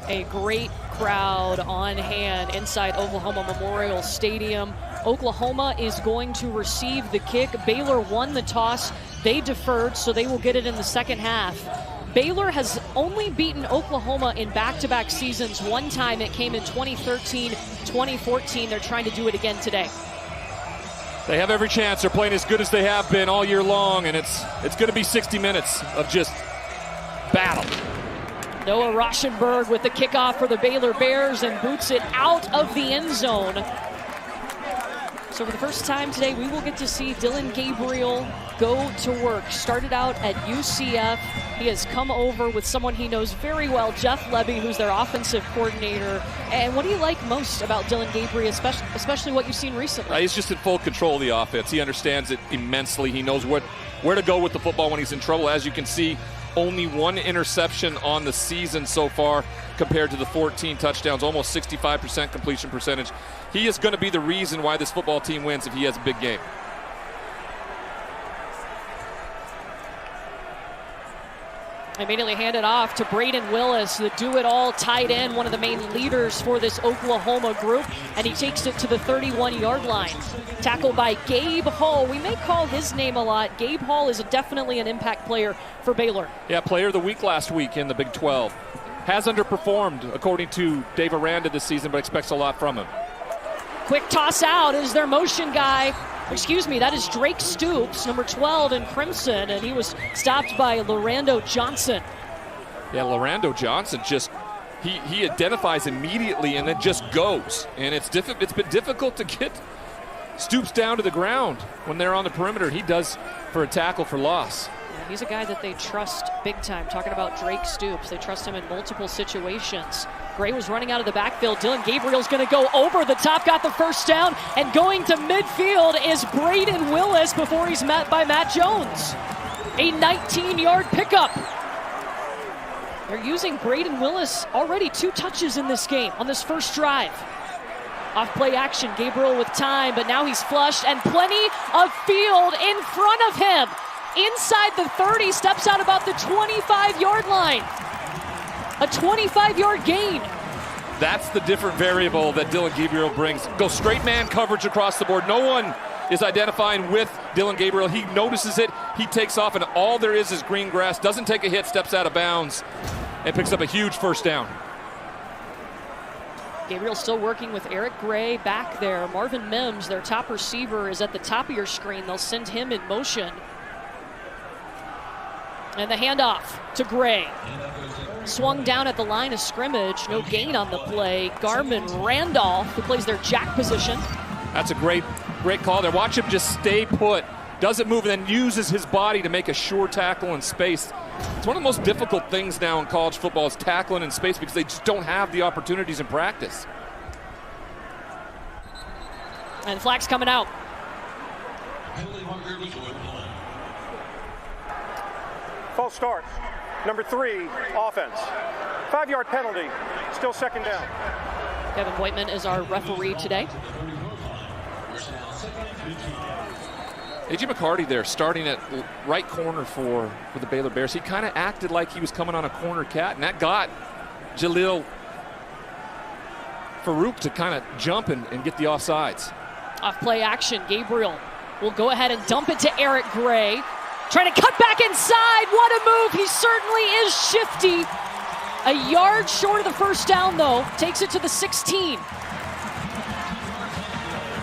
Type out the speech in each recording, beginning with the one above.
A great crowd on hand inside Oklahoma Memorial Stadium. Oklahoma is going to receive the kick. Baylor won the toss. They deferred, so they will get it in the second half. Baylor has only beaten Oklahoma in back-to-back seasons. One time it came in 2013, 2014. They're trying to do it again today. They have every chance. They're playing as good as they have been all year long, and it's going to be 60 minutes of just battle. Noah Rauschenberg with the kickoff for the Baylor Bears and boots it out of the end zone. So for the first time today, we will get to see Dillon Gabriel go to work. Started out at UCF. He has come over with someone he knows very well, Jeff Lebby, who's their offensive coordinator. And what do you like most about Dillon Gabriel, especially what you've seen recently? He's just in full control of the offense. He understands it immensely. He knows where to go with the football when he's in trouble. As you can see, only one interception on the season so far compared to the 14 touchdowns, almost 65% completion percentage. He is going to be the reason why this football team wins if he has a big game. Immediately hand it off to Braden Willis, the do-it-all tight end, one of the main leaders for this Oklahoma group, and he takes it to the 31-yard line. Tackled by Gabe Hall. We may call his name a lot. Gabe Hall is definitely an impact player for Baylor. Yeah, player of the week last week in the Big 12. Has underperformed, according to Dave Aranda this season, but expects a lot from him. Quick toss out is their motion guy. Excuse me, that is Drake Stoops, number 12 in crimson, and he was stopped by Lorando Johnson. Yeah, Lorando Johnson just, he identifies immediately and then just goes. And it's been difficult to get Stoops down to the ground when they're on the perimeter. He does for a tackle for loss. Yeah, he's a guy that they trust big time. Talking about Drake Stoops, they trust him in multiple situations. Gray was running out of the backfield. Dillon Gabriel's going to go over the top, got the first down, and going to midfield is Braden Willis before he's met by Matt Jones. A 19-yard pickup. They're using Braden Willis, already 2 touches in this game on this first drive. Off play action, Gabriel with time, but now he's flushed and plenty of field in front of him. Inside the 30, steps out about the 25-yard line. A 25-yard gain. That's the different variable that Dillon Gabriel brings. Go straight man coverage across the board. No one is identifying with Dillon Gabriel. He notices it, he takes off, and all there is green grass. Doesn't take a hit, steps out of bounds, and picks up a huge first down. Gabriel still working with Eric Gray back there. Marvin Mims, their top receiver, is at the top of your screen. They'll send him in motion. And the handoff to Gray. Swung down at the line of scrimmage. No gain on the play. Garmin Randolph, who plays their jack position. That's a great call there. Watch him just stay put. Doesn't move and then uses his body to make a sure tackle in space. It's one of the most difficult things now in college football is tackling in space because they just don't have the opportunities in practice. And flags coming out. False start. Number 3, offense. 5-yard penalty. Still second down. Kevin Voigtman is our referee today. A.J. McCarty there starting at right corner for the Baylor Bears. He kind of acted like he was coming on a corner cat, and that got Jalil Farouk to kind of jump and get the offsides. Off play action, Gabriel will go ahead and dump it to Eric Gray. Trying to cut back inside. What a move. He certainly is shifty. A yard short of the first down, though. Takes it to the 16.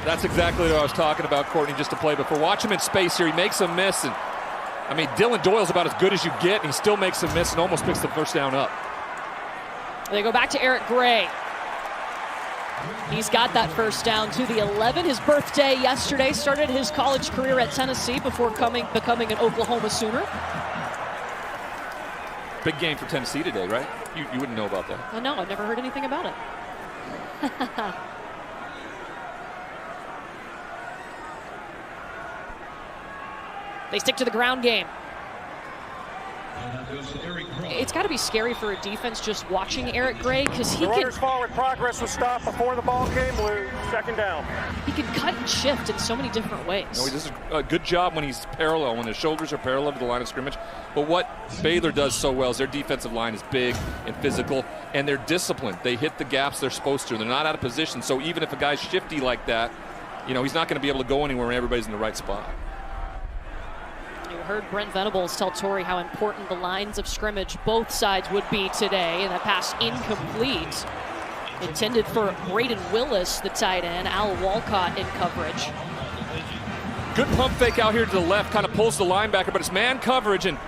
That's exactly what I was talking about, Courtney, just to play before. Watch him in space here. He makes a miss. And I mean, Dylan Doyle's about as good as you get, and he still makes a miss and almost picks the first down up. They go back to Eric Gray. He's got that first down to the 11. His birthday yesterday. Started his college career at Tennessee before becoming an Oklahoma Sooner. Big game for Tennessee today, right? You wouldn't know about that. No, I've never heard anything about it. They stick to the ground game. It's got to be scary for a defense just watching Eric Gray, because The runner's forward progress was stopped before the ball came loose. Second down. he can cut and shift in so many different ways. No, he does a good job when he's parallel, when his shoulders are parallel to the line of scrimmage. But what Baylor does so well is their defensive line is big and physical, and they're disciplined. They hit the gaps they're supposed to. They're not out of position. So even if a guy's shifty like that, you know, he's not going to be able to go anywhere when everybody's in the right spot. You heard Brent Venables tell Torrey how important the lines of scrimmage both sides would be today, and that pass incomplete. Intended for Braden Willis, the tight end. Al Walcott in coverage. Good pump fake out here to the left, kind of pulls the linebacker, but it's man coverage, and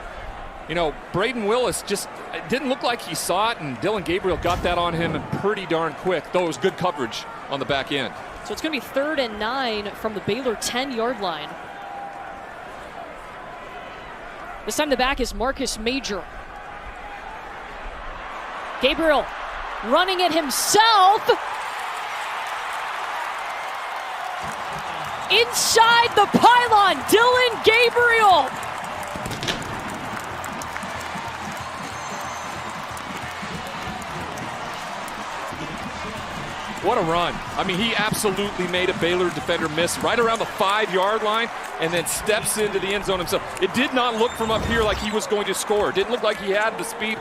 you know, Braden Willis just it didn't look like he saw it, and Dylan Gabriel got that on him and pretty darn quick, though it was good coverage on the back end. So it's going to be 3rd and 9 from the Baylor 10-yard line. This time the back is Marcus Major. Gabriel running it himself. Inside the pylon, Dylan Gabriel. What a run. I mean, he absolutely made a Baylor defender miss right around the 5-yard line and then steps into the end zone himself. It did not look from up here like he was going to score. It didn't look like he had the speed.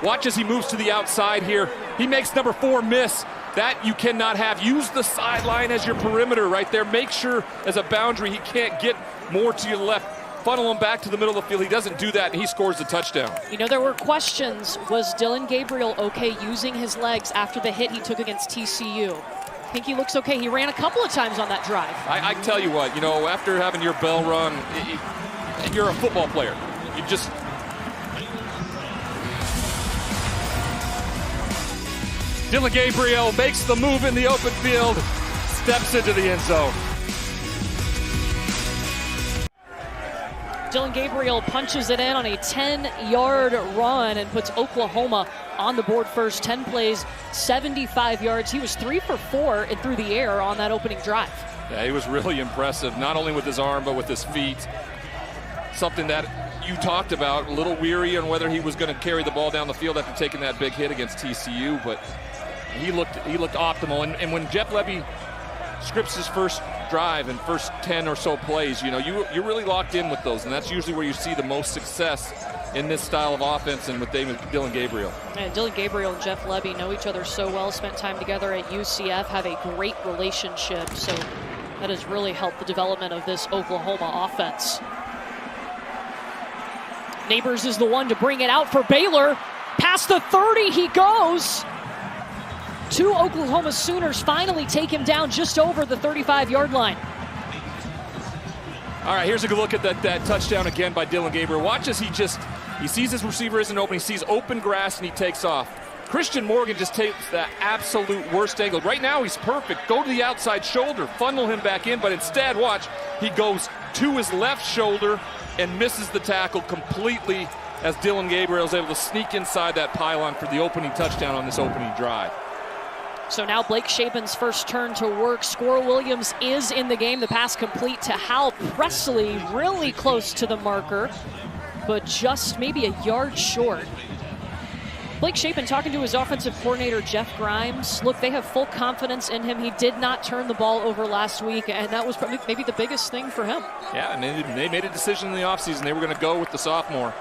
Watch as he moves to the outside here. He makes number 4 miss. That you cannot have. Use the sideline as your perimeter right there. Make sure as a boundary he can't get more to your left. Funnel him back to the middle of the field. He doesn't do that, and he scores the touchdown. You know, there were questions. Was Dylan Gabriel okay using his legs after the hit he took against TCU? I think he looks okay. He ran a couple of times on that drive. I tell you what, you know, after having your bell rung, you're a football player. You just... Dylan Gabriel makes the move in the open field, steps into the end zone. Dylan Gabriel punches it in on a 10-yard run and puts Oklahoma on the board first. 10 plays, 75 yards. He was 3 for 4 and through the air on that opening drive. Yeah, he was really impressive, not only with his arm, but with his feet. Something that you talked about, a little weary on whether he was going to carry the ball down the field after taking that big hit against TCU, but he looked optimal. And when Jeff Lebby scripts his first drive and first 10 or so plays, you know, you're really locked in with those, and that's usually where you see the most success in this style of offense and with Dylan Gabriel. And Dylan Gabriel and Jeff Lebby know each other so well, spent time together at UCF, have a great relationship, so that has really helped the development of this Oklahoma offense. Neighbors is the one to bring it out for Baylor. Past the 30 he goes. 2 Oklahoma Sooners finally take him down just over the 35-yard line. All right, here's a good look at that touchdown again by Dylan Gabriel. Watch as he sees his receiver isn't open, he sees open grass, and he takes off. Christian Morgan just takes the absolute worst angle. Right now he's perfect. Go to the outside shoulder, funnel him back in, but instead, watch, he goes to his left shoulder and misses the tackle completely as Dylan Gabriel is able to sneak inside that pylon for the opening touchdown on this opening drive. So now Blake Shapen's first turn to work. Squirrel Williams is in the game. The pass complete to Hal Presley, really close to the marker, but just maybe a yard short. Blake Shapen talking to his offensive coordinator, Jeff Grimes. Look, they have full confidence in him. He did not turn the ball over last week, and that was probably maybe the biggest thing for him. Yeah, and they made a decision in the offseason. They were going to go with the sophomore.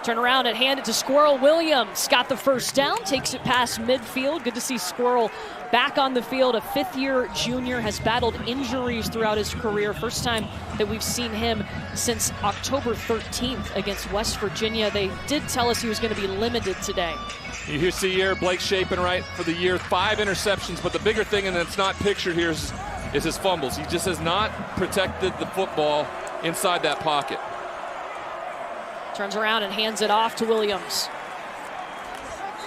Turn around and hand it to Squirrel Williams. Got the first down, takes it past midfield. Good to see Squirrel back on the field. A 5th-year junior, has battled injuries throughout his career. First time that we've seen him since October 13th against West Virginia. They did tell us he was going to be limited today. You see here Blake Shapen, right, for the year, 5 interceptions. But the bigger thing, and it's not pictured here, is his fumbles. He just has not protected the football inside that pocket. Turns around and hands it off to Williams.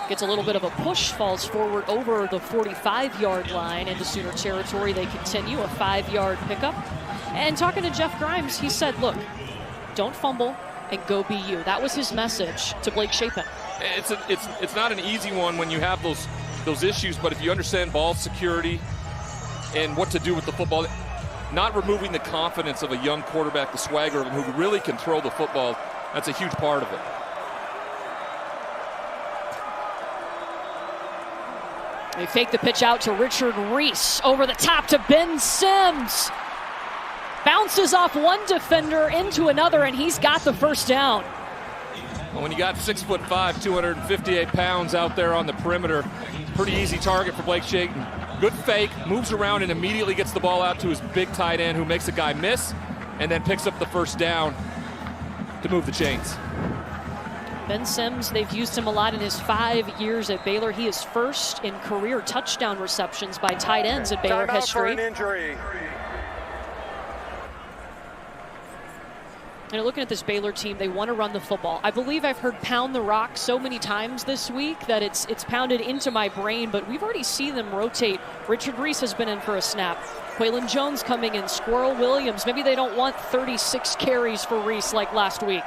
Gets a little bit of a push, falls forward over the 45-yard line into Sooner territory. They continue a 5-yard pickup. And talking to Jeff Grimes, he said, look, don't fumble and go be you. That was his message to Blake Shapen. It's not an easy one when you have those issues, but if you understand ball security and what to do with the football, not removing the confidence of a young quarterback, the swagger of him, who really can throw the football. That's a huge part of it. They fake the pitch out to Richard Reese. Over the top to Ben Sims. Bounces off one defender into another, and he's got the first down. Well, when you got 6'5", 258 pounds out there on the perimeter, pretty easy target for Blake Chayton. Good fake, moves around and immediately gets the ball out to his big tight end who makes a guy miss and then picks up the first down to move the chains. Ben Sims, they've used him a lot in his 5 years at Baylor. He is first in career touchdown receptions by tight ends at Baylor history. For an injury. And looking at this Baylor team, they want to run the football. I believe I've heard pound the rock so many times this week that it's pounded into my brain, but we've already seen them rotate. Richard Reese has been in for a snap. Quaylon Jones coming in, Squirrel Williams. Maybe they don't want 36 carries for Reese like last week.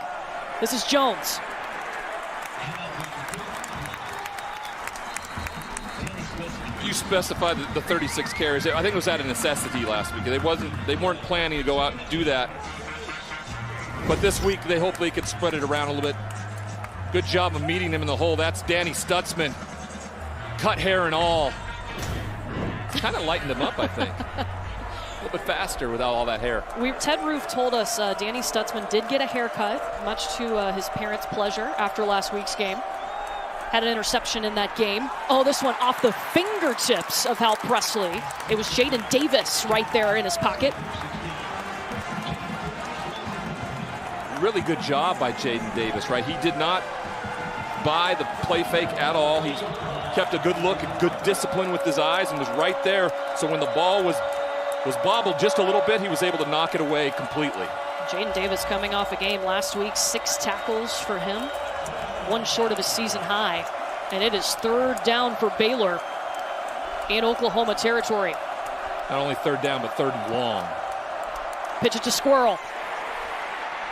This is Jones. You specified the 36 carries. I think it was out of necessity last week. They weren't planning to go out and do that. But this week, they hopefully could spread it around a little bit. Good job of meeting him in the hole. That's Danny Stutzman. Cut hair and all. It's kind of lightened him up, I think. A little bit faster without all that hair. Ted Roof told us Danny Stutzman did get a haircut, much to his parents' pleasure after last week's game. Had an interception in that game. Oh, this one off the fingertips of Hal Presley. It was Jaden Davis right there in his pocket. Really good job by Jaden Davis, right? He did not buy the play fake at all. He kept a good look and good discipline with his eyes and was right there. So when the ball was bobbled just a little bit, he was able to knock it away completely. Jaden Davis coming off a game last week, 6 tackles for him, one short of his season high. And it is third down for Baylor in Oklahoma territory. Not only third down, but third and long. Pitch it to Squirrel.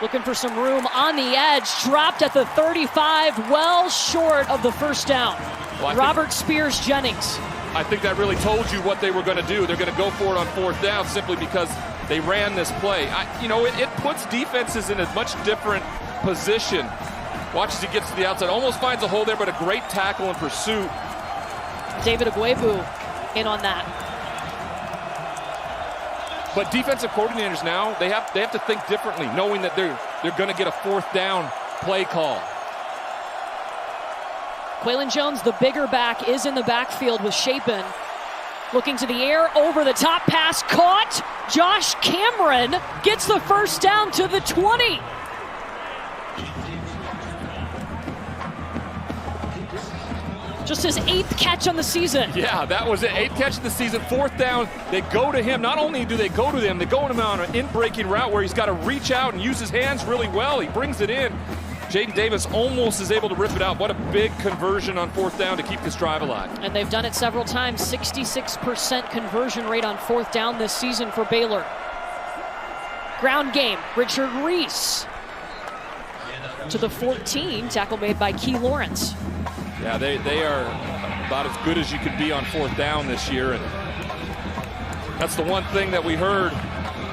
Looking for some room on the edge, dropped at the 35, well short of the first down. Well, Robert Spears-Jennings. I think that really told you what they were going to do. They're going to go for it on fourth down simply because they ran this play. It puts defenses in a much different position. Watch as he gets to the outside, almost finds a hole there, but a great tackle in pursuit. David Agwebu in on that. But defensive coordinators now, they have to think differently, knowing that they're going to get a fourth down play call. Quaylon Jones, the bigger back, is in the backfield with Chapin. Looking to the air, over the top, pass caught. Josh Cameron gets the first down to the 20. Just his 8th catch on the season. Yeah, that was it. 8th catch of the season. Fourth down, they go to him. Not only do they go to him, they go to him on an in-breaking route where he's got to reach out and use his hands really well. He brings it in. Jaden Davis almost is able to rip it out. What a big conversion on fourth down to keep this drive alive. And they've done it several times. 66% conversion rate on fourth down this season for Baylor. Ground game, Richard Reese to the 14. Tackle made by Key Lawrence. Yeah, they are about as good as you could be on fourth down this year. And that's the one thing that we heard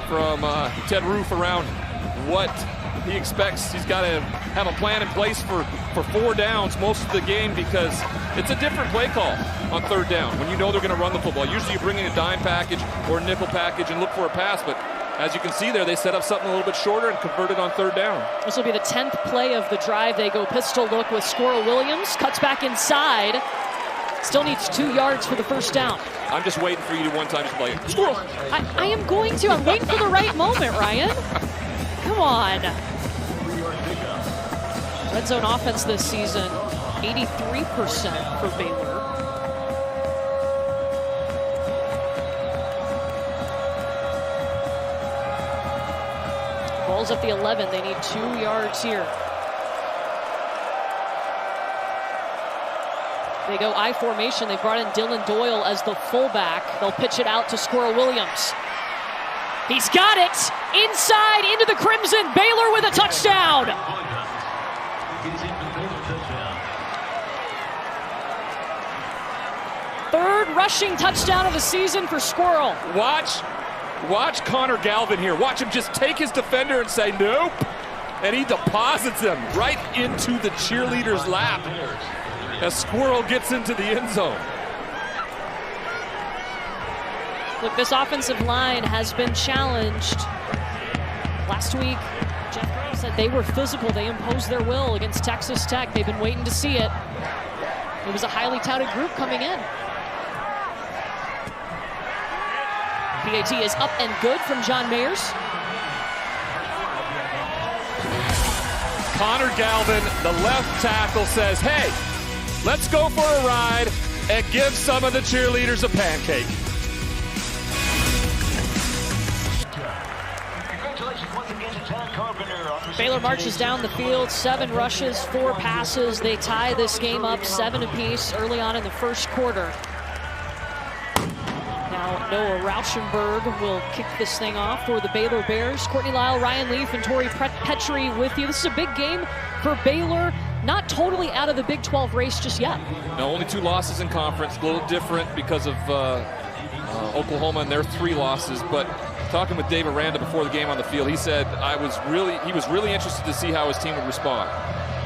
from Ted Roof around what he expects. He's got to have a plan in place for 4 downs most of the game because it's a different play call on third down when you know they're going to run the football. Usually you bring in a dime package or a nickel package and look for a pass, but as you can see there, they set up something a little bit shorter and converted on third down. This will be the 10th play of the drive. They go pistol look with Squirrel Williams. Cuts back inside. Still needs 2 yards for the first down. I'm just waiting for you to one time just play Squirrel. I am going to. I'm waiting for the right moment, Ryan. Come on. Red zone offense this season, 83% for Baylor. Ball's at the 11. They need 2 yards here. They go I formation. They brought in Dylan Doyle as the fullback. They'll pitch it out to Squirrel Williams. He's got it inside into the Crimson. Baylor with a touchdown. Third rushing touchdown of the season for Squirrel. Watch Connor Galvin here. Watch him just take his defender and say, nope, and he deposits them right into the cheerleader's lap as Squirrel gets into the end zone. Look, this offensive line has been challenged. Last week, Jeff Graham said they were physical. They imposed their will against Texas Tech. They've been waiting to see it. It was a highly touted group coming in. PAT is up and good from John Mayers. Connor Galvin, the left tackle, says, hey, let's go for a ride and give some of the cheerleaders a pancake. Baylor marches down the field, 7 rushes, 4 passes. They tie this game up 7 apiece early on in the first quarter. Now Noah Rauschenberg will kick this thing off for the Baylor Bears. Courtney Lyle, Ryan Leaf, and Tori Petrie with you. This is a big game for Baylor. Not totally out of the Big 12 race just yet. No, only 2 losses in conference. A little different because of Oklahoma and their 3 losses, but talking with Dave Aranda before the game on the field, he said he was really interested to see how his team would respond.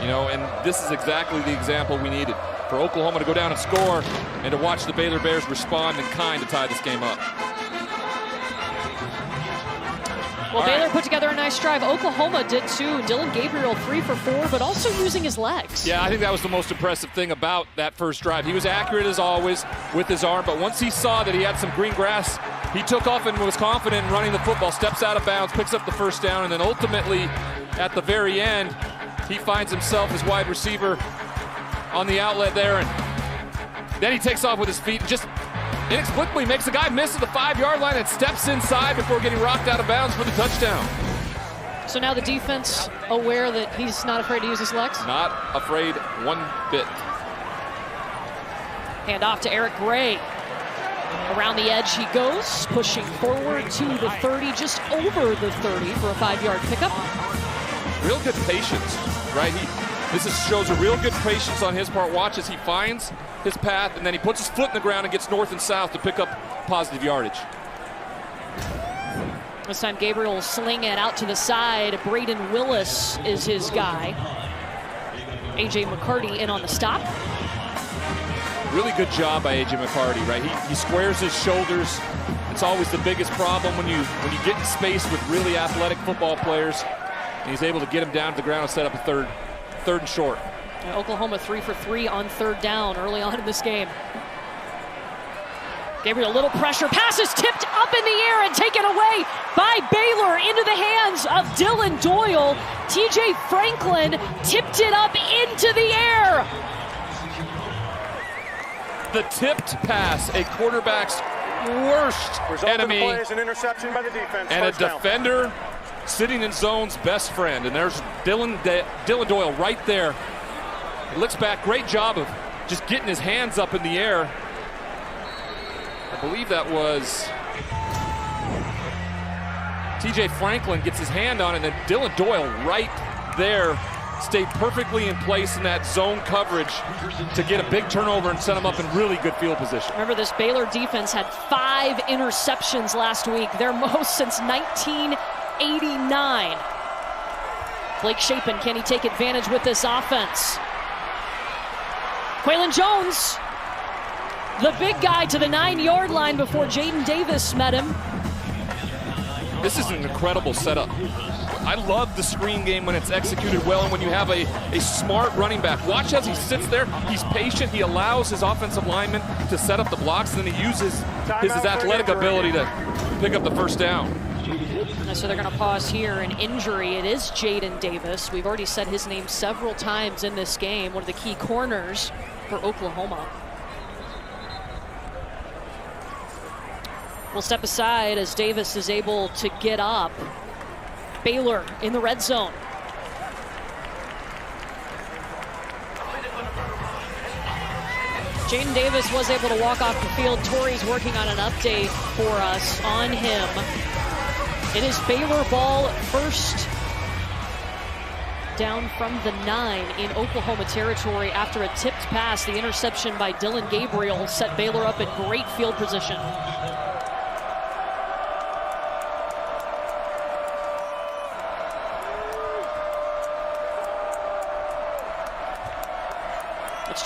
You know, and this is exactly the example we needed. For Oklahoma to go down and score and to watch the Baylor Bears respond in kind to tie this game up. Well, Baylor put together a nice drive. Oklahoma did too. Dylan Gabriel 3 for 4, but also using his legs. Yeah, I think that was the most impressive thing about that first drive. He was accurate as always with his arm, but once he saw that he had some green grass, he took off and was confident in running the football, steps out of bounds, picks up the first down, and then ultimately at the very end, he finds himself as wide receiver on the outlet there, and then he takes off with his feet and just inexplicably makes the guy miss at the 5-yard line and steps inside before getting rocked out of bounds for the touchdown. So now the defense aware that he's not afraid to use his legs? Not afraid one bit. Hand off to Eric Gray. Around the edge he goes, pushing forward to the 30, just over the 30 for a 5-yard pickup. Real good patience, right? This shows a real good patience on his part. Watch as he finds his path, and then he puts his foot in the ground and gets north and south to pick up positive yardage. This time Gabriel will sling it out to the side. Braden Willis is his guy. A.J. McCarty in on the stop. Really good job by A.J. McCarty, right? He squares his shoulders. It's always the biggest problem when you get in space with really athletic football players. And he's able to get him down to the ground and set up a third and short. Oklahoma 3 for 3 on 3rd down early on in this game. Gabriel, a little pressure. Pass is tipped up in the air and taken away by Baylor into the hands of Dylan Doyle. TJ Franklin tipped it up into the air. The tipped pass, a quarterback's worst enemy. Play is an interception by the defense. And a defender sitting in zone's best friend. And there's Dylan Doyle right there. He looks back, great job of just getting his hands up in the air. I believe that was TJ Franklin gets his hand on it, and then Dylan Doyle right there stayed perfectly in place in that zone coverage to get a big turnover and set him up in really good field position. Remember, this Baylor defense had 5 interceptions last week, their most since 1989. Blake Shapen, can he take advantage with this offense? Quaylon Jones, the big guy, to the 9-yard line before Jaden Davis met him. This is an incredible setup. I love the screen game when it's executed well and when you have a smart running back. Watch as he sits there. He's patient. He allows his offensive lineman to set up the blocks, and then he uses his athletic ability to pick up the first down. So they're going to pause here. An injury. It is Jaden Davis. We've already said his name several times in this game. One of the key corners for Oklahoma. We'll step aside as Davis is able to get up. Baylor in the red zone. Jaden Davis was able to walk off the field. Tori's working on an update for us on him. It is Baylor ball, first down from the 9 in Oklahoma territory after a tipped pass. The interception by Dylan Gabriel set Baylor up in great field position.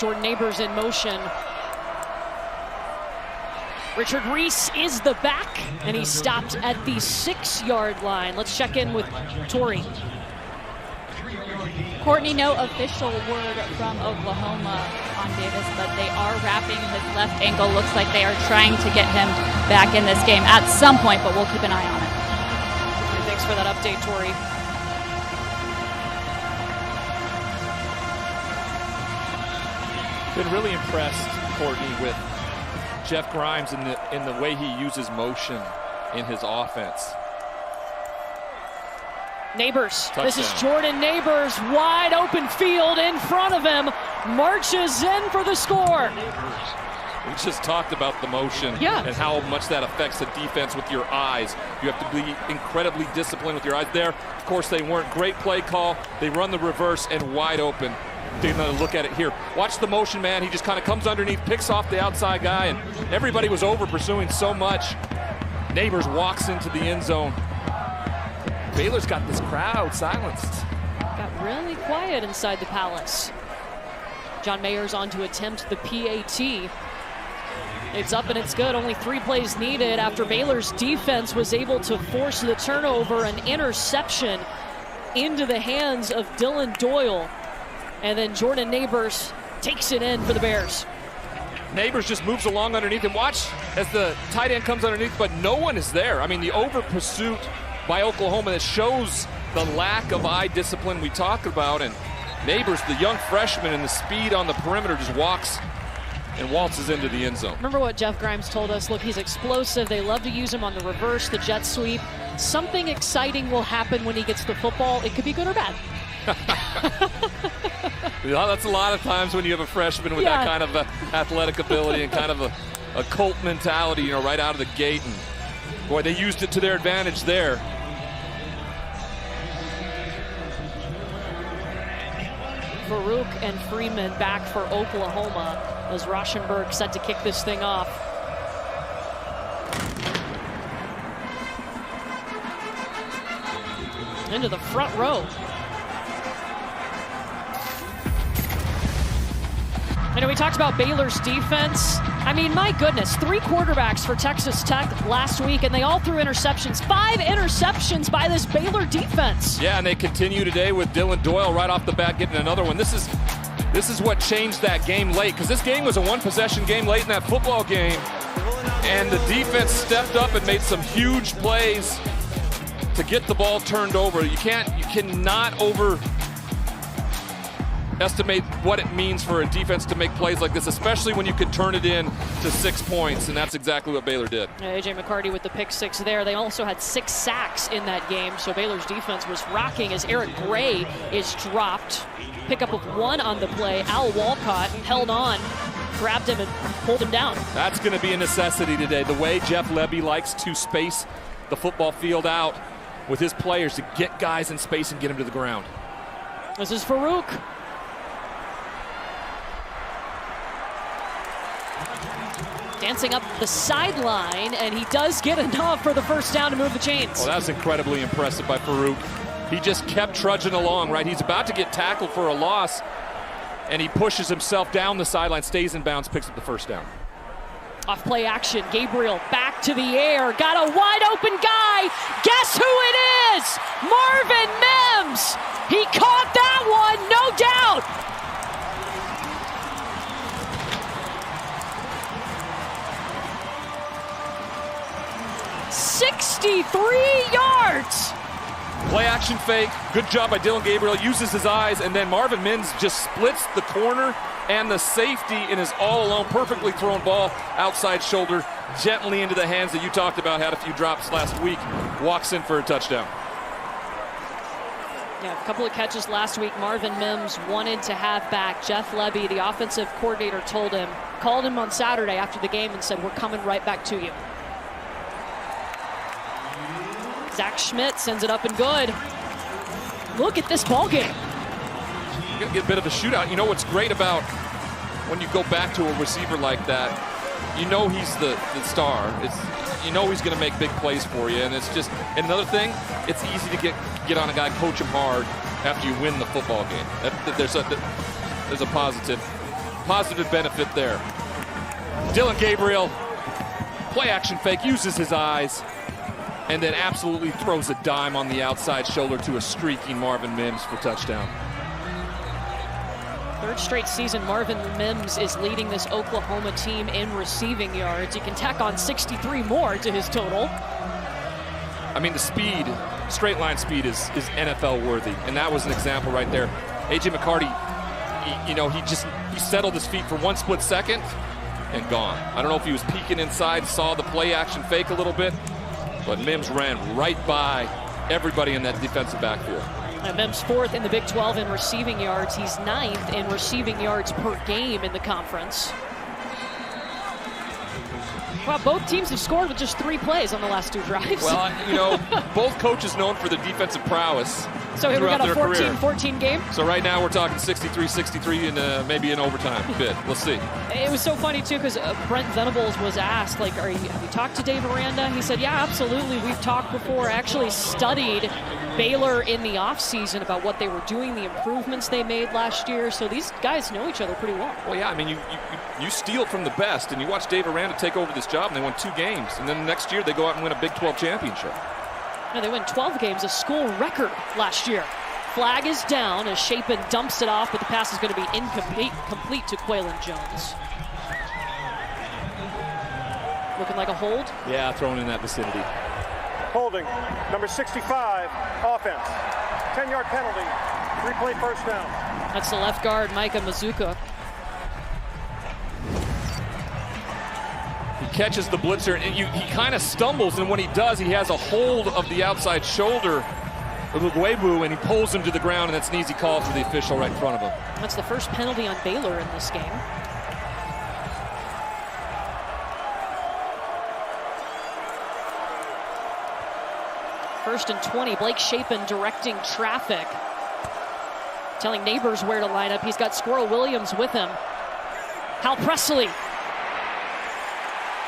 Jordan Neighbors in motion. Richard Reese is the back, and he stopped at the 6-yard line. Let's check in with Tori. Courtney, no official word from Oklahoma on Davis, but they are wrapping his left ankle. Looks like they are trying to get him back in this game at some point, but we'll keep an eye on it. Thanks for that update, Tori. Been really impressed, Courtney, with Jeff Grimes in the way he uses motion in his offense. Neighbors. Touchdown. This is Jordan Neighbors, wide open field in front of him, marches in for the score. We just talked about the motion and how much that affects the defense with your eyes. You have to be incredibly disciplined with your eyes there. Of course, they weren't. Great play call. They run the reverse and wide open. Take another look at it here. Watch the motion, man. He just kind of comes underneath, picks off the outside guy, and everybody was over pursuing so much. Neighbors walks into the end zone. Baylor's got this crowd silenced. Got really quiet inside the Palace. John Mayer's on to attempt the PAT. It's up and it's good. Only 3 plays needed after Baylor's defense was able to force the turnover, an interception into the hands of Dylan Doyle. And then Jordan Neighbors takes it in for the Bears. Neighbors just moves along underneath, and watch as the tight end comes underneath, but no one is there. I mean, the over pursuit by Oklahoma that shows the lack of eye discipline we talk about, and Neighbors, the young freshman, and the speed on the perimeter just walks and waltzes into the end zone. Remember what Jeff Grimes told us? Look, he's explosive. They love to use him on the reverse, the jet sweep. Something exciting will happen when he gets the football. It could be good or bad. Yeah, that's a lot of times when you have a freshman with that kind of athletic ability and kind of a cult mentality, you know, right out of the gate. And boy, they used it to their advantage there. Farouk and Freeman back for Oklahoma as Rauschenberg set to kick this thing off. Into the front row. I know we talked about Baylor's defense. I mean, my goodness, 3 quarterbacks for Texas Tech last week, and they all threw interceptions. 5 interceptions by this Baylor defense. Yeah, and they continue today with Dylan Doyle right off the bat getting another one. This is what changed that game late, because this game was a 1-possession game late in that football game, and the defense stepped up and made some huge plays to get the ball turned over. You cannot overestimate what it means for a defense to make plays like this, especially when you could turn it in to 6 points, and that's exactly what Baylor did. A.J. McCarty with the pick 6 there. They also had 6 sacks in that game, so Baylor's defense was rocking as Eric Gray is dropped. Pickup of 1 on the play. Al Walcott held on, grabbed him and pulled him down. That's going to be a necessity today. The way Jeff Lebby likes to space the football field out with his players to get guys in space and get them to the ground. This is Farouk. Dancing up the sideline, and he does get enough for the first down to move the chains. Well, that's incredibly impressive by Farouk. He just kept trudging along, right? He's about to get tackled for a loss, and he pushes himself down the sideline, stays in bounds, picks up the first down. Off play action, Gabriel back to the air, got a wide open guy. Guess who it is? Marvin Mims. He caught that one, no doubt. $63 yards. Play action fake, good job by Dylan Gabriel, uses his eyes, and then Marvin Mims just splits the corner and the safety in his all alone, perfectly thrown ball, outside shoulder, gently into the hands that you talked about, had a few drops last week, walks in for a touchdown. Yeah, a couple of catches last week. Marvin Mims wanted to have back. Jeff Lebby, the offensive coordinator, called him on Saturday after the game and said, we're coming right back to you. Zach Schmidt sends it up and good. Look at this ball game. You're going to get a bit of a shootout. You know what's great about when you go back to a receiver like that, you know he's the star. You know he's going to make big plays for you. And it's just, and another thing, it's easy to get on a guy, coach him hard after you win the football game. There's a positive. positive benefit there. Dillon Gabriel, play action fake, uses his eyes, and then absolutely throws a dime on the outside shoulder to a streaking Marvin Mims for touchdown. Third straight season, Marvin Mims is leading this Oklahoma team in receiving yards. He can tack on 63 more to his total. I mean, the speed, straight line speed is NFL worthy, and that was an example right there. A.J. McCarty, he settled his feet for one split second and gone. I don't know if he was peeking inside, saw the play action fake a little bit, but Mims ran right by everybody in that defensive backfield. Mims fourth in the Big 12 in receiving yards. He's ninth in receiving yards per game in the conference. Well, both teams have scored with just 3 plays on the last 2 drives. Well, both coaches known for the defensive prowess. So here we got a 14-14 game. So right now we're talking 63-63 and maybe an overtime bid. We'll see. It was so funny too because Brent Venables was asked, like, have you talked to Dave Aranda? He said, yeah, absolutely. We've talked before. I actually studied Baylor in the offseason about what they were doing, the improvements they made last year. So these guys know each other pretty well. Well, yeah, I mean, you steal from the best, and you watch Dave Aranda take over this job, and they won 2 games. And then the next year they go out and win a Big 12 championship. No, they win 12 games, a school record last year. Flag is down as Chapin dumps it off, but the pass is going to be complete to Quaylen Jones. Looking like a hold? Yeah, thrown in that vicinity. Holding, number 65, offense. 10-yard penalty, 3-play first down. That's the left guard, Micah Mazuka. He catches the blitzer, and he kind of stumbles, and when he does, he has a hold of the outside shoulder of Ugwebu, and he pulls him to the ground, and that's an easy call for the official right in front of him. That's the first penalty on Baylor in this game. First and 20, Blake Chapin directing traffic, telling neighbors where to line up. He's got Squirrel Williams with him. Hal Presley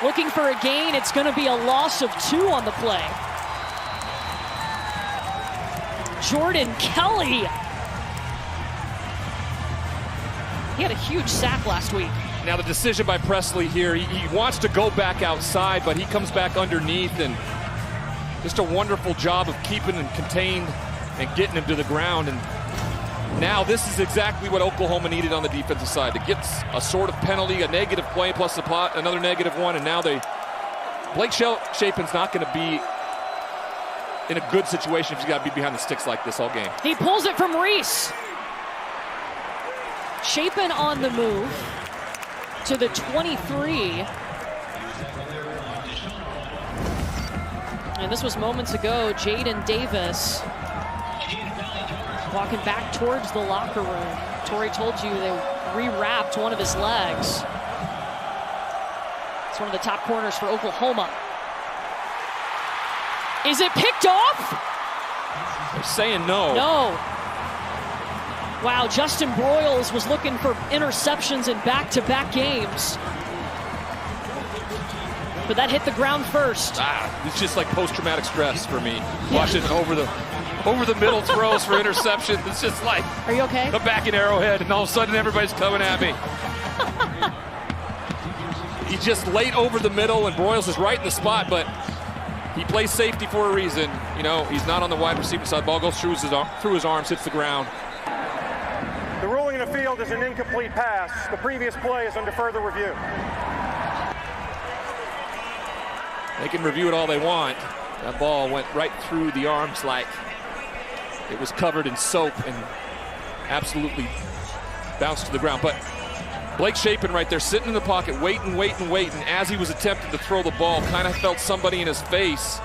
looking for a gain. It's going to be a loss of 2 on the play. Jordan Kelly. He had a huge sack last week. Now the decision by Presley here, he wants to go back outside, but he comes back underneath, and just a wonderful job of keeping him contained and getting him to the ground. And now this is exactly what Oklahoma needed on the defensive side, to get a sort of penalty, a negative play plus another negative one, and now Blake Chapin's not going to be in a good situation if he's got to be behind the sticks like this all game. He pulls it from Reese. Chapin on the move to the 23. And this was moments ago. Jaden Davis walking back towards the locker room. Tori told you they rewrapped one of his legs. It's one of the top corners for Oklahoma. Is it picked off? They're saying no. No. Wow, Justin Broyles was looking for interceptions in back-to-back games. But that hit the ground first. It's just like post-traumatic stress for me. Watching over the middle throws for interception. It's just like, are you okay? I'm back in Arrowhead, and all of a sudden everybody's coming at me. He's just late over the middle, and Broyles is right in the spot, but he plays safety for a reason. You know, he's not on the wide receiver side. Ball goes through his arms, hits the ground. The ruling in the field is an incomplete pass. The previous play is under further review. They can review it all they want. That ball went right through the arms like it was covered in soap and absolutely bounced to the ground. But Blake Chapin right there sitting in the pocket, waiting. As he was attempting to throw the ball, kind of felt somebody in his face.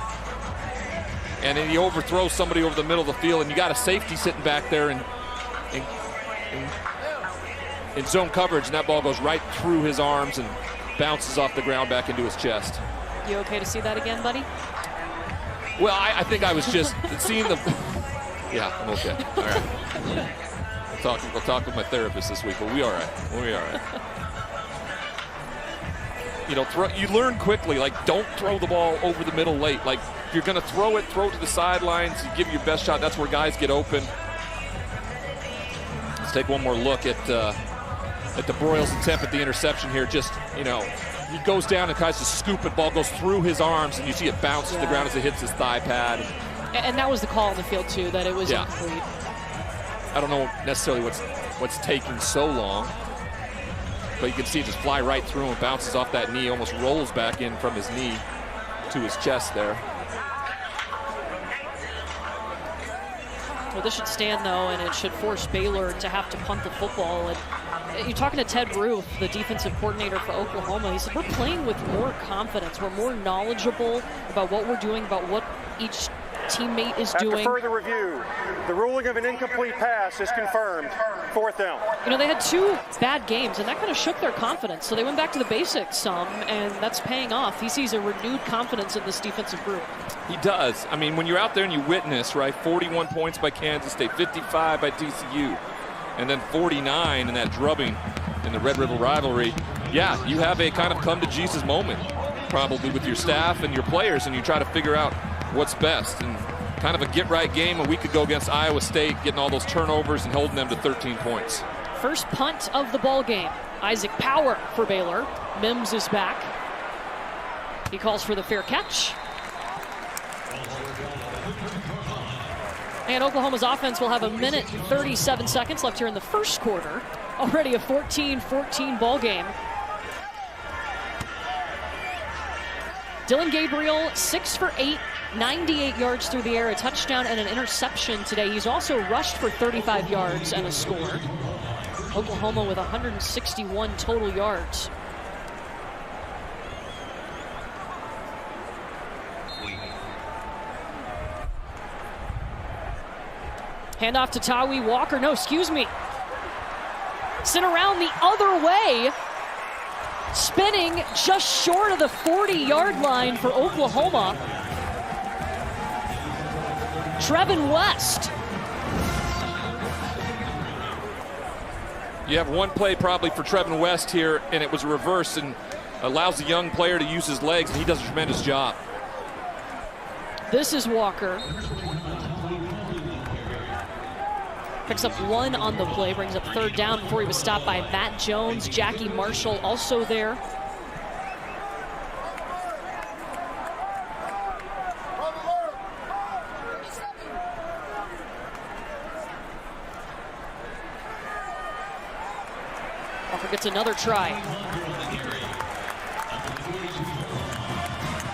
And then he overthrows somebody over the middle of the field, and you got a safety sitting back there in zone coverage, and that ball goes right through his arms and bounces off the ground back into his chest. You okay to see that again, buddy? Well, I think I was just seeing the... Yeah, I'm okay. All right. I'll talk with my therapist this week, but we'll be all right. We'll be all right. You know, you learn quickly, like, don't throw the ball over the middle late. Like, if you're going to throw it to the sidelines. You give your best shot. That's where guys get open. Let's take one more look at at DeBroyle's attempt at the interception here. Just, you know, he goes down and tries to scoop it. Ball goes through his arms, and you see it bounce to the ground as it hits his thigh pad. And that was the call on the field, too, that it was incomplete. I don't know necessarily what's taking so long, but you can see it just fly right through him, bounces off that knee, almost rolls back in from his knee to his chest there. Well, this should stand, though, and it should force Baylor to have to punt the football. And you're talking to Ted Ruth, the defensive coordinator for Oklahoma. He said, we're playing with more confidence. We're more knowledgeable about what we're doing, about what each teammate is doing. After further review, the ruling of an incomplete pass is confirmed. 4th down. You know, they had 2 bad games, and that kind of shook their confidence. So they went back to the basics some, and that's paying off. He sees a renewed confidence in this defensive group. He does. I mean, when you're out there and you witness, right, 41 points by Kansas State, 55 by TCU, and then 49 in that drubbing in the Red River rivalry, yeah, you have a kind of come-to-Jesus moment, probably with your staff and your players, and you try to figure out what's best. And kind of a get-right game a week ago against Iowa State, getting all those turnovers and holding them to 13 points. First punt of the ball game. Isaac Power for Baylor. Mims is back. He calls for the fair catch. And Oklahoma's offense will have 1 minute and 37 seconds left here in the first quarter. Already a 14-14 ball game. Dylan Gabriel, 6 for 8, 98 yards through the air, a touchdown and an interception today. He's also rushed for 35 yards and a score. Oklahoma with 161 total yards. Handoff to Tawi Walker. No, excuse me. Sent around the other way. Spinning just short of the 40-yard line for Oklahoma. Trevin West. You have one play probably for Trevin West here, and it was a reverse and allows the young player to use his legs, and he does a tremendous job. This is Walker. Picks up 1 on the play, brings up 3rd down before he was stopped by Matt Jones. Jackie Marshall also there. Walker gets another try.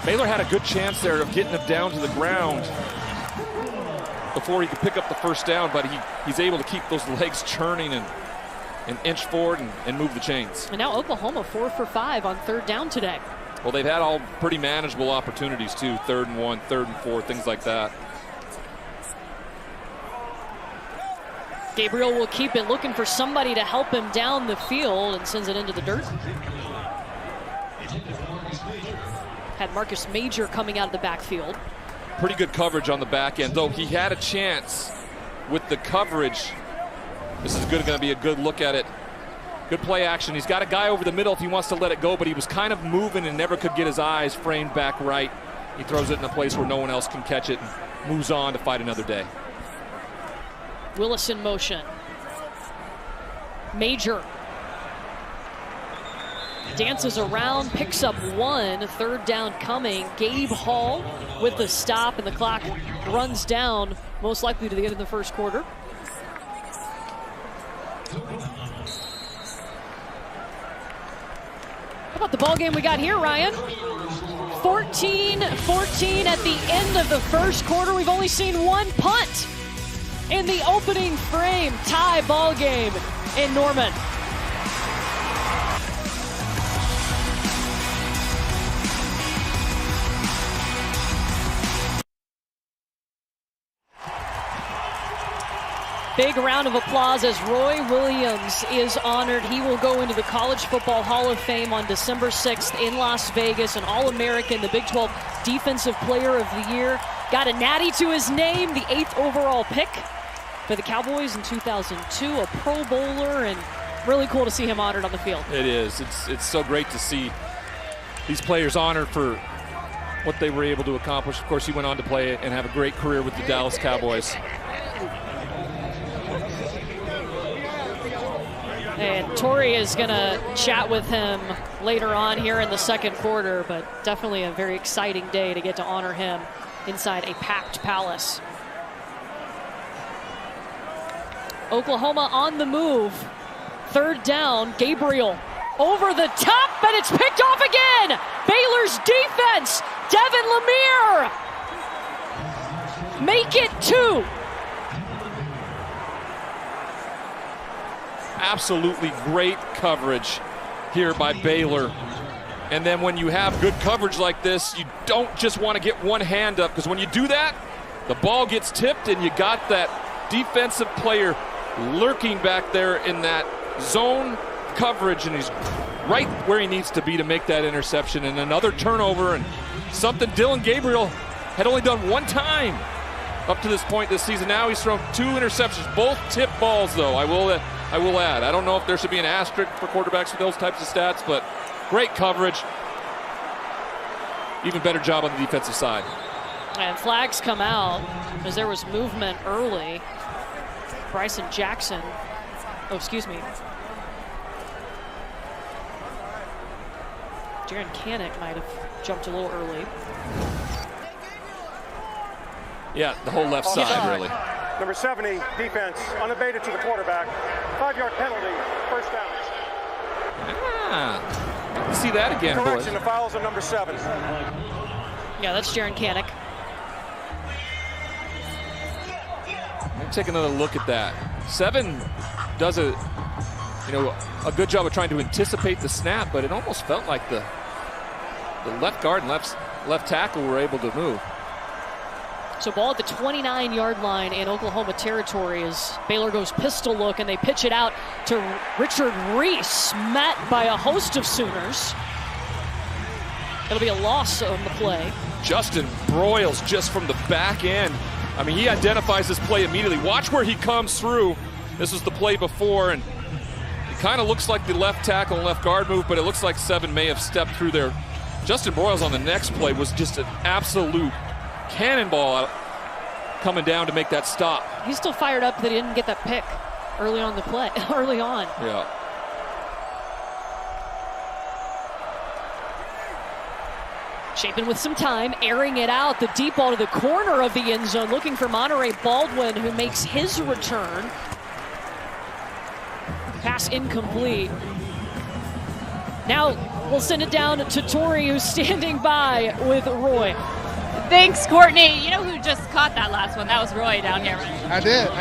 Baylor had a good chance there of getting him down to the ground before he could pick up the first down, but he's able to keep those legs churning and inch forward and move the chains. And now Oklahoma 4 for 5 on 3rd down today. Well, they've had all pretty manageable opportunities too, 3rd and 1, 3rd and 4, things like that. Gabriel will keep it, looking for somebody to help him down the field, and sends it into the dirt. Had Marcus Major coming out of the backfield. Pretty good coverage on the back end, though he had a chance with the coverage. This is going to be a good look at it. Good play action. He's got a guy over the middle if he wants to let it go, but he was kind of moving and never could get his eyes framed back right. He throws it in a place where no one else can catch it and moves on to fight another day. Willis in motion. Major dances around, picks up 1, 3rd down coming. Gabe Hall with the stop, and the clock runs down, most likely to the end of the first quarter. How about the ball game we got here, Ryan? 14-14 at the end of the first quarter. We've only seen 1 punt in the opening frame. Tie ball game in Norman. Big round of applause as Roy Williams is honored. He will go into the College Football Hall of Fame on December 6th in Las Vegas. An All-American, the Big 12 Defensive Player of the Year. Got a natty to his name, the 8th overall pick for the Cowboys in 2002, a Pro Bowler, and really cool to see him honored on the field. It is. It's so great to see these players honored for what they were able to accomplish. Of course, he went on to play and have a great career with the Dallas Cowboys. And Torrey is going to chat with him later on here in the second quarter, but definitely a very exciting day to get to honor him inside a packed Palace. Oklahoma on the move. Third down, Gabriel over the top, but it's picked off again. Baylor's defense, Devin Lemire. Make it 2. Absolutely great coverage here by Baylor. And then when you have good coverage like this, you don't just want to get one hand up, because when you do that, the ball gets tipped and you got that defensive player lurking back there in that zone coverage, and he's right where he needs to be to make that interception. And another turnover, and something Dylan Gabriel had only done one time up to this point this season. Now he's thrown 2 interceptions, both tip balls though, I will add. I don't know if there should be an asterisk for quarterbacks with those types of stats, but great coverage. Even better job on the defensive side. And flags come out as there was movement early. Bryson Jackson, Jaron Kanik might have jumped a little early. Yeah, the whole left side, really. Number 70, defense, unabated to the quarterback. 5-yard penalty, first down. See that again, boys. Correction, the fouls on number 7. Yeah, that's Jaron Kanik. Take another look at that. 7 does a good job of trying to anticipate the snap, but it almost felt like the left guard and left tackle were able to move. So ball at the 29-yard line in Oklahoma territory as Baylor goes pistol look, and they pitch it out to Richard Reese, met by a host of Sooners. It'll be a loss on the play. Justin Broyles just from the back end. I mean, he identifies this play immediately. Watch where he comes through. This was the play before, and it kind of looks like the left tackle and left guard move, but it looks like 7 may have stepped through there. Justin Broyles on the next play was just an absolute cannonball out, coming down to make that stop. He's still fired up that he didn't get that pick early on the play. Early on. Yeah. Chapin with some time, airing it out. The deep ball to the corner of the end zone, looking for Monterey Baldwin, who makes his return. Pass incomplete. Now we'll send it down to Torrey, who's standing by with Roy. Thanks, Courtney. You know who just caught that last one? That was Roy down here. I did.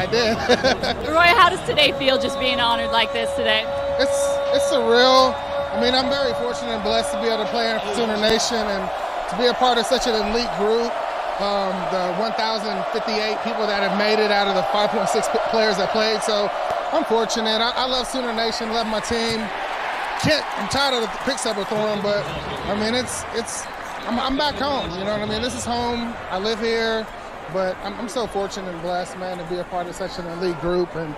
Roy, how does today feel, just being honored like this today? It's surreal. I mean, I'm very fortunate and blessed to be able to play in Sooner Nation and to be a part of such an elite group. The 1,058 people that have made it out of the 5.6 players that played. So I'm fortunate. I love Sooner Nation, love my team. I'm tired of the picks up with them, but I mean, I'm back home. You know what I mean? This is home. I live here, but I'm so fortunate and blessed, man, to be a part of such an elite group, and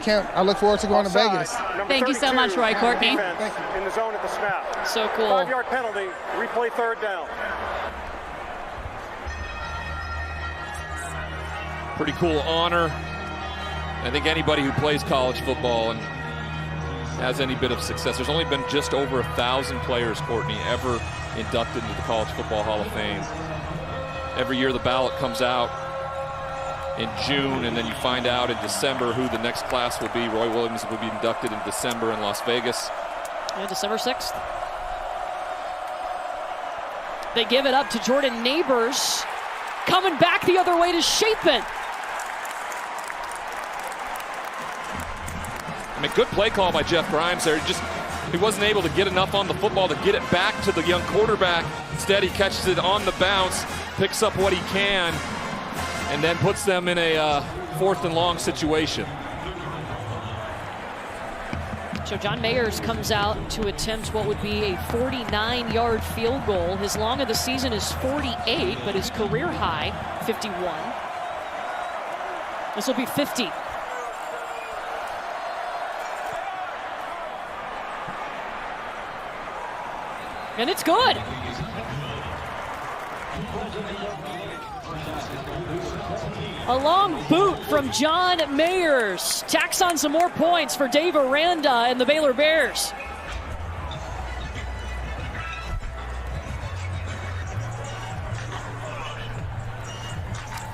I look forward to going to Vegas. Thank you so much, Roy. Courtney. Thank you. In the zone at the snap. So cool. 5-yard penalty, replay third down. Pretty cool honor. I think anybody who plays college football and has any bit of success, there's only been just over 1,000 players, Courtney, ever inducted into the College Football Hall of Fame. Every year the ballot comes out in June, and then you find out in December who the next class will be. Roy Williams will be inducted in December in Las Vegas. Yeah, December 6th. They give it up to Jordan Neighbors. Coming back the other way to Chapin. I mean, good play call by Jeff Grimes there. He wasn't able to get enough on the football to get it back to the young quarterback. Instead, he catches it on the bounce, picks up what he can, and then puts them in a 4th and long situation. So John Mayers comes out to attempt what would be a 49-yard field goal. His long of the season is 48, but his career high, 51. This will be 50. And it's good. A long boot from John Mayers tacks on some more points for Dave Aranda and the Baylor Bears.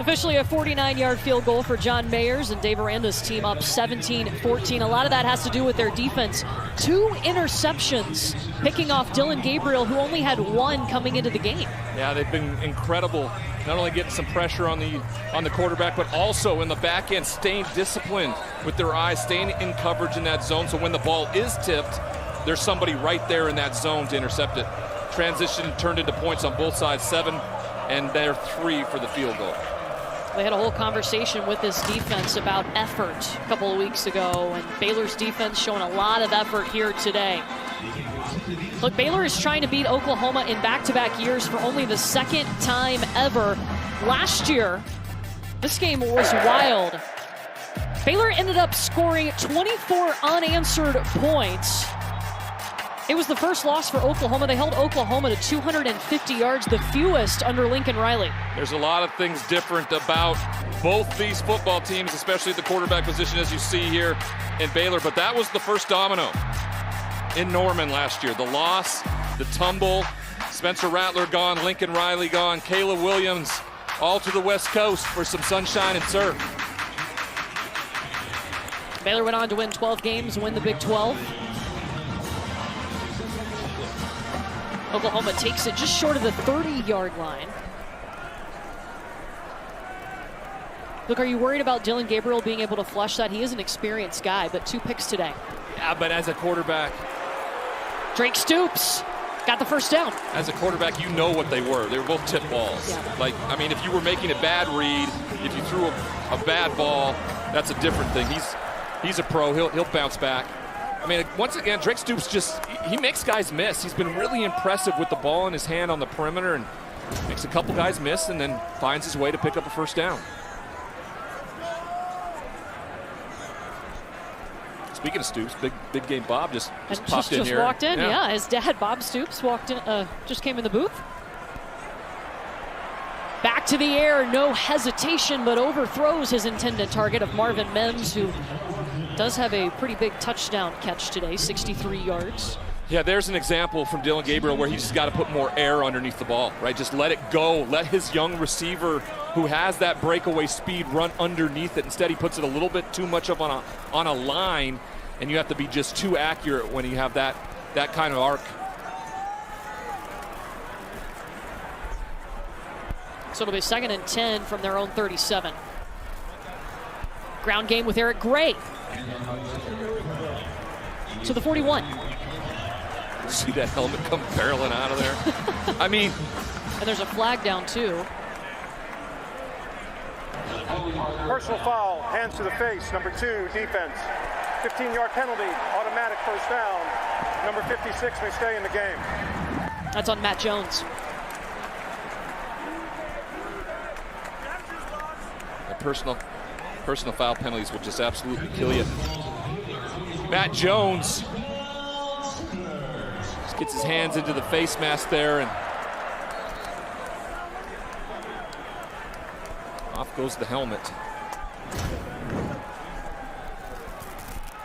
Officially a 49-yard field goal for John Mayers, and Dave Aranda's team up 17-14. A lot of that has to do with their defense. 2 interceptions picking off Dylan Gabriel, who only had 1 coming into the game. Yeah, they've been incredible. Not only getting some pressure on the quarterback, but also in the back end, staying disciplined with their eyes, staying in coverage in that zone. So when the ball is tipped, there's somebody right there in that zone to intercept it. Transition turned into points on both sides, 7, and they're 3 for the field goal. They had a whole conversation with this defense about effort a couple of weeks ago, and Baylor's defense showing a lot of effort here today. Look, Baylor is trying to beat Oklahoma in back-to-back years for only the 2nd time ever. Last year, this game was wild. Baylor ended up scoring 24 unanswered points. It was the first loss for Oklahoma. They held Oklahoma to 250 yards, the fewest under Lincoln Riley. There's a lot of things different about both these football teams, especially at the quarterback position, as you see here in Baylor. But that was the first domino in Norman last year. The loss, the tumble, Spencer Rattler gone, Lincoln Riley gone, Kayla Williams all to the West Coast for some sunshine and surf. Baylor went on to win 12 games, win the Big 12. Oklahoma takes it just short of the 30-yard line. Look, are you worried about Dylan Gabriel being able to flush that? He is an experienced guy, but 2 picks today. Yeah, but as a quarterback, Drake Stoops got the first down. as a quarterback, you know what they were. They were both tip balls. Yeah. Like, I mean, if you were making a bad read, if you threw a bad ball, that's a different thing. He's a pro. He'll bounce back. I mean, once again, Drake Stoops he makes guys miss. He's been really impressive with the ball in his hand on the perimeter and makes a couple guys miss and then finds his way to pick up a first down. Speaking of Stoops, big game Bob just popped in here. Just walked in, yeah. His dad, Bob Stoops, walked in, just came in the booth. Back to the air, no hesitation, but overthrows his intended target of Marvin Mims, who does have a pretty big touchdown catch today, 63 yards. Yeah, there's an example from Dylan Gabriel where he's just got to put more air underneath the ball, right? Just let it go. Let his young receiver who has that breakaway speed run underneath it. Instead, he puts it a little bit too much up on a line, and you have to be just too accurate when you have that kind of arc. So it'll be 2nd and 10 from their own 37. Ground game with Eric Gray. To the 41. See that helmet come barreling out of there? I mean. And there's a flag down, too. Personal foul, hands to the face, number 2, defense. 15-yard penalty, automatic first down. Number 56 may stay in the game. That's on Matt Jones. Personal foul penalties will just absolutely kill you. Matt Jones just gets his hands into the face mask there, and off goes the helmet.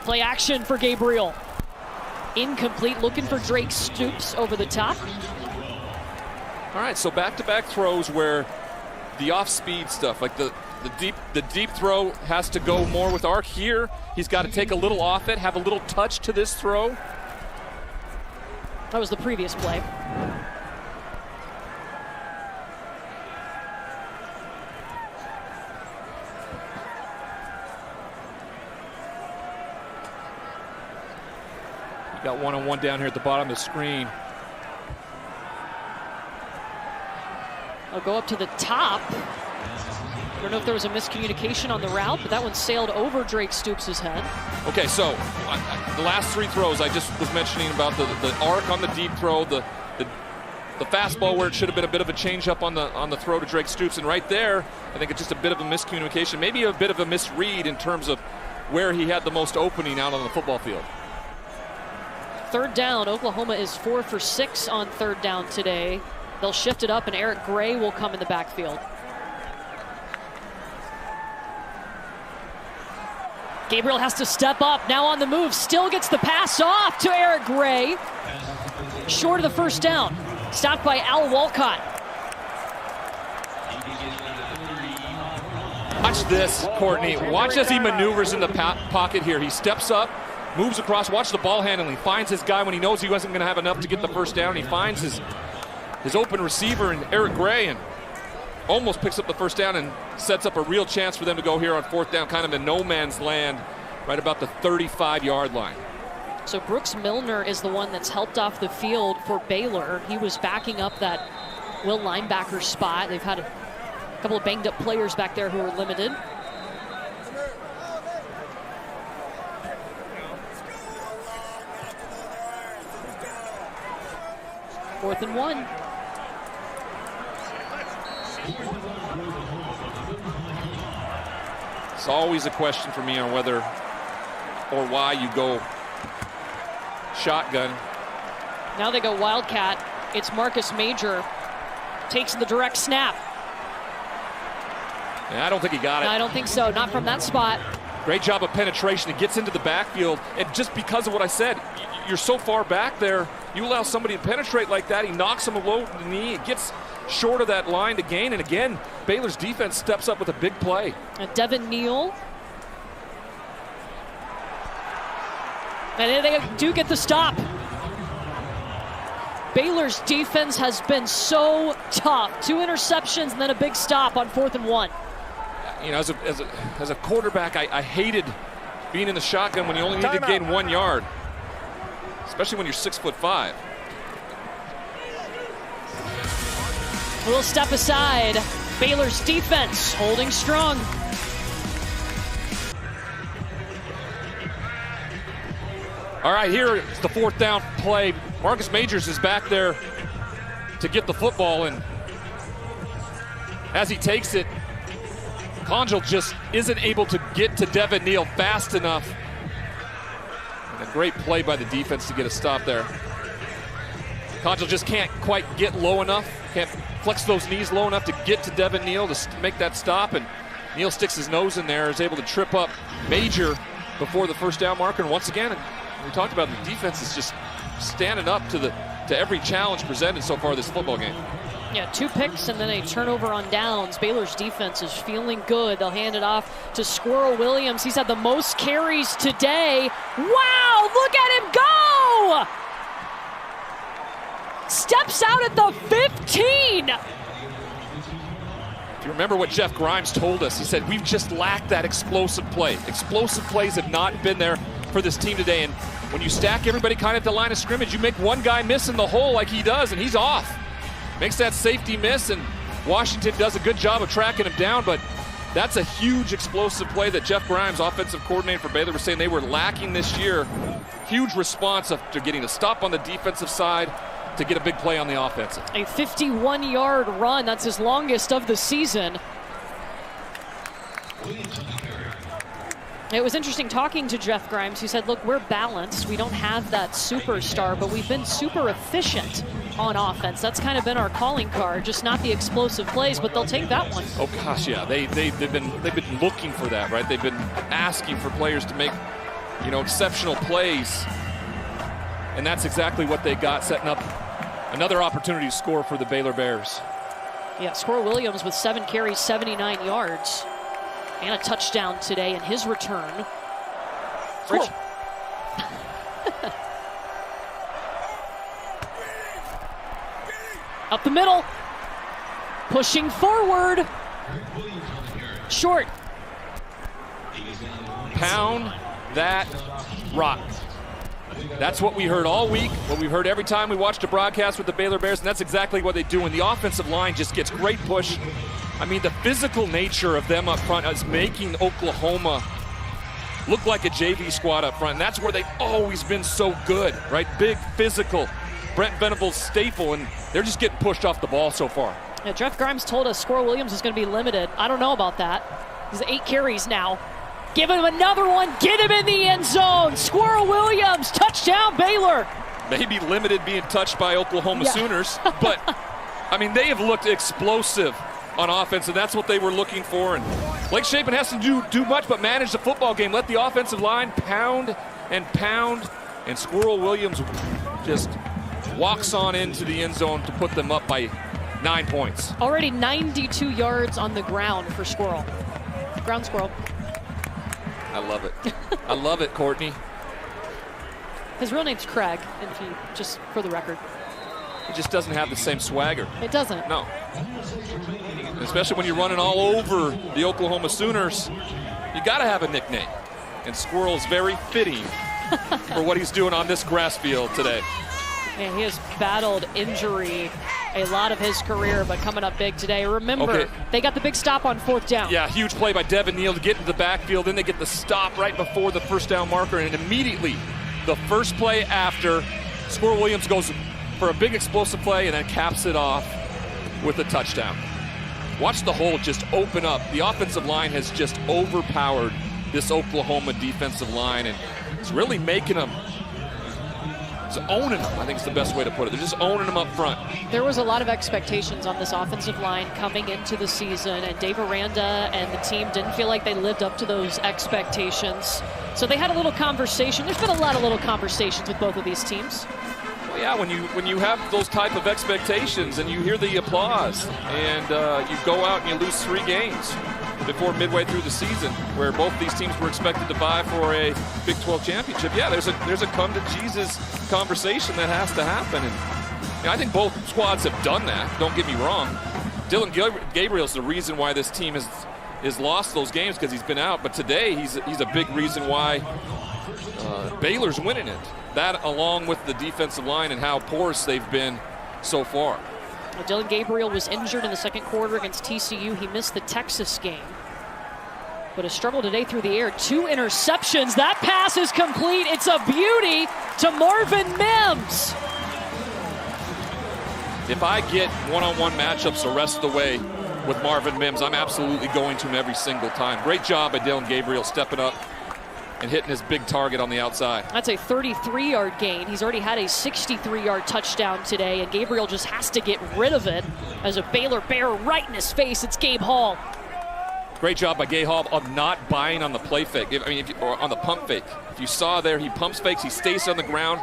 Play action for Gabriel. Incomplete, looking for Drake Stoops over the top. All right, so back-to-back throws where the off-speed stuff, like the deep throw has to go more with arc. Here, he's got to take a little off it, have a little touch to this throw. That was the previous play. You got one-on-one down here at the bottom of the screen. I'll go up to the top. I don't know if there was a miscommunication on the route, but that one sailed over Drake Stoops' head. Okay, so the last 3 throws I just was mentioning about the arc on the deep throw, the fastball where it should have been a bit of a change up on the throw to Drake Stoops, and right there, I think it's just a bit of a miscommunication, maybe a bit of a misread in terms of where he had the most opening out on the football field. 3rd down, Oklahoma is 4 for 6 on 3rd down today. They'll shift it up, and Eric Gray will come in the backfield. Gabriel has to step up, now on the move, still gets the pass off to Eric Gray. Short of the first down, stopped by Al Walcott. Watch this, Courtney. Watch as he maneuvers in the pocket here. He steps up, moves across. Watch the ball handling. Finds his guy when he knows he wasn't going to have enough to get the first down. He finds his open receiver in Eric Gray and almost picks up the first down and sets up a real chance for them to go here on fourth down, kind of in no man's land, right about the 35-yard line. So Brooks Milner is the one that's helped off the field for Baylor. He was backing up that will linebacker spot. They've had a couple of banged up players back there who are limited. Fourth and 1. It's always a question for me on whether or why you go shotgun. Now they go Wildcat. It's Marcus Major. Takes the direct snap. Yeah, I don't think he got it. No, I don't think so. Not from that spot. Great job of penetration. It gets into the backfield. And just because of what I said, you're so far back there, you allow somebody to penetrate like that, he knocks him low to the knee. It gets short of that line to gain. And again, Baylor's defense steps up with a big play. And Devin Neal. And they do get the stop. Baylor's defense has been so tough. 2 interceptions and then a big stop on 4th and 1. You know, as a quarterback, I hated being in the shotgun when you only need to gain 1 yard, especially when you're 6'5". A little step aside. Baylor's defense holding strong. All right, here is the 4th down play. Marcus Majors is back there to get the football, and as he takes it, Conjal just isn't able to get to Devin Neal fast enough. And a great play by the defense to get a stop there. Conjal just can't quite get low enough, can't flex those knees low enough to get to Devin Neal to make that stop, and Neal sticks his nose in there, is able to trip up Major before the first down marker, and once again, we talked about the defense is just standing up to every challenge presented so far this football game. Yeah, 2 picks and then a turnover on downs. Baylor's defense is feeling good. They'll hand it off to Squirrel Williams. He's had the most carries today. Wow, look at him go! Steps out at the 15. If you remember what Jeff Grimes told us, he said, we've just lacked that explosive play. Explosive plays have not been there for this team today, and when you stack everybody kind of at the line of scrimmage, you make one guy miss in the hole like he does, and he's off. Makes that safety miss, and Washington does a good job of tracking him down, but that's a huge explosive play that Jeff Grimes, offensive coordinator for Baylor, was saying they were lacking this year. Huge response after getting a stop on the defensive side to get a big play on the offensive. A 51-yard run, that's his longest of the season. It was interesting talking to Jeff Grimes, who said, look, we're balanced. We don't have that superstar, but we've been super efficient on offense. That's kind of been our calling card, just not the explosive plays, but they'll take that one. Oh gosh, yeah, they've been looking for that, right? They've been asking for players to make, you know, exceptional plays, and that's exactly what they got, setting up another opportunity to score for the Baylor Bears. Yeah, Squirrel Williams with 7 carries, 79 yards. And a touchdown today in his return. Rich. Up the middle. Pushing forward. Short. Pound that rock. That's what we heard all week, what we've heard every time we watched a broadcast with the Baylor Bears, and that's exactly what they do. When the offensive line just gets great push, I mean, the physical nature of them up front is making Oklahoma look like a JV squad up front, and that's where they've always been so good, right? Big, physical, Brent Venables staple, and they're just getting pushed off the ball so far. Yeah, Jeff Grimes told us Squirrel Williams is going to be limited. I don't know about that. He's 8 carries now. Give him another one. Get him in the end zone. Squirrel Williams, touchdown Baylor. Maybe limited being touched by Oklahoma Sooners, but I mean, they have looked explosive on offense, and that's what they were looking for. And Blake Shapen has to do much but manage the football game. Let the offensive line pound, and Squirrel Williams just walks on into the end zone to put them up by 9 points. Already 92 yards on the ground for Squirrel. Ground Squirrel. I love it. I love it, Courtney. His real name's Craig, and if you, just for the record. It just doesn't have the same swagger. It doesn't. No. Especially when you're running all over the Oklahoma Sooners, you got to have a nickname. And Squirrel's very fitting for what he's doing on this grass field today. Yeah, he has battled injury a lot of his career, but coming up big today. Remember, they got the big stop on 4th down. Yeah, huge play by Devin Neal to get into the backfield. Then they get the stop right before the first down marker, and immediately the first play after, Squirrel Williams goes for a big explosive play and then caps it off with a touchdown. Watch the hole just open up. The offensive line has just overpowered this Oklahoma defensive line, and it's really making them, it's owning them, I think is the best way to put it. They're just owning them up front. There was a lot of expectations on this offensive line coming into the season, and Dave Aranda and the team didn't feel like they lived up to those expectations. So they had a little conversation. There's been a lot of little conversations with both of these teams. Well, yeah, when you have those type of expectations and you hear the applause and you go out and you lose 3 games before midway through the season, where both these teams were expected to vie for a Big 12 championship, yeah, there's a come to Jesus conversation that has to happen. And I think both squads have done that. Don't get me wrong. Dylan Gabriel's the reason why this team has lost those games, because he's been out. But today he's a big reason why Baylor's winning it. That, along with the defensive line and how porous they've been so far. Well, Dylan Gabriel was injured in the second quarter against TCU. He missed the Texas game, but a struggle today through the air. 2 interceptions. That pass is complete. It's a beauty to Marvin Mims. If I get one-on-one matchups the rest of the way with Marvin Mims, I'm absolutely going to him every single time. Great job by Dylan Gabriel stepping up and hitting his big target on the outside. That's a 33-yard gain. He's already had a 63-yard touchdown today, and Gabriel just has to get rid of it as a Baylor Bear right in his face. It's Gabe Hall. Great job by Gabe Hall of not buying on the play fake, or on the pump fake. If you saw there, he pumps fakes, he stays on the ground.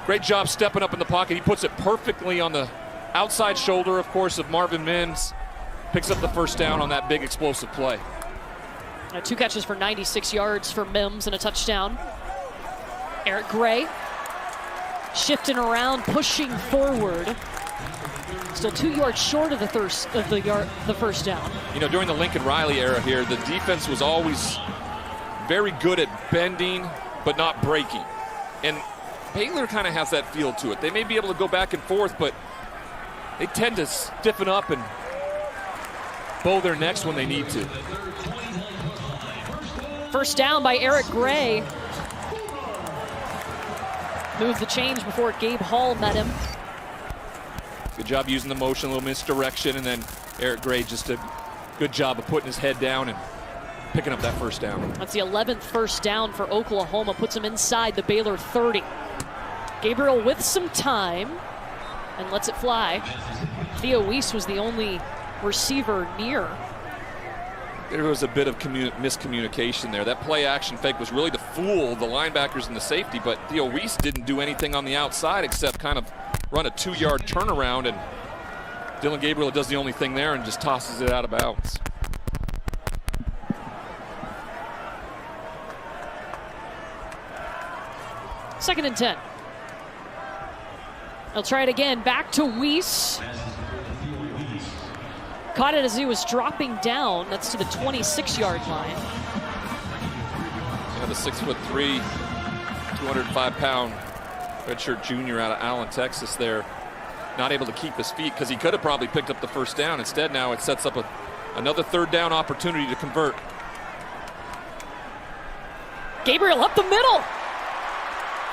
Great job stepping up in the pocket. He puts it perfectly on the outside shoulder, of course, of Marvin Mims. Picks up the first down on that big explosive play. 2 catches for 96 yards for Mims and a touchdown. Eric Gray shifting around, pushing forward. Still 2 yards short of the first down. You know, during the Lincoln Riley era here, the defense was always very good at bending but not breaking. And Baylor kind of has that feel to it. They may be able to go back and forth, but they tend to stiffen up and bow their necks when they need to. First down by Eric Gray. Moved the change before Gabe Hall met him. Good job using the motion, a little misdirection, and then Eric Gray just a good job of putting his head down and picking up that first down. That's the 11th first down for Oklahoma. Puts him inside the Baylor 30. Gabriel with some time and lets it fly. Theo Weiss was the only receiver near. There was a bit of miscommunication there. That play action fake was really to fool the linebackers and the safety, but Theo Weiss didn't do anything on the outside except kind of run a 2-yard turnaround, and Dylan Gabriel does the only thing there and just tosses it out of bounds. Second and 10. They'll try it again. Back to Weiss. Caught it as he was dropping down. That's to the 26-yard line. Yeah, the 6'3", 205-pound redshirt junior out of Allen, Texas there. Not able to keep his feet because he could have probably picked up the first down. Instead, now it sets up another third down opportunity to convert. Gabriel up the middle.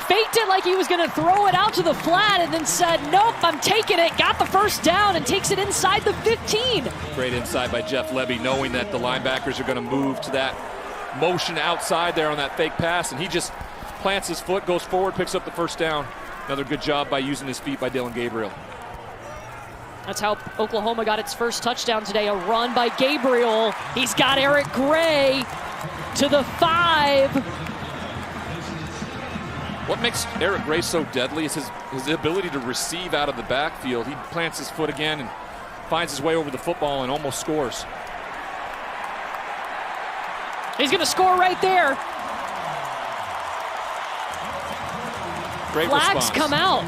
Faked it like he was going to throw it out to the flat and then said, nope, I'm taking it. Got the first down and takes it inside the 15. Great inside by Jeff Levy, knowing that the linebackers are going to move to that motion outside there on that fake pass. And he just plants his foot, goes forward, picks up the first down. Another good job by using his feet by Dillon Gabriel. That's how Oklahoma got its first touchdown today, a run by Gabriel. He's got Eric Gray to the 5. What makes Eric Gray so deadly is his ability to receive out of the backfield. He plants his foot again and finds his way over the football and almost scores. He's going to score right there. Great Flags response. come out.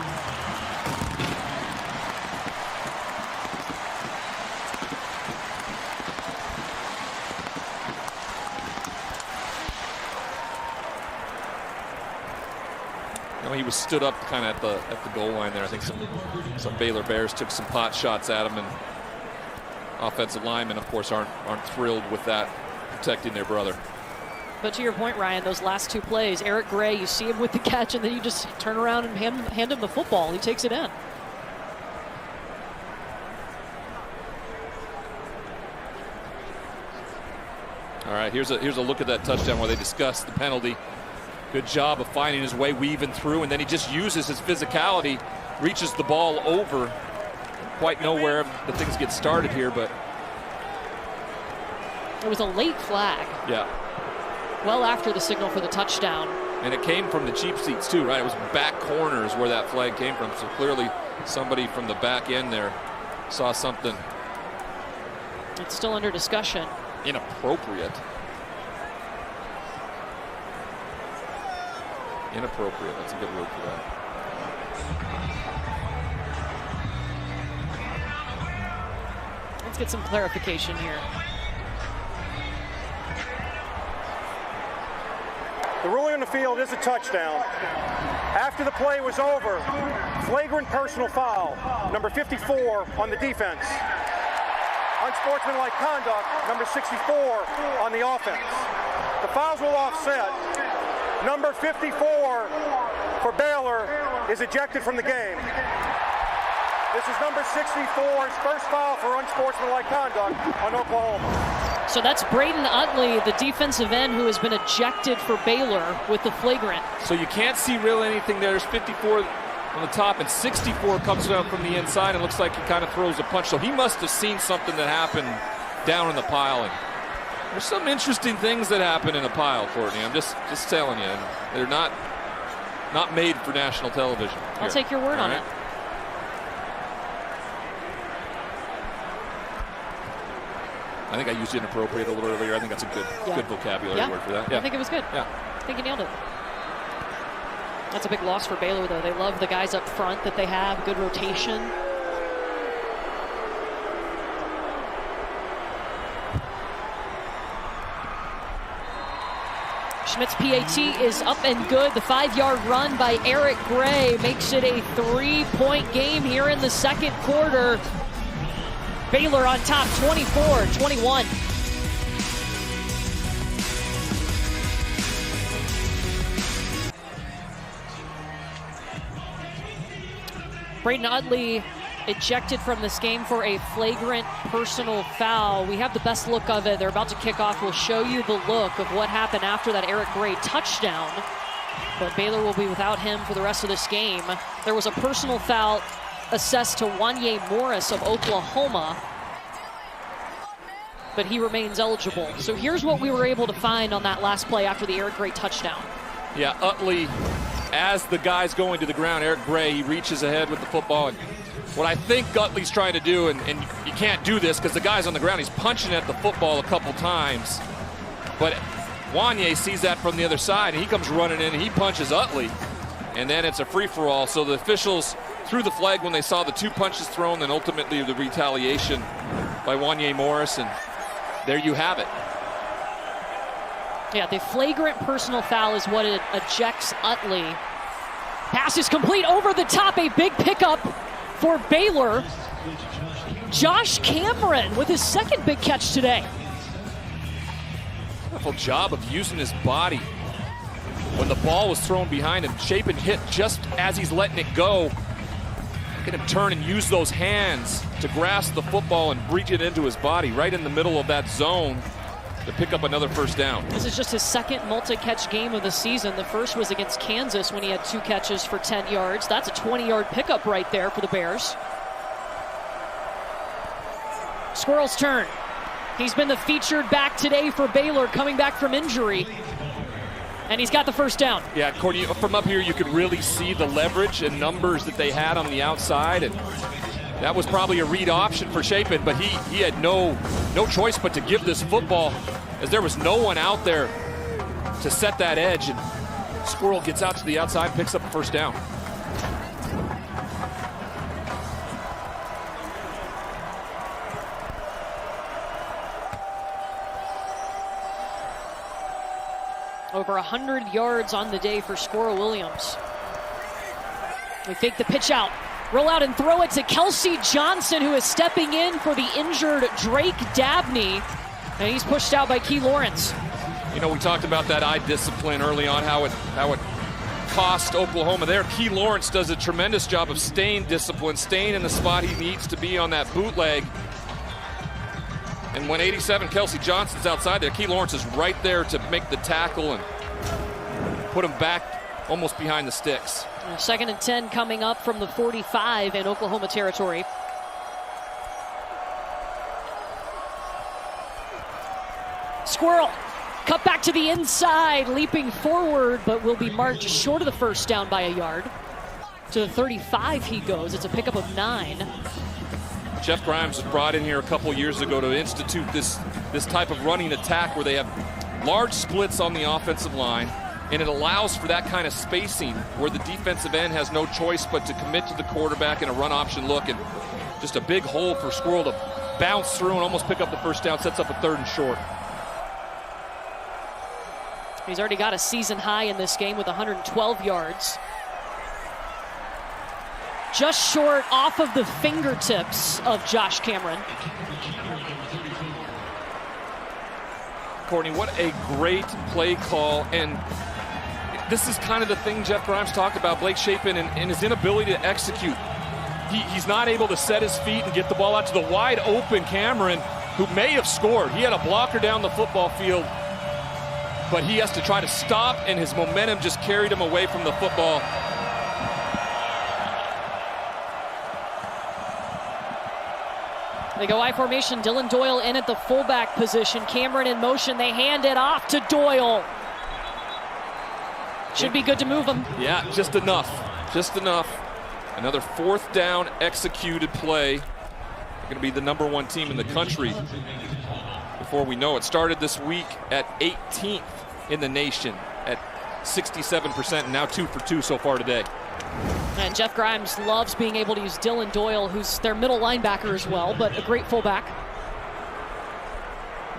He was stood up kind of at the goal line there. I think some Baylor Bears took some pot shots at him, and offensive linemen, of course, aren't thrilled with that, protecting their brother. But to your point, Ryan, those last 2 plays, Eric Gray, you see him with the catch, and then you just turn around and hand him the football. He takes it in. All right, here's a look at that touchdown where they discuss the penalty. Good job of finding his way, weaving through, and then he just uses his physicality, reaches the ball over. Quite know where the things get started here, but it was a late flag. Yeah. Well after the signal for the touchdown. And it came from the cheap seats too, right? It was back corners where that flag came from. So clearly somebody from the back end there saw something. It's still under discussion. Inappropriate. Inappropriate, that's a good word for that. Let's get some clarification here. The ruling on the field is a touchdown. After the play was over, flagrant personal foul, number 54 on the defense. Unsportsmanlike conduct, number 64 on the offense. The fouls will offset. Number 54 for Baylor is ejected from the game. This is number 64's first foul for unsportsmanlike conduct on Oklahoma. So that's Braden Utley, the defensive end, who has been ejected for Baylor with the flagrant. So you can't see really anything there. There's 54 on the top, and 64 comes down from the inside and looks like he kind of throws a punch. So he must have seen something that happened down in the pile. And there's some interesting things that happen in a pile, Courtney. I'm just telling you. They're not made for national television. I'll take your word on it. I think I used inappropriate a little earlier. I think that's a good vocabulary word for that. I think it was good. Yeah. I think you nailed it. That's a big loss for Baylor, though. They love the guys up front that they have. Good rotation. Schmidt's PAT is up and good. The 5-yard run by Eric Gray makes it a 3-point game here in the second quarter. Baylor on top, 24-21. Braden Utley ejected from this game for a flagrant personal foul. We have the best look of it. They're about to kick off. We'll show you the look of what happened after that Eric Gray touchdown. But Baylor will be without him for the rest of this game. There was a personal foul assessed to Wanye Morris of Oklahoma, but he remains eligible. So here's what we were able to find on that last play after the Eric Gray touchdown. Yeah, Utley, as the guy's going to the ground, Eric Gray, he reaches ahead with the football. And what I think Utley's trying to do, and you can't do this because the guy's on the ground, he's punching at the football a couple times. But Wanye sees that from the other side, and he comes running in, and he punches Utley. And then it's a free-for-all. So the officials threw the flag when they saw the 2 punches thrown, and ultimately the retaliation by Wanye Morris, and there you have it. Yeah, the flagrant personal foul is what it ejects Utley. Pass is complete over the top, a big pickup for Baylor. Josh Cameron with his second big catch today. Wonderful job of using his body. When the ball was thrown behind him, Chapin hit just as he's letting it go. Get him turn and use those hands to grasp the football and reach it into his body right in the middle of that zone. to pick up another first down. This is just his second multi-catch game of the season. The first was against Kansas when he had 2 catches for 10 yards. That's a 20-yard pickup right there for the Bears. Squirrel's turn. He's been the featured back today for Baylor, coming back from injury. And he's got the first down. Yeah, Courtney, from up here you could really see the leverage and numbers that they had on the outside. And that was probably a read option for Chapin, but he had no choice but to give this football, as there was no one out there to set that edge. And Squirrel gets out to the outside, picks up the first down. Over 100 yards on the day for Squirrel Williams. We fake the pitch out. Roll out and throw it to Kelsey Johnson, who is stepping in for the injured Drake Dabney. And he's pushed out by Key Lawrence. You know, we talked about that eye discipline early on, how it cost Oklahoma there. Key Lawrence does a tremendous job of staying disciplined, staying in the spot he needs to be on that bootleg. And when 87 Kelsey Johnson's outside there, Key Lawrence is right there to make the tackle and put him back almost behind the sticks. 2nd and 10 coming up from the 45 in Oklahoma territory. Squirrel cut back to the inside, leaping forward, but will be marked short of the first down by a yard. To the 35 he goes. It's a pickup of 9. Jeff Grimes was brought in here a couple years ago to institute this type of running attack where they have large splits on the offensive line, and it allows for that kind of spacing where the defensive end has no choice but to commit to the quarterback in a run option look, and just a big hole for Squirrel to bounce through and almost pick up the first down, sets up a 3rd and short. He's already got a season high in this game with 112 yards. Just short off of the fingertips of Josh Cameron. Courtney, what a great play call. And this is kind of the thing Jeff Grimes talked about, Blake Chapin and his inability to execute. He's not able to set his feet and get the ball out to the wide open Cameron, who may have scored. He had a blocker down the football field, but he has to try to stop, and his momentum just carried him away from the football. They go I formation. Dylan Doyle in at the fullback position. Cameron in motion. They hand it off to Doyle. Should be good to move him. Yeah, just enough. Just enough. Another 4th down executed play. They're going to be the #1 team in the country before we know it. Started this week at 18th in the nation at 67%, and now 2 for 2 so far today. And Jeff Grimes loves being able to use Dylan Doyle, who's their middle linebacker as well, but a great fullback.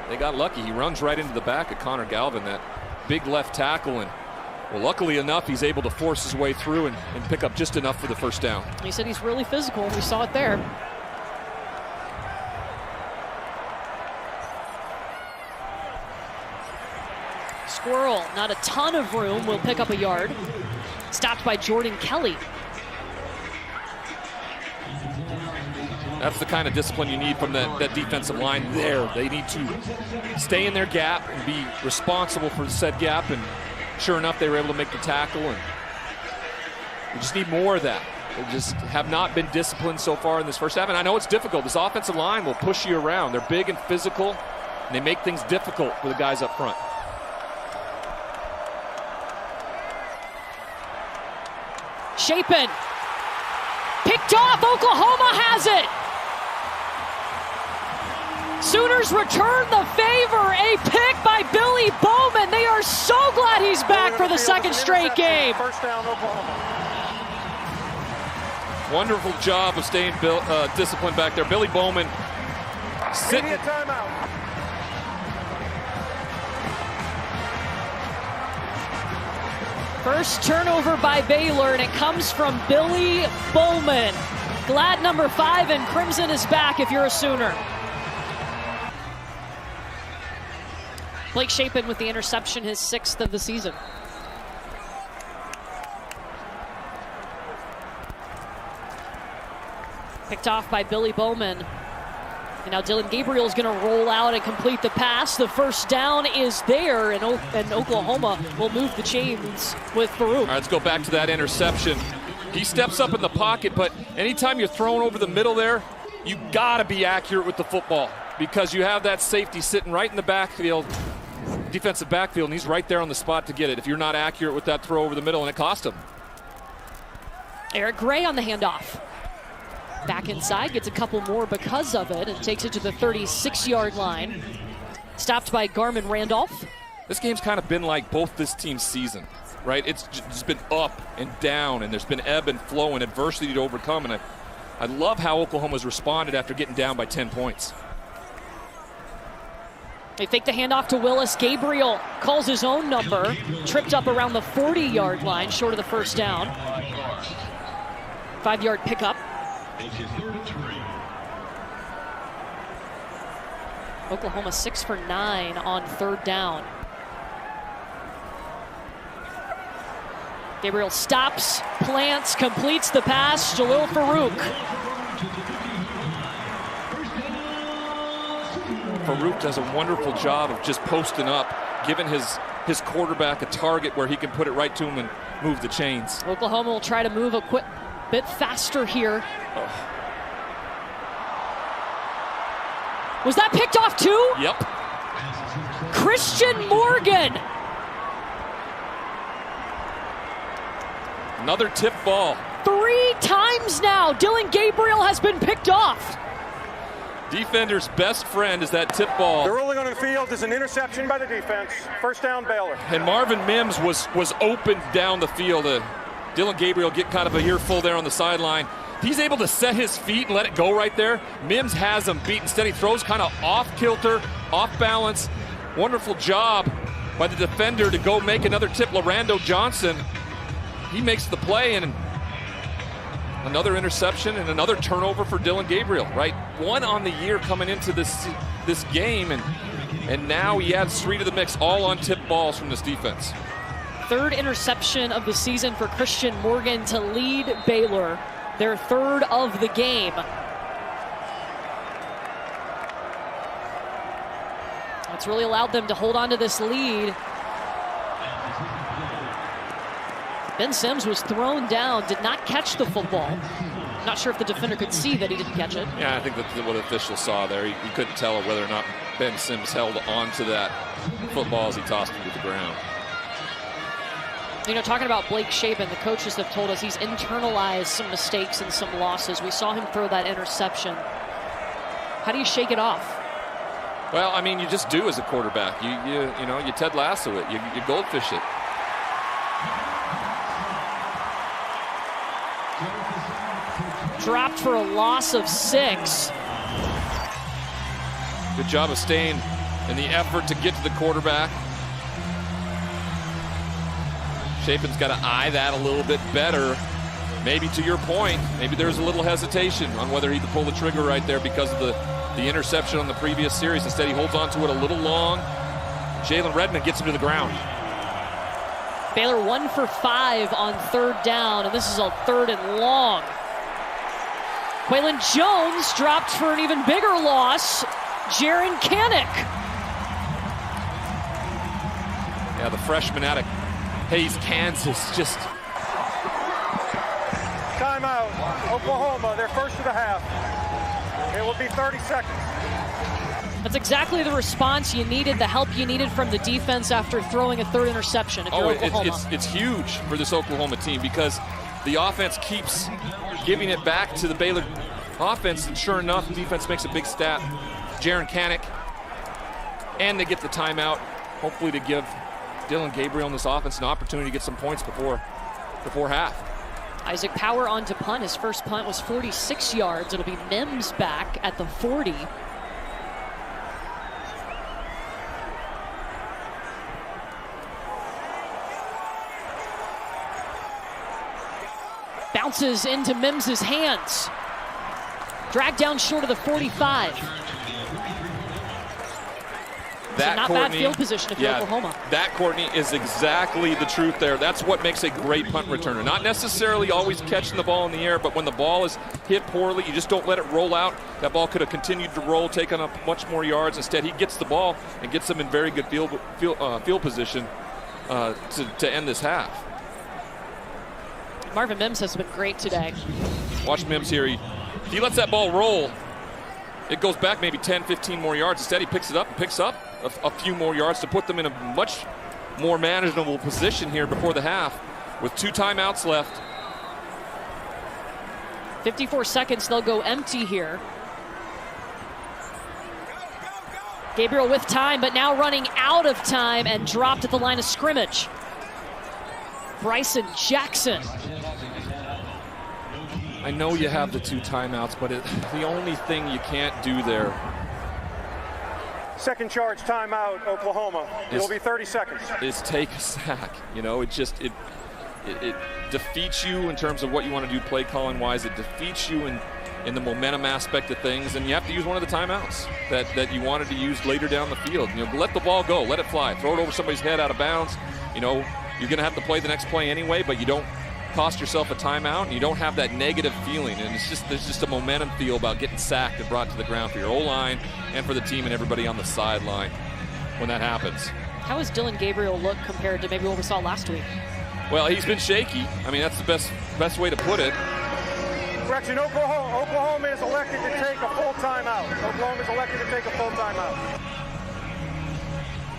They got lucky. He runs right into the back of Connor Galvin, that big left tackle, and well, luckily enough, he's able to force his way through and pick up just enough for the first down. He said he's really physical, and we saw it there. Squirrel, not a ton of room, will pick up a yard. Stopped by Jordan Kelly. That's the kind of discipline you need from that defensive line there. They need to stay in their gap and be responsible for the said gap, and sure enough, they were able to make the tackle, and we just need more of that. They just have not been disciplined so far in this first half, and I know it's difficult. This offensive line will push you around. They're big and physical, and they make things difficult for the guys up front. Chapin, picked off. Oklahoma has it. Sooners return the favor. A pick by Billy Bowman. They are so glad he's back for the 2nd straight game. First down, Oklahoma. Wonderful job of staying disciplined back there. Billy Bowman sitting. Immediate timeout. First turnover by Baylor, and it comes from Billy Bowman. Glad #5 and Crimson is back if you're a Sooner. Blake Chapin with the interception, his 6th of the season. Picked off by Billy Bowman. And now Dylan Gabriel is going to roll out and complete the pass. The first down is there, and Oklahoma will move the chains with Farouk. All right, let's go back to that interception. He steps up in the pocket, but anytime you're thrown over the middle there, you got to be accurate with the football because you have that safety sitting right in the backfield, defensive backfield, and he's right there on the spot to get it. If you're not accurate with that throw over the middle, and it cost him. Eric Gray on the handoff. Back inside, gets a couple more because of it, and takes it to the 36-yard line. Stopped by Garmin Randolph. This game's kind of been like both this team's season, right? It's just been up and down, and there's been ebb and flow and adversity to overcome, and I love how Oklahoma's responded after getting down by 10 points. They fake the handoff to Willis. Gabriel calls his own number. Tripped up around the 40-yard line, short of the first down. 5-yard pickup. Oklahoma 6 for 9 on third down. Gabriel stops, plants, completes the pass. Jalil Farouk. Farouk does a wonderful job of just posting up, giving his quarterback a target where he can put it right to him and move the chains. Oklahoma will try to move a quick bit faster here. Oh. Was that picked off too? Yep. Christian Morgan. Another tip ball. 3 times now Dylan Gabriel has been picked off. Defender's best friend is that tip ball. The ruling on the field is an interception by the defense. First down, Baylor. And Marvin Mims was open down the field. Dylan Gabriel get kind of a earful there on the sideline. He's able to set his feet and let it go right there. Mims has him beat. Instead, he throws kind of off kilter, off balance. Wonderful job by the defender to go make another tip. Lorando Johnson, he makes the play, and another interception and another turnover for Dylan Gabriel, right? 1 on the year coming into this game, and now he adds 3 to the mix, all on tip balls from this defense. 3rd interception of the season for Christian Morgan to lead Baylor. Their 3rd of the game. That's really allowed them to hold on to this lead. Ben Sims was thrown down, did not catch the football. Not sure if the defender could see that he didn't catch it. Yeah, I think that's what the official saw there. He couldn't tell whether or not Ben Sims held on to that football as he tossed it to the ground. You know, talking about Blake Shapen, the coaches have told us he's internalized some mistakes and some losses. We saw him throw that interception. How do you shake it off? Well, I mean, you just do as a quarterback. You Ted Lasso it. You goldfish it. Dropped for a loss of 6. Good job of staying in the effort to get to the quarterback. Shapen's got to eye that a little bit better. Maybe to your point, maybe there's a little hesitation on whether he could pull the trigger right there because of the interception on the previous series. Instead, he holds on to it a little long. Jalen Redmond gets him to the ground. Baylor 1 for 5 on third down, and this is a 3rd and long. Quaylen Jones dropped for an even bigger loss. Jaron Kanik. Yeah, the freshman out of Hayes, Kansas, just... Timeout, Oklahoma, their first of the half. It will be 30 seconds. That's exactly the response you needed, the help you needed from the defense after throwing a 3rd interception. If you're Oklahoma. It's huge for this Oklahoma team because the offense keeps giving it back to the Baylor offense, and sure enough, the defense makes a big stat. Jaron Kanik, and they get the timeout, hopefully to give Dylan Gabriel and this offense an opportunity to get some points before half. Isaac Power on to punt. His first punt was 46 yards. It'll be Mims back at the 40. Bounces into Mims's hands. Dragged down short of the 45. That, not Courtney, bad field position if you're Oklahoma. That, Courtney, is exactly the truth there. That's what makes a great punt returner. Not necessarily always catching the ball in the air, but when the ball is hit poorly, you just don't let it roll out. That ball could have continued to roll, taken up much more yards. Instead, he gets the ball and gets them in very good field position to end this half. Marvin Mims has been great today. Watch Mims here. If he lets that ball roll, it goes back maybe 10, 15 more yards. Instead, he picks it up and picks up a few more yards to put them in a much more manageable position here before the half with 2 timeouts left. 54 seconds, they'll go empty here. Gabriel with time, but now running out of time and dropped at the line of scrimmage. Bryson Jackson. I know you have the 2 timeouts, but the only thing you can't do there. Second charge timeout, Oklahoma. It'll be 30 seconds. Is take a sack. You know, it defeats you in terms of what you want to do play calling wise. It defeats you in the momentum aspect of things, and you have to use one of the timeouts that you wanted to use later down the field. You know, let the ball go, let it fly, throw it over somebody's head out of bounds. You know, you're going to have to play the next play anyway, but you don't cost yourself a timeout, and you don't have that negative feeling. And there's just a momentum feel about getting sacked and brought to the ground for your O-line and for the team and everybody on the sideline when that happens. How has Dylan Gabriel look compared to maybe what we saw last week? Well, he's been shaky. I mean, that's the best way to put it. Correction, Oklahoma is elected to take a full timeout. Oklahoma is elected to take a full timeout.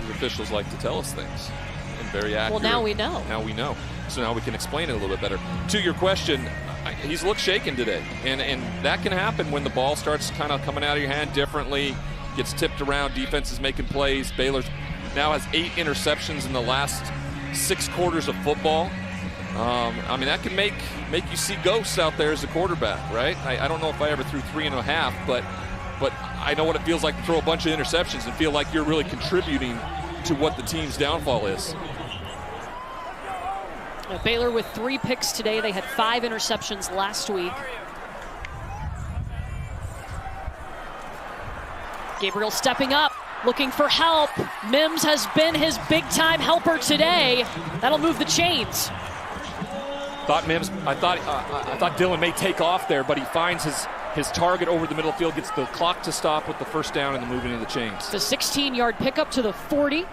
The officials like to tell us things. Very accurate. Well, now we know. Now we know. So now we can explain it a little bit better. To your question, he's looked shaken today. And that can happen when the ball starts kind of coming out of your hand differently, gets tipped around, defense is making plays. Baylor now has 8 interceptions in the last 6 quarters of football. I mean, that can make you see ghosts out there as a quarterback, right? I don't know if I ever threw 3.5, but I know what it feels like to throw a bunch of interceptions and feel like you're really contributing to what the team's downfall is. Baylor with 3 picks today. They had 5 interceptions last week. Gabriel stepping up, looking for help. Mims has been his big-time helper today. That'll move the chains. I thought Dylan may take off there, but he finds his target over the middle field, gets the clock to stop with the first down and the moving of the chains. The 16-yard pickup to the 40.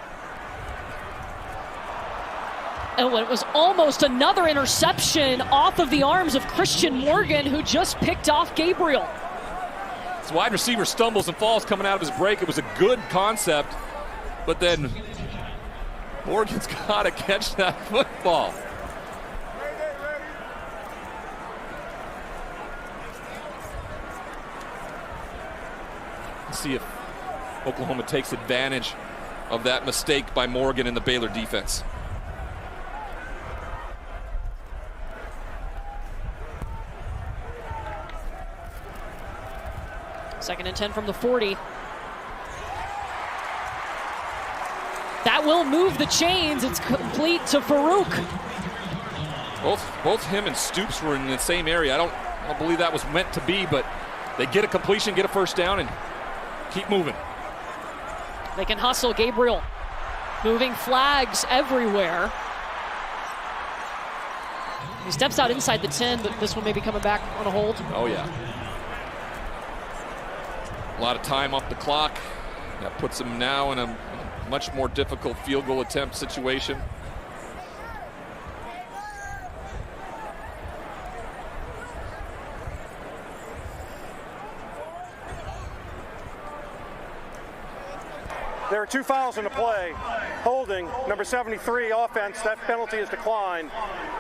And it was almost another interception off of the arms of Christian Morgan, who just picked off Gabriel. His wide receiver stumbles and falls coming out of his break. It was a good concept, but then Morgan's got to catch that football. Let's see if Oklahoma takes advantage of that mistake by Morgan and the Baylor defense. Second and 10 from the 40. That will move the chains. It's complete to Farouk. Both him and Stoops were in the same area. I don't believe that was meant to be, but they get a completion, get a first down, and keep moving. They can hustle. Gabriel moving flags everywhere. He steps out inside the 10, but this one may be coming back on a hold. Oh, yeah. A lot of time off the clock. That puts him now in a much more difficult field goal attempt situation. There are 2 fouls in the play. Holding, number 73, offense. That penalty is declined.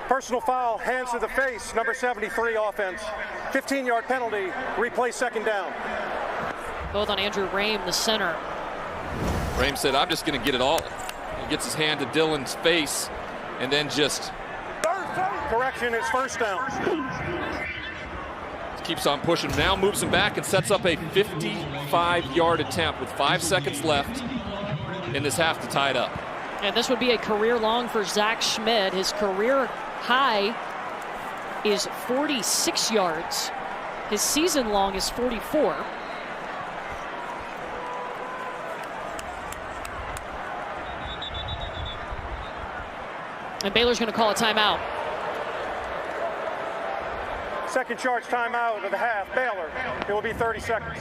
Personal foul, hands to the face, number 73, offense. 15-yard penalty, replay second down. Both on Andrew Rame, the center. Rame said, I'm just going to get it all. He gets his hand to Dylan's face and then just... Correction, it's first down. Keeps on pushing, now moves him back and sets up a 55-yard attempt with 5 seconds left in this half to tie it up. And this would be a career long for Zach Schmidt. His career high is 46 yards. His season long is 44. And Baylor's going to call a timeout. Second charge timeout of the half, Baylor. It will be 30 seconds.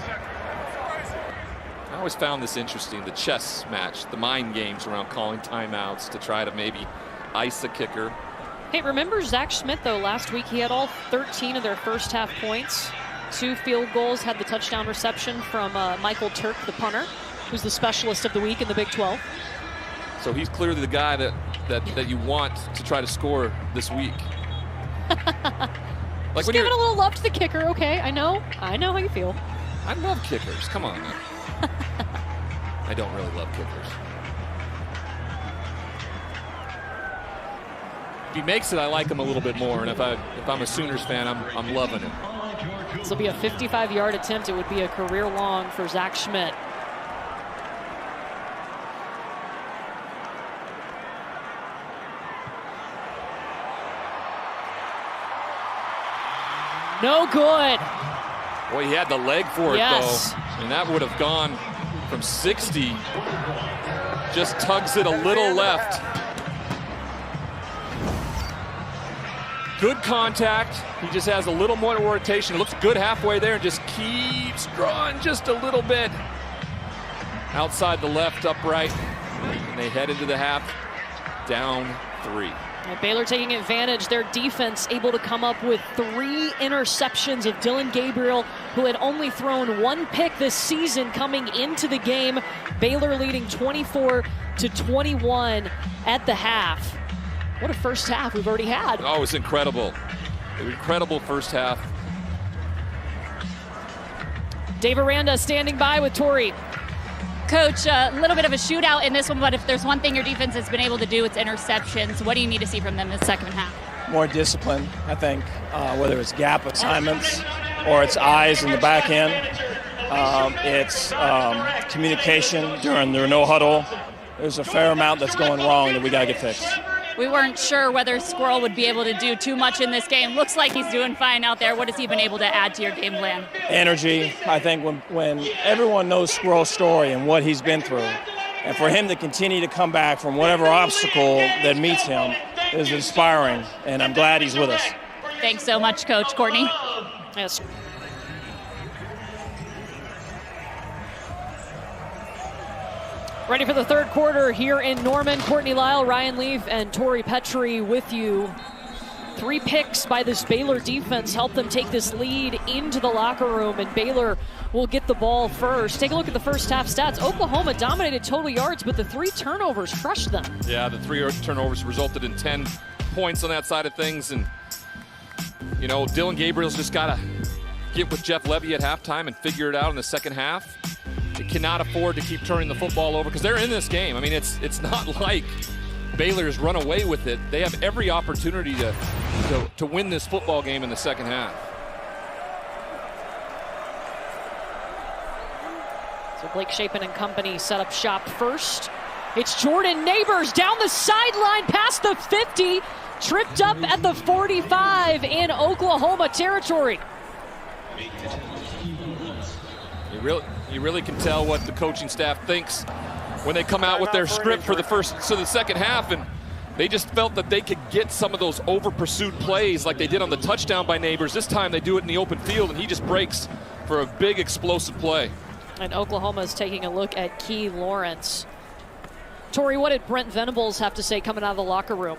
I always found this interesting, the chess match, the mind games around calling timeouts to try to maybe ice a kicker. Hey, remember Zach Schmidt, though, last week? He had all 13 of their first half points. 2 field goals, had the touchdown reception from Michael Turk, the punter, who's the specialist of the week in the Big 12. So he's clearly the guy that you want to try to score this week. Like Just giving a little love to the kicker, okay? I know how you feel. I love kickers. Come on, man. I don't really love kickers. If he makes it, I like him a little bit more. And if I'm a Sooners fan, I'm loving it. This will be a 55-yard attempt. It would be a career long for Zach Schmidt. No good. Boy, he had the leg for it, yes. though. And that would have gone from 60. Just tugs it a little left. Good contact. He just has a little more rotation. It looks good halfway there and just keeps drawing just a little bit. Outside the left upright. And they head into the half down 3. And Baylor taking advantage. Their defense able to come up with 3 interceptions of Dillon Gabriel, who had only thrown 1 pick this season coming into the game. Baylor leading 24-21 at the half. What a first half we've already had. Oh, it's incredible. Incredible first half. Dave Aranda standing by with Tori. Coach, a little bit of a shootout in this one, but if there's one thing your defense has been able to do, it's interceptions. What do you need to see from them in the second half? More discipline, I think, whether it's gap assignments or it's eyes in the back end. It's communication during their no huddle. There's a fair amount that's going wrong that we got to get fixed. We weren't sure whether Squirrel would be able to do too much in this game. Looks like he's doing fine out there. What has he been able to add to your game plan? Energy. I think when everyone knows Squirrel's story and what he's been through, and for him to continue to come back from whatever obstacle that meets him is inspiring, and I'm glad he's with us. Thanks so much, Coach. Courtney? Yes. Ready for the third quarter here in Norman. Courtney Lyle, Ryan Leaf, and Tori Petrie with you. 3 picks by this Baylor defense help them take this lead into the locker room, and Baylor will get the ball first. Take a look at the first half stats. Oklahoma dominated total yards, but the 3 turnovers crushed them. Yeah, the 3 turnovers resulted in 10 points on that side of things. And, you know, Dillon Gabriel's just got to get with Jeff Levy at halftime and figure it out in the second half. They cannot afford to keep turning the football over because they're in this game. I mean, it's not like Baylor's run away with it. They have every opportunity to win this football game in the second half. So Blake Shapen and company set up shop first. It's Jordan Neighbors down the sideline past the 50, tripped up at the 45 in Oklahoma territory. You really can tell what the coaching staff thinks when they come out with their script for the second half, and they just felt that they could get some of those over-pursued plays like they did on the touchdown by Neighbors. This time they do it in the open field, and he just breaks for a big explosive play. And Oklahoma is taking a look at Key Lawrence. Tori, what did Brent Venables have to say coming out of the locker room?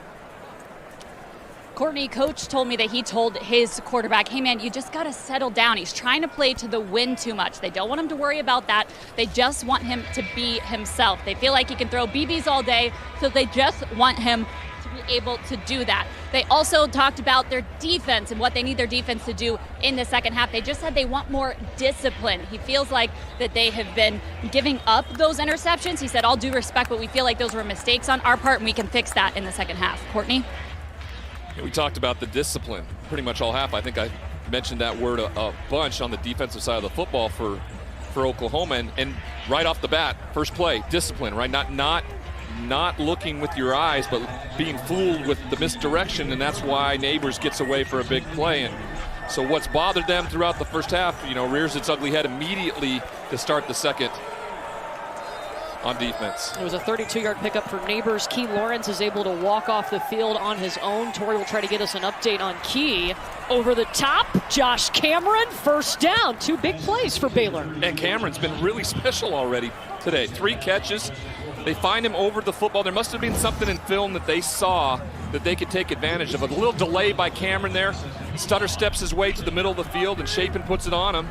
Courtney, coach told me that he told his quarterback, hey man, you just got to settle down. He's trying to play to the win too much. They don't want him to worry about that. They just want him to be himself. They feel like he can throw BBs all day, so they just want him to be able to do that. They also talked about their defense and what they need their defense to do in the second half. They just said they want more discipline. He feels like that they have been giving up those interceptions. He said, all due respect, but we feel like those were mistakes on our part, and we can fix that in the second half. Courtney? We talked about the discipline pretty much all half. I think I mentioned that word a bunch on the defensive side of the football for Oklahoma, and right off the bat, first play, discipline, right? Not looking with your eyes, but being fooled with the misdirection, and that's why Neighbors gets away for a big play. And so what's bothered them throughout the first half, rears its ugly head immediately to start the second on defense. It was a 32-yard pickup for Neighbors. Key Lawrence is able to walk off the field on his own. Tori will try to get us an update on Key. Over the top, Josh Cameron, first down. 2 big plays for Baylor. And Cameron's been really special already today. 3 catches. They find him over the football. There must have been something in film that they saw that they could take advantage of. A little delay by Cameron there. Stutter steps his way to the middle of the field, and Chapin puts it on him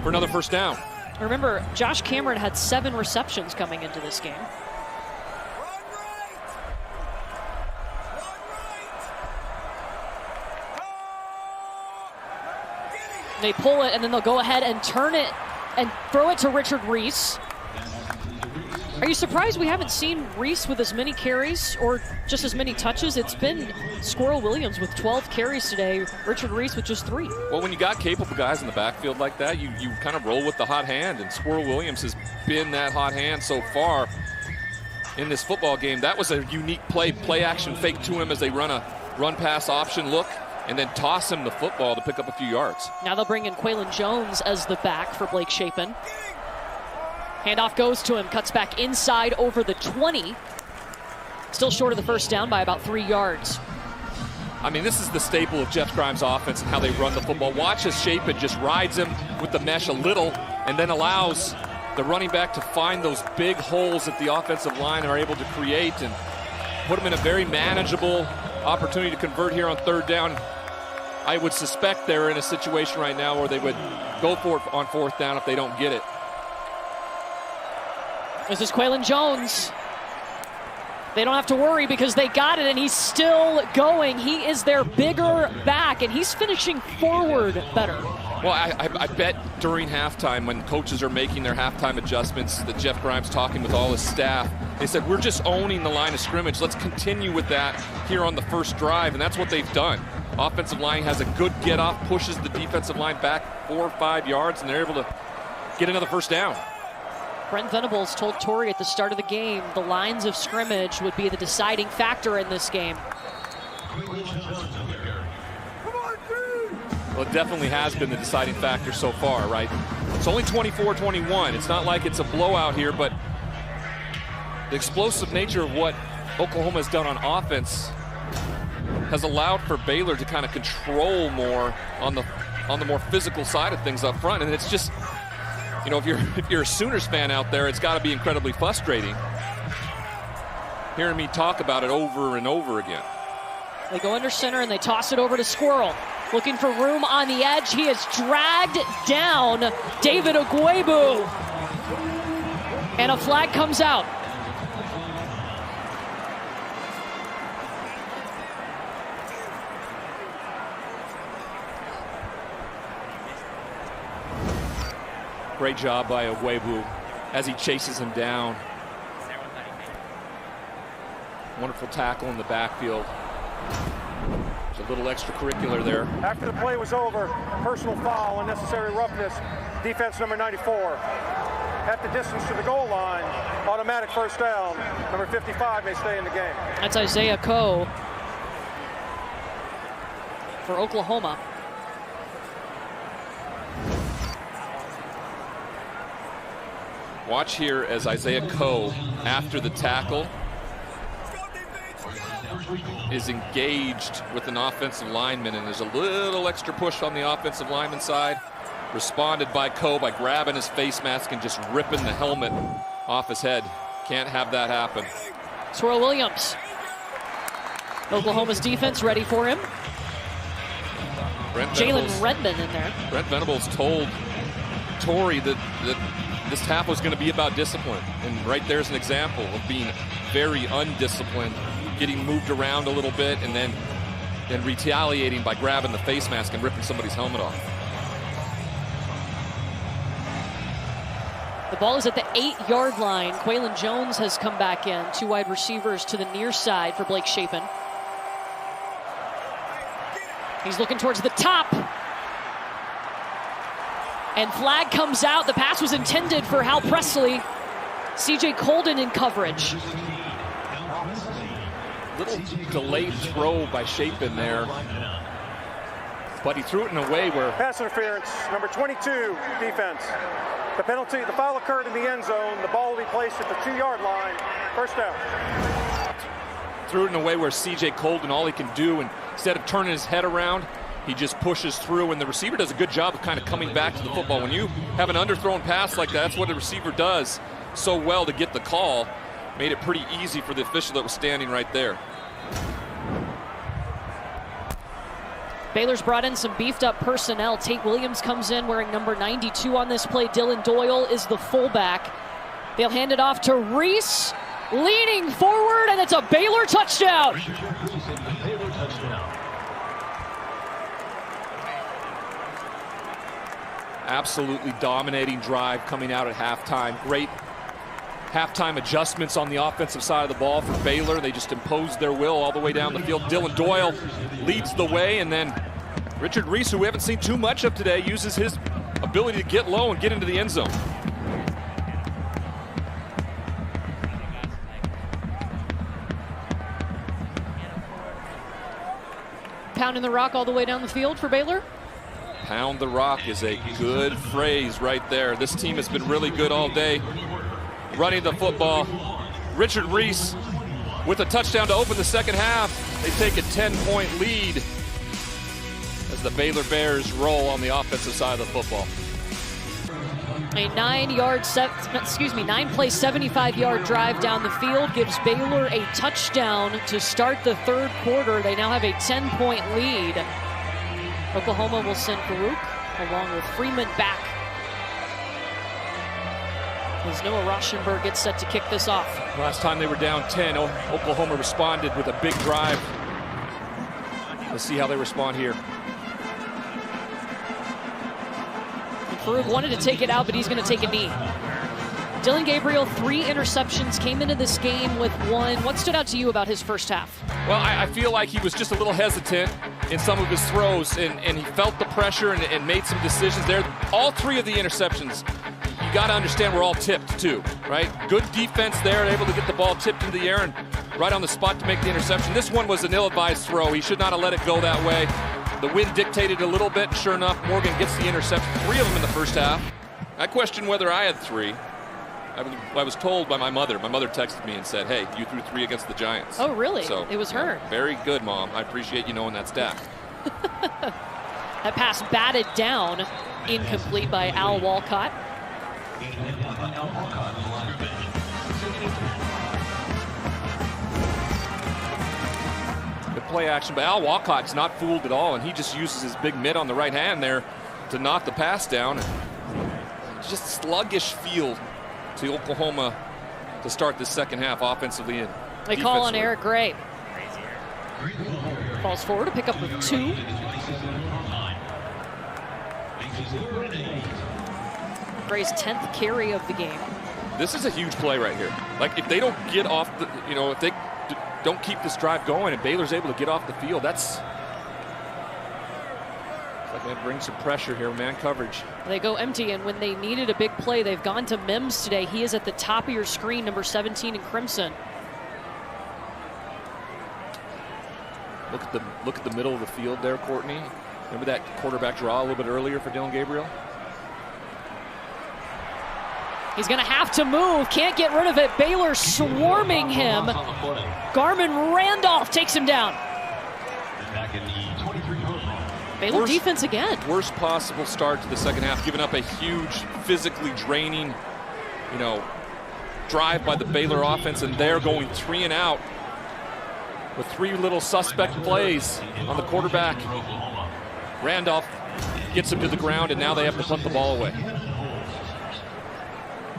for another first down. Remember, Josh Cameron had 7 receptions coming into this game. They pull it, and then they'll go ahead and turn it and throw it to Richard Reese. Are you surprised we haven't seen Reese with as many carries or just as many touches? It's been Squirrel Williams with 12 carries today, Richard Reese with just 3. Well, when you got capable guys in the backfield like that, you kind of roll with the hot hand, and Squirrel Williams has been that hot hand so far in this football game. That was a unique play action fake to him as they run a run-pass option look, and then toss him the football to pick up a few yards. Now they'll bring in Quaylen Jones as the back for Blake Chapin. Handoff goes to him, cuts back inside over the 20. Still short of the first down by about 3 yards. I mean, this is the staple of Jeff Grimes' offense and how they run the football. Watch as Chapin just rides him with the mesh a little and then allows the running back to find those big holes that the offensive line are able to create and put them in a very manageable opportunity to convert here on 3rd down. I would suspect they're in a situation right now where they would go for it on 4th down if they don't get it. This is Quaylen Jones. They don't have to worry because they got it, and he's still going. He is their bigger back, and he's finishing forward better. Well, I bet during halftime when coaches are making their halftime adjustments that Jeff Grimes talking with all his staff, they said, we're just owning the line of scrimmage. Let's continue with that here on the first drive, and that's what they've done. Offensive line has a good get-off, pushes the defensive line back 4 or 5 yards, and they're able to get another first down. Brent Venables told Tori at the start of the game the lines of scrimmage would be the deciding factor in this game. Well, it definitely has been the deciding factor so far, right? It's only 24-21. It's not like it's a blowout here, but the explosive nature of what Oklahoma has done on offense has allowed for Baylor to kind of control more on the more physical side of things up front. And it's just, you know, if you're a Sooners fan out there, it's got to be incredibly frustrating hearing me talk about it over and over again. They go under center and they toss it over to Squirrel. Looking for room on the edge. He has dragged down David Ogwebu. And a flag comes out. Great job by Ogwebu as he chases him down. Wonderful tackle in the backfield. There's a little extracurricular there. After the play was over, personal foul, unnecessary roughness, defense number 94. At the distance to the goal line, automatic first down. Number 55 may stay in the game. That's Isaiah Coe for Oklahoma. Watch here as Isaiah Coe, after the tackle, is engaged with an offensive lineman, and there's a little extra push on the offensive lineman side. Responded by Coe by grabbing his face mask and just ripping the helmet off his head. Can't have that happen. Squirrel Williams. Oklahoma's defense ready for him. Jalen Redmond in there. Brent Venables told Tori that this half was going to be about discipline. And right there's an example of being very undisciplined, getting moved around a little bit, and then retaliating by grabbing the face mask and ripping somebody's helmet off. The ball is at the 8-yard line. Quaylen Jones has come back in. 2 wide receivers to the near side for Blake Chapin. He's looking towards the top. And flag comes out. The pass was intended for Hal Presley. C.J. Colden in coverage. Little delayed throw by Chapin there. But he threw it in a way where... Pass interference, number 22, defense. The penalty, the foul occurred in the end zone. The ball will be placed at the 2-yard line. First down. Threw it in a way where C.J. Colden, all he can do, and instead of turning his head around, he just pushes through, and the receiver does a good job of kind of coming back to the football. When you have an underthrown pass like that, that's what a receiver does so well to get the call. Made it pretty easy for the official that was standing right there. Baylor's brought in some beefed up personnel. Tate Williams comes in wearing number 92 on this play. Dylan Doyle is the fullback. They'll hand it off to Reese, leaning forward, and it's a Baylor touchdown. Absolutely dominating drive coming out at halftime. Great halftime adjustments on the offensive side of the ball for Baylor. They just imposed their will all the way down the field. Dylan Doyle leads the way, and then Richard Reese, who we haven't seen too much of today, uses his ability to get low and get into the end zone. Pounding the rock all the way down the field for Baylor. Pound the rock is a good phrase right there. This team has been really good all day running the football. Richard Reese with a touchdown to open the second half. They take a 10-point lead as the Baylor Bears roll on the offensive side of the football. A 9-play, 75-yard drive down the field gives Baylor a touchdown to start the third quarter. They now have a 10-point lead. Oklahoma will send Farouk along with Freeman back as Noah Rauschenberg gets set to kick this off. Last time they were down 10, Oklahoma responded with a big drive. Let's see how they respond here. Farouk wanted to take it out, but he's going to take a knee. Dylan Gabriel, 3 interceptions, came into this game with 1. What stood out to you about his first half? Well, I feel like he was just a little hesitant in some of his throws, and he felt the pressure and made some decisions there. All 3 of the interceptions, you got to understand, were all tipped too, right? Good defense there, able to get the ball tipped into the air and right on the spot to make the interception. This one was an ill-advised throw. He should not have let it go that way. The wind dictated a little bit, and sure enough, Morgan gets the interception. 3 of them in the first half. I questioned whether I had 3. I was told by my mother. My mother texted me and said, hey, you threw 3 against the Giants. Oh, really? So, it was her. Very good, Mom. I appreciate you knowing that stat. That pass batted down, incomplete by Al Walcott. Good play action, but Al Walcott's not fooled at all, and he just uses his big mitt on the right hand there to knock the pass down. Just sluggish feel to Oklahoma to start the second half offensively and They call on Eric Gray. Falls forward to pick up with 2. Gray's 10th carry of the game. This is a huge play right here. Like, if they don't get off the, if they don't keep this drive going and Baylor's able to get off the field, that's going to bring some pressure here, man coverage. They go empty, and when they needed a big play, they've gone to Mims today. He is at the top of your screen, number 17 in crimson. Look at the middle of the field there, Courtney. Remember that quarterback draw a little bit earlier for Dylan Gabriel? He's going to have to move. Can't get rid of it. Baylor swarming him. Garmin Randolph takes him down. Baylor defense again. Worst possible start to the second half, giving up a huge, physically draining, drive by the Baylor offense, and they're going 3 and out with 3 little suspect plays on the quarterback. Randolph gets him to the ground, and now they have to punt the ball away.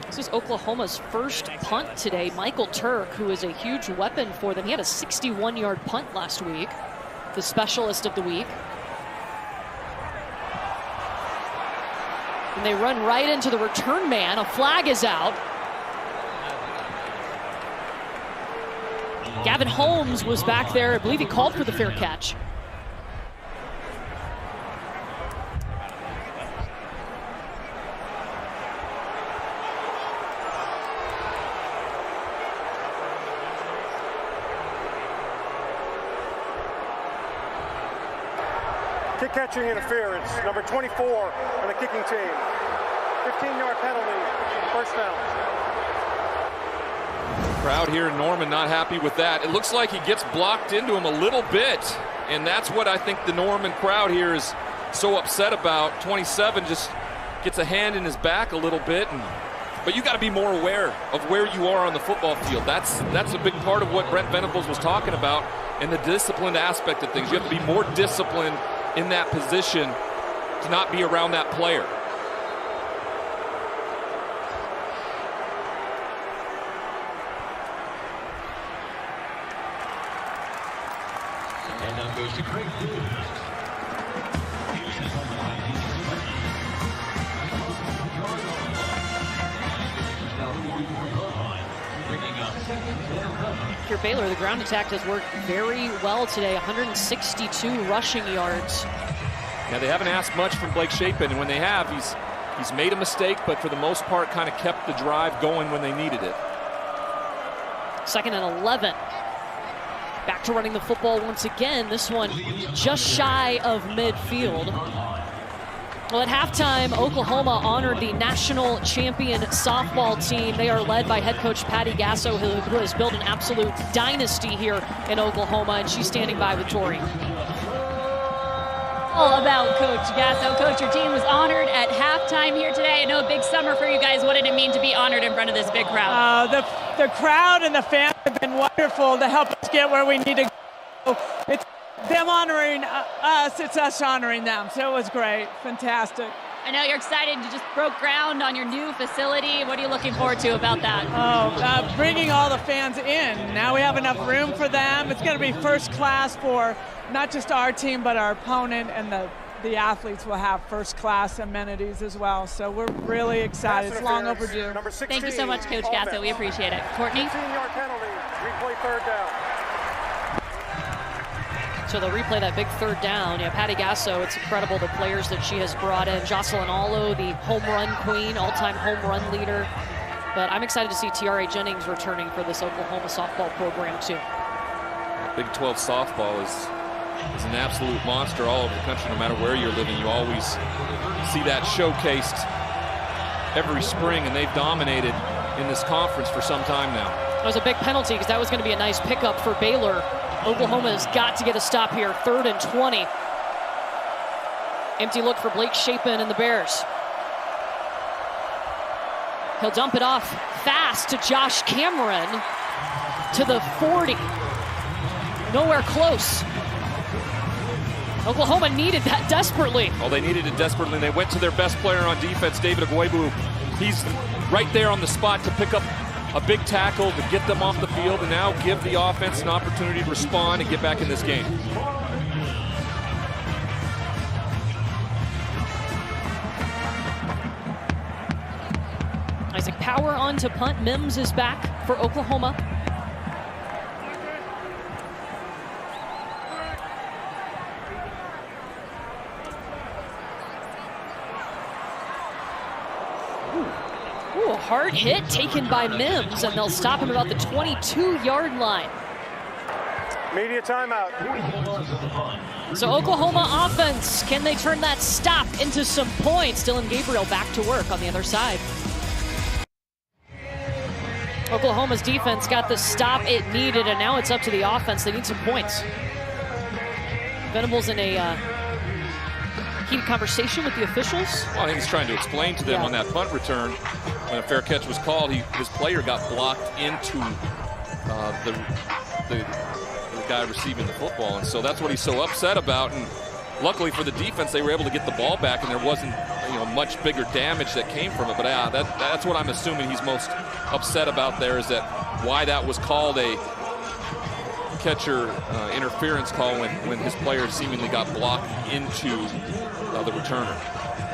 This is Oklahoma's first punt today. Michael Turk, who is a huge weapon for them. He had a 61-yard punt last week, the specialist of the week. And they run right into the return man. A flag is out. Gavin Holmes was back there. I believe he called for the fair catch. Kick catching interference, number 24 on the kicking team. 15-yard penalty, first down. Crowd here in Norman not happy with that. It looks like he gets blocked into him a little bit, and that's what I think the Norman crowd here is so upset about. 27 just gets a hand in his back a little bit, but you got to be more aware of where you are on the football field. That's a big part of what Brent Venables was talking about, and the disciplined aspect of things. You have to be more disciplined in that position to not be around that player. And now goes to Craig Booth. Here, Baylor, the ground attack has worked very well today. 162 rushing yards. Yeah, they haven't asked much from Blake Shapen, and when they have, he's made a mistake, but for the most part, kind of kept the drive going when they needed it. 2nd and 11. Back to running the football once again. This one just shy of midfield. Well, at halftime, Oklahoma honored the national champion softball team. They are led by head coach Patty Gasso, who has built an absolute dynasty here in Oklahoma, and she's standing by with Tori. All about Coach Gasso. Coach, your team was honored at halftime here today. I know a big summer for you guys. What did it mean to be honored in front of this big crowd? The crowd and the fans have been wonderful to help us get where we need to go. It's them honoring us, it's us honoring them. So it was great, fantastic. I know you're excited. You just broke ground on your new facility. What are you looking forward to about that? Bringing all the fans in. Now we have enough room for them. It's going to be first class for not just our team, but our opponent, and the athletes will have first class amenities as well. So we're really excited. It's long overdue. Thank you so much, Coach Gasso. We appreciate it. Courtney? 15-yard penalty, replay third down. So they'll replay that big third down. Yeah, Patty Gasso, it's incredible the players that she has brought in. Jocelyn Allo, the home run queen, all-time home run leader. But I'm excited to see Tiare Jennings returning for this Oklahoma softball program too. Big 12 softball is an absolute monster all over the country. No matter where you're living, you always see that showcased every spring, and they've dominated in this conference for some time now. That was a big penalty because that was going to be a nice pickup for Baylor. Oklahoma has got to get a stop here. 3rd and 20. Empty look for Blake Shapen and the Bears. He'll dump it off fast to Josh Cameron to the 40. Nowhere close. Oklahoma needed that desperately. Oh, they needed it desperately. They went to their best player on defense, David Agwebu. He's right there on the spot to pick up a big tackle to get them off the field and now give the offense an opportunity to respond and get back in this game. Isaac Power on to punt. Mims is back for Oklahoma. Ooh, a hard hit taken by Mims, and they'll stop him about the 22-yard line. Media timeout. So Oklahoma offense, can they turn that stop into some points? Dylan Gabriel back to work on the other side. Oklahoma's defense got the stop it needed, and now it's up to the offense. They need some points. Venables in a heated conversation with the officials. Well, I think he's trying to explain to them on that punt return. When a fair catch was called, his player got blocked into the guy receiving the football, and so that's what he's so upset about. And luckily for the defense, they were able to get the ball back, and there wasn't much bigger damage that came from it. But that's what I'm assuming he's most upset about there, is that why that was called a catcher interference call when his player seemingly got blocked into the returner.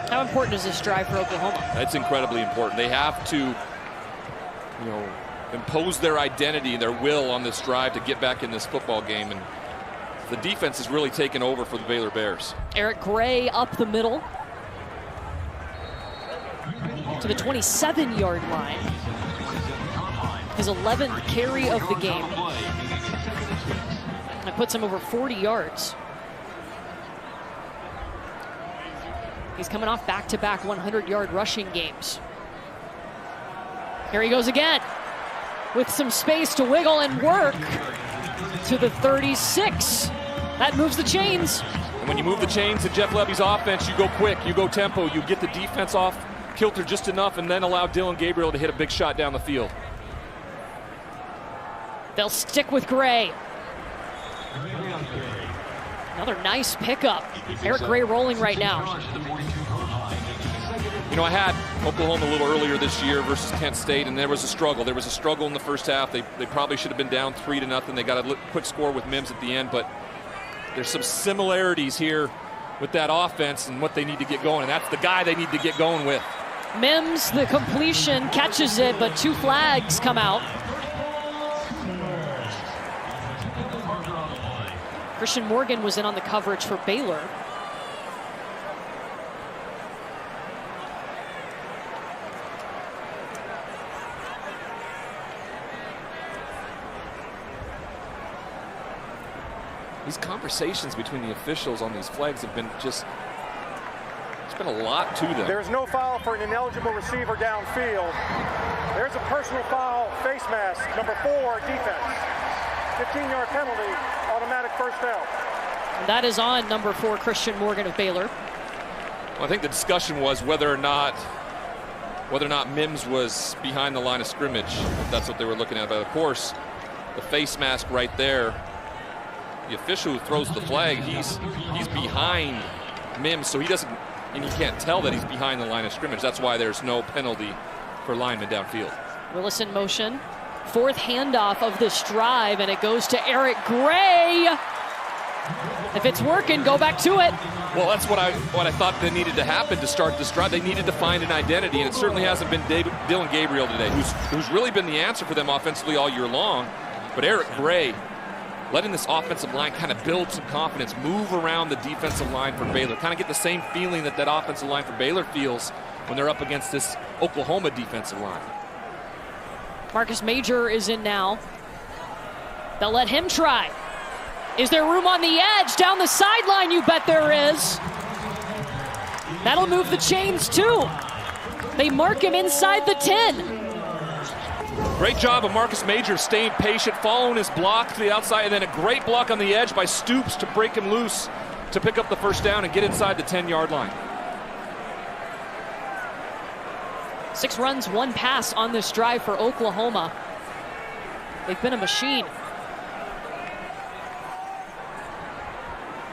How important is this drive for Oklahoma? That's incredibly important. They have to, impose their identity, their will on this drive to get back in this football game. And the defense has really taken over for the Baylor Bears. Eric Gray up the middle to the 27-yard line. His 11th carry of the game. That puts him over 40 yards. He's coming off back-to-back 100-yard rushing games. Here he goes again with some space to wiggle and work to the 36. That moves the chains. And when you move the chains in Jeff Levy's offense, you go quick, you go tempo, you get the defense off kilter just enough and then allow Dylan Gabriel to hit a big shot down the field. They'll stick with Gray. Another nice pickup. Eric Gray rolling right now. You know, I had Oklahoma a little earlier this year versus Kent State, and there was a struggle. There was a struggle in the first half. They probably should have been down 3-0. They got a quick score with Mims at the end, but there's some similarities here with that offense and what they need to get going, and that's the guy they need to get going with. Mims, the completion, catches it, but 2 flags come out. Christian Morgan was in on the coverage for Baylor. These conversations between the officials on these flags have been just, it's been a lot to them. There's no foul for an ineligible receiver downfield. There's a personal foul, face mask, number 4, defense. 15-yard penalty, automatic first down. And that is on number 4, Christian Morgan of Baylor. Well, I think the discussion was whether or not Mims was behind the line of scrimmage, if that's what they were looking at. But of course, the face mask right there, the official who throws the flag, he's behind Mims, so he doesn't, and you can't tell that he's behind the line of scrimmage. That's why there's no penalty for linemen downfield. Willis in motion. 4th handoff of this drive, and it goes to Eric Gray. If it's working, go back to it. Well, that's what I thought that needed to happen to start this drive. They needed to find an identity, and it certainly hasn't been Dylan Gabriel today, who's really been the answer for them offensively all year long. But Eric Gray, letting this offensive line kind of build some confidence, move around the defensive line for Baylor, kind of get the same feeling that offensive line for Baylor feels when they're up against this Oklahoma defensive line. Marcus Major is in now. They'll let him try. Is there room on the edge? Down the sideline, you bet there is. That'll move the chains too. They mark him inside the 10. Great job of Marcus Major staying patient, following his block to the outside, and then a great block on the edge by Stoops to break him loose to pick up the first down and get inside the 10-yard line. 6 runs, 1 pass on this drive for Oklahoma. They've been a machine.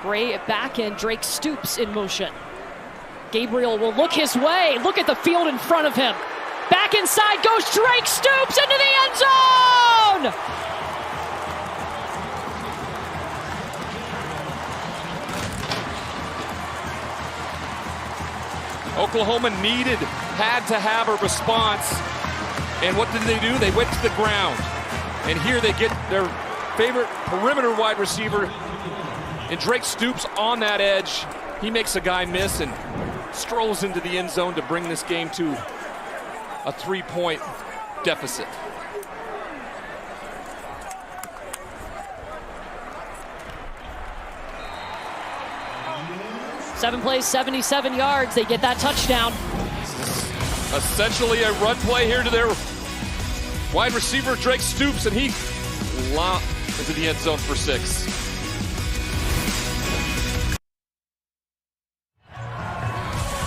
Gray back in, Drake Stoops in motion. Gabriel will look his way. Look at the field in front of him. Back inside goes Drake Stoops into the end zone! Oklahoma had to have a response. And what did they do? They went to the ground. And here they get their favorite perimeter wide receiver, and Drake Stoops on that edge. He makes a guy miss and strolls into the end zone to bring this game to a 3-point deficit. Seven plays, 77 yards. They get that touchdown. Essentially a run play here to their wide receiver, Drake Stoops, and he lopped into the end zone for 6.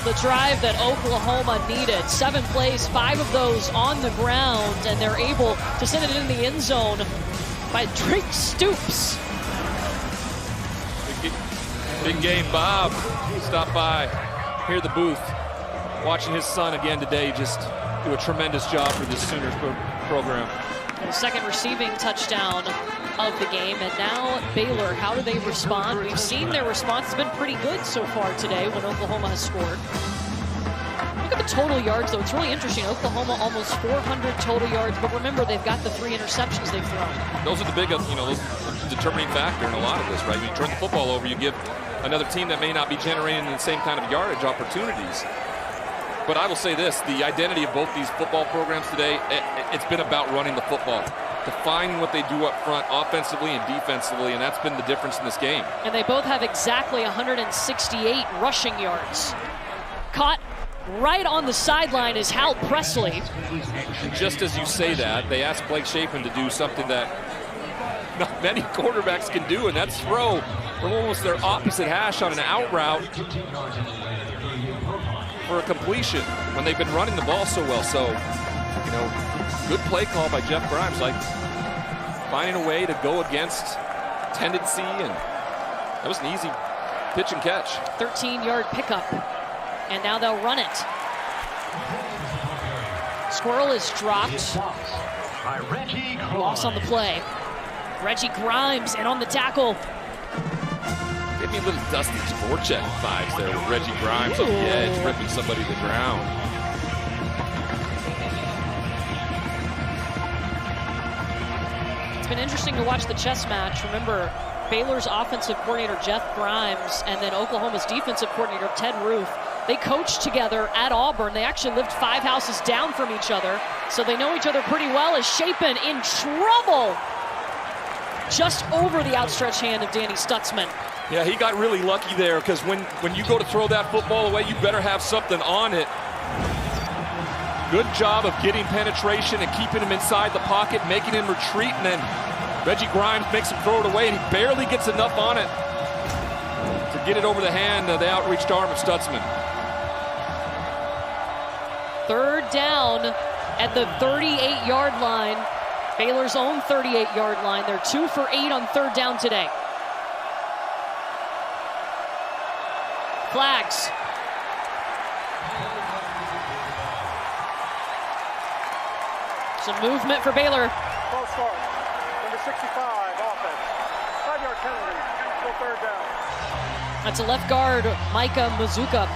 The drive that Oklahoma needed. 7 plays, 5 of those on the ground, and they're able to send it in the end zone by Drake Stoops. Big game. Bob stopped by here at the booth, watching his son again today just do a tremendous job for this Sooners program. The second receiving touchdown of the game, and now Baylor, how do they respond? We've seen their response has been pretty good so far today when Oklahoma has scored. Look at the total yards, though. It's really interesting. Oklahoma almost 400 total yards, but remember, they've got the 3 interceptions they've thrown. Those are the big, those determining factor in a lot of this, right? When you turn the football over, you give another team that may not be generating the same kind of yardage opportunities. But I will say this, the identity of both these football programs today, it's been about running the football, defining what they do up front offensively and defensively, and that's been the difference in this game. And they both have exactly 168 rushing yards. Caught right on the sideline is Hal Presley. Just as you say that, they asked Blake Shapen to do something that not many quarterbacks can do, and that's throw from almost their opposite hash on an out route for a completion when they've been running the ball so well. So, you know, good play call by Jeff Grimes, like finding a way to go against tendency, and that was an easy pitch and catch. 13-yard pickup, and now they'll run it. Squirrel is dropped. Loss on the play. Reggie Grimes in on the tackle. Gave me a little Dusty Dvorak vibes there with Reggie Grimes on the edge, ripping somebody to the ground. It's been interesting to watch the chess match. Remember, Baylor's offensive coordinator, Jeff Grimes, and then Oklahoma's defensive coordinator, Ted Roof. They coached together at Auburn. They actually lived 5 houses down from each other, so they know each other pretty well. As Shapen in trouble just over the outstretched hand of Danny Stutzman. Yeah, he got really lucky there, because when you go to throw that football away, you better have something on it. Good job of getting penetration and keeping him inside the pocket, making him retreat, and then Reggie Grimes makes him throw it away, and he barely gets enough on it to get it over the hand of the outreached arm of Stutzman. Third down at the 38-yard line. Baylor's own 38-yard line. They're 2 for 8 on third down today. Flags. Some movement for Baylor. Close start. Number 65, offense. 5-yard penalty. Still third down. That's a left guard, Micah Mazuka.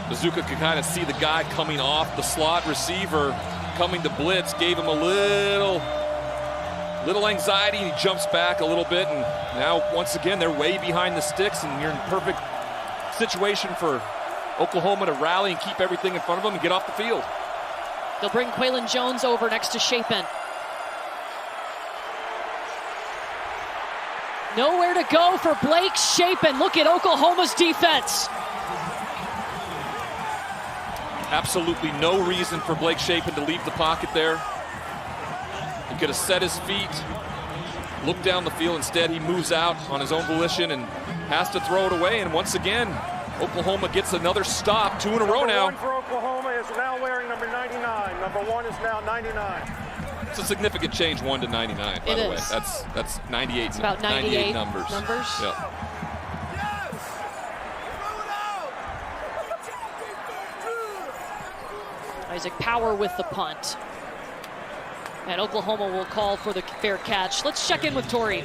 Mazuka could kind of see the guy coming off the slot receiver, coming to blitz, gave him a little anxiety, and he jumps back a little bit, and now once again they're way behind the sticks, and you're in perfect situation for Oklahoma to rally and keep everything in front of them and get off the field. They'll bring Quaylon Jones over next to Shapen. Nowhere to go for Blake Shapen. Look at Oklahoma's defense. Absolutely no reason for Blake Shapen to leave the pocket there. He could have set his feet, looked down the field. Instead, he moves out on his own volition and has to throw it away. And once again, Oklahoma gets another stop, 2 in a row now. Number 1 for Oklahoma is now wearing number 99. Number 1 is now 99. It's a significant change, 1 to 99, by the way. That's 98. It's about 98 numbers. Yep. Isaac Power with the punt. And Oklahoma will call for the fair catch. Let's check in with Tori.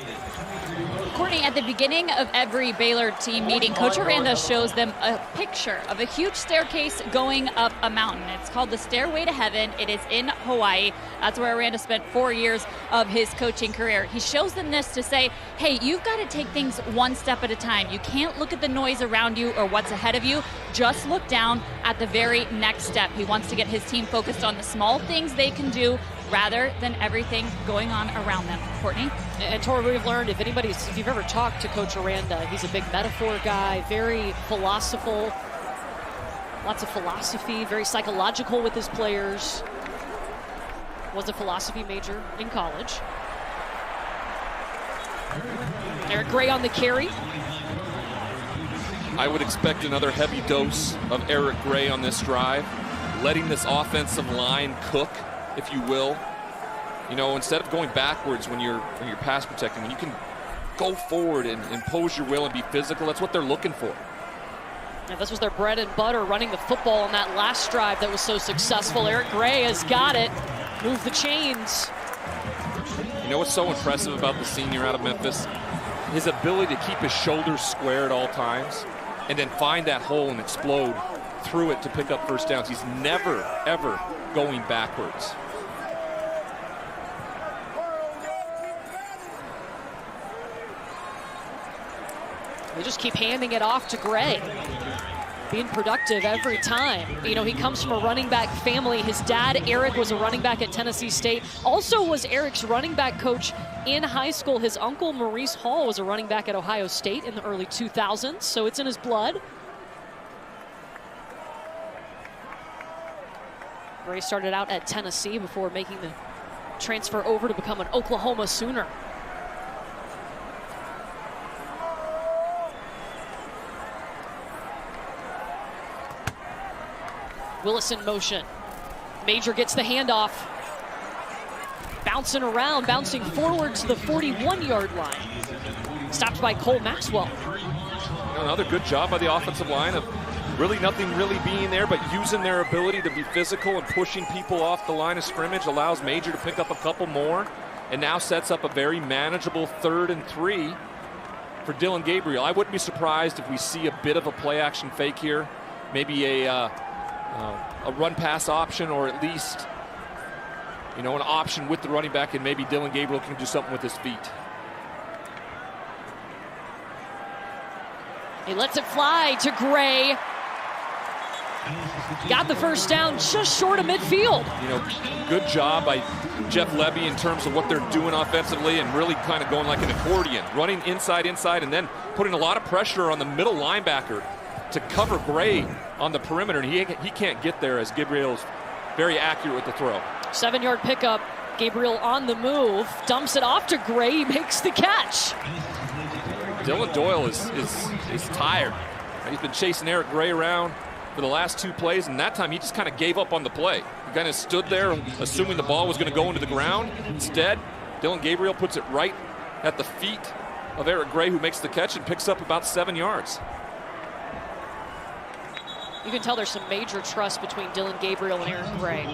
Courtney, at the beginning of every Baylor team meeting, Coach Aranda shows them a picture of a huge staircase going up a mountain. It's called the Stairway to Heaven. It is in Hawaii. That's where Aranda spent 4 years of his coaching career. He shows them this to say, hey, you've got to take things one step at a time. You can't look at the noise around you or what's ahead of you. Just look down at the very next step. He wants to get his team focused on the small things they can do rather than everything going on around them. Courtney? And Tori, we've learned if you've ever talked to Coach Aranda, he's a big metaphor guy, very philosophical, lots of philosophy, very psychological with his players. Was a philosophy major in college. Eric Gray on the carry. I would expect another heavy dose of Eric Gray on this drive, letting this offensive line cook, if you will. You know, instead of going backwards when you're pass protecting, when you can go forward and impose your will and be physical, that's what they're looking for. And this was their bread and butter, running the football on that last drive that was so successful. Eric Gray has got it. Move the chains. You know what's so impressive about the senior out of Memphis? His ability to keep his shoulders square at all times and then find that hole and explode through it to pick up first downs. He's never, ever going backwards. They just keep handing it off to Gray. Being productive every time. You know, he comes from a running back family. His dad, Eric, was a running back at Tennessee State. Also was Eric's running back coach in high school. His uncle, Maurice Hall, was a running back at Ohio State in the early 2000s, so it's in his blood. Gray started out at Tennessee before making the transfer over to become an Oklahoma Sooner. Willis in motion. Major gets the handoff. Bouncing around, bouncing forward to the 41-yard line. Stopped by Cole Maxwell. Another good job by the offensive line of really nothing really being there, but using their ability to be physical and pushing people off the line of scrimmage allows Major to pick up a couple more, and now sets up a very manageable 3rd and 3 for Dillon Gabriel. I wouldn't be surprised if we see a bit of a play-action fake here, maybe a run-pass option, or at least, you know, an option with the running back, and maybe Dillon Gabriel can do something with his feet. He lets it fly to Gray. Got the first down just short of midfield. You know, good job by Jeff Levy in terms of what they're doing offensively, and really kind of going like an accordion, running inside, and then putting a lot of pressure on the middle linebacker to cover Gray on the perimeter, and he can't get there as Gabriel's very accurate with the throw. 7-yard pickup. Gabriel on the move, dumps it off to Gray. He makes the catch. Dylan Doyle is tired. He's been chasing Eric Gray around for the last 2 plays, and that time he just kind of gave up on the play. He kind of stood there assuming the ball was going to go into the ground. Instead, Dillon Gabriel puts it right at the feet of Eric Gray, who makes the catch and picks up about 7 yards. You can tell there's some major trust between Dillon Gabriel and Eric Gray.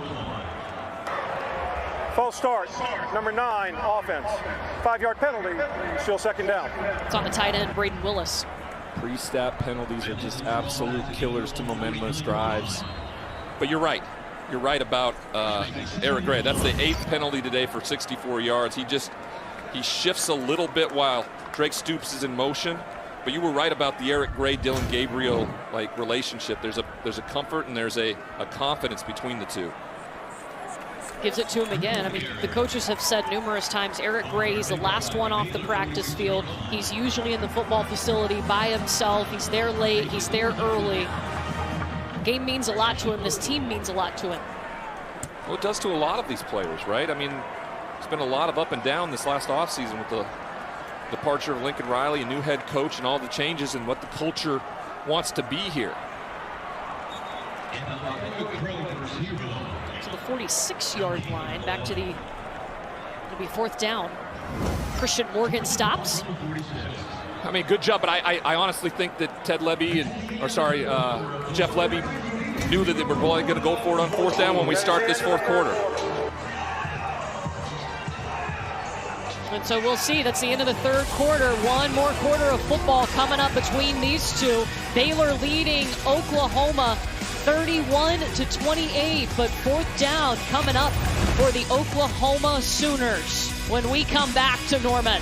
False start, number 9, offense. 5-yard penalty, still 2nd down. It's on the tight end, Braden Willis. Pre-snap penalties are just absolute killers to momentumless drives. But you're right. You're right about Eric Gray. That's the 8th penalty today for 64 yards. He shifts a little bit while Drake Stoops is in motion. But you were right about the Eric Gray, Dillon Gabriel relationship. There's a comfort and there's a confidence between the two. Gives it to him again. I mean, the coaches have said numerous times, Eric Gray is the last one off the practice field. He's usually in the football facility by himself. He's there late, he's there early. Game means a lot to him. This team means a lot to him. Well, it does to a lot of these players, right? I mean, it's been a lot of up and down this last offseason with the departure of Lincoln Riley, a new head coach, and all the changes and what the culture wants to be here. To the 46-yard line, back to it'll be 4th down. Christian Morgan stops. I mean, good job, but I honestly think that Jeff Levy knew that they were probably going to go for it on 4th down when we start this 4th quarter. And so we'll see. That's the end of the 3rd quarter. One more quarter of football coming up between these two. Baylor leading Oklahoma 31-28, but 4th down coming up for the Oklahoma Sooners when we come back to Norman.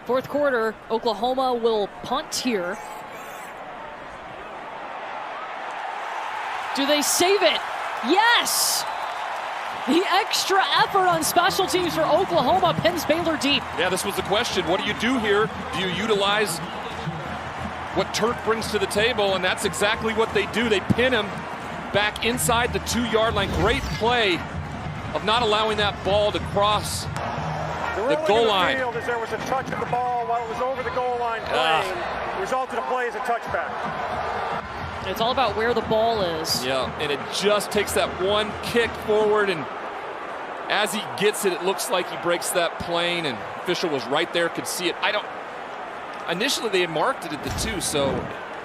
Fourth quarter, Oklahoma will punt here. Do they save it? Yes! The extra effort on special teams for Oklahoma pins Baylor deep. Yeah, this was the question. What do you do here? Do you utilize what Turk brings to the table? And that's exactly what they do. They pin him back inside the 2-yard line. Great play of not allowing that ball to cross the goal line. The field as there was a touch of the ball while it was over the goal line playing. The result of the play is a touchback. It's all about where the ball is. Yeah, and it just takes that one kick forward, and as he gets it, it looks like he breaks that plane, and official was right there, could see it. Initially they had marked it at the 2, so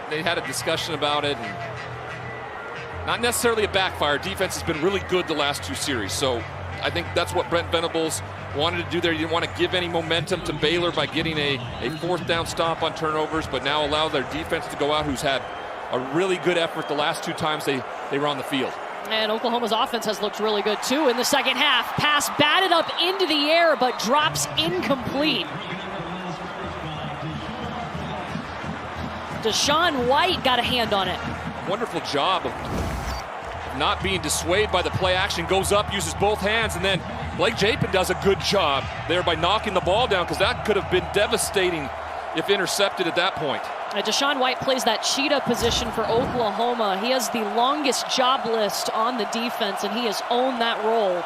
they had a discussion about it, and not necessarily a backfire. Defense has been really good the last 2 series, so I think that's what Brent Venables wanted to do there. He didn't want to give any momentum to Baylor by getting a 4th down stop on turnovers, but now allow their defense to go out, who's had a really good effort the last 2 times they were on the field. And Oklahoma's offense has looked really good too in the second half. Pass batted up into the air but drops incomplete. Deshaun White got a hand on it. Wonderful job of not being dissuaded by the play action. Goes up, uses both hands, and then Blake Japin does a good job there by knocking the ball down, because that could have been devastating if intercepted at that point. Deshaun White plays that cheetah position for Oklahoma. He has the longest job list on the defense, and he has owned that role.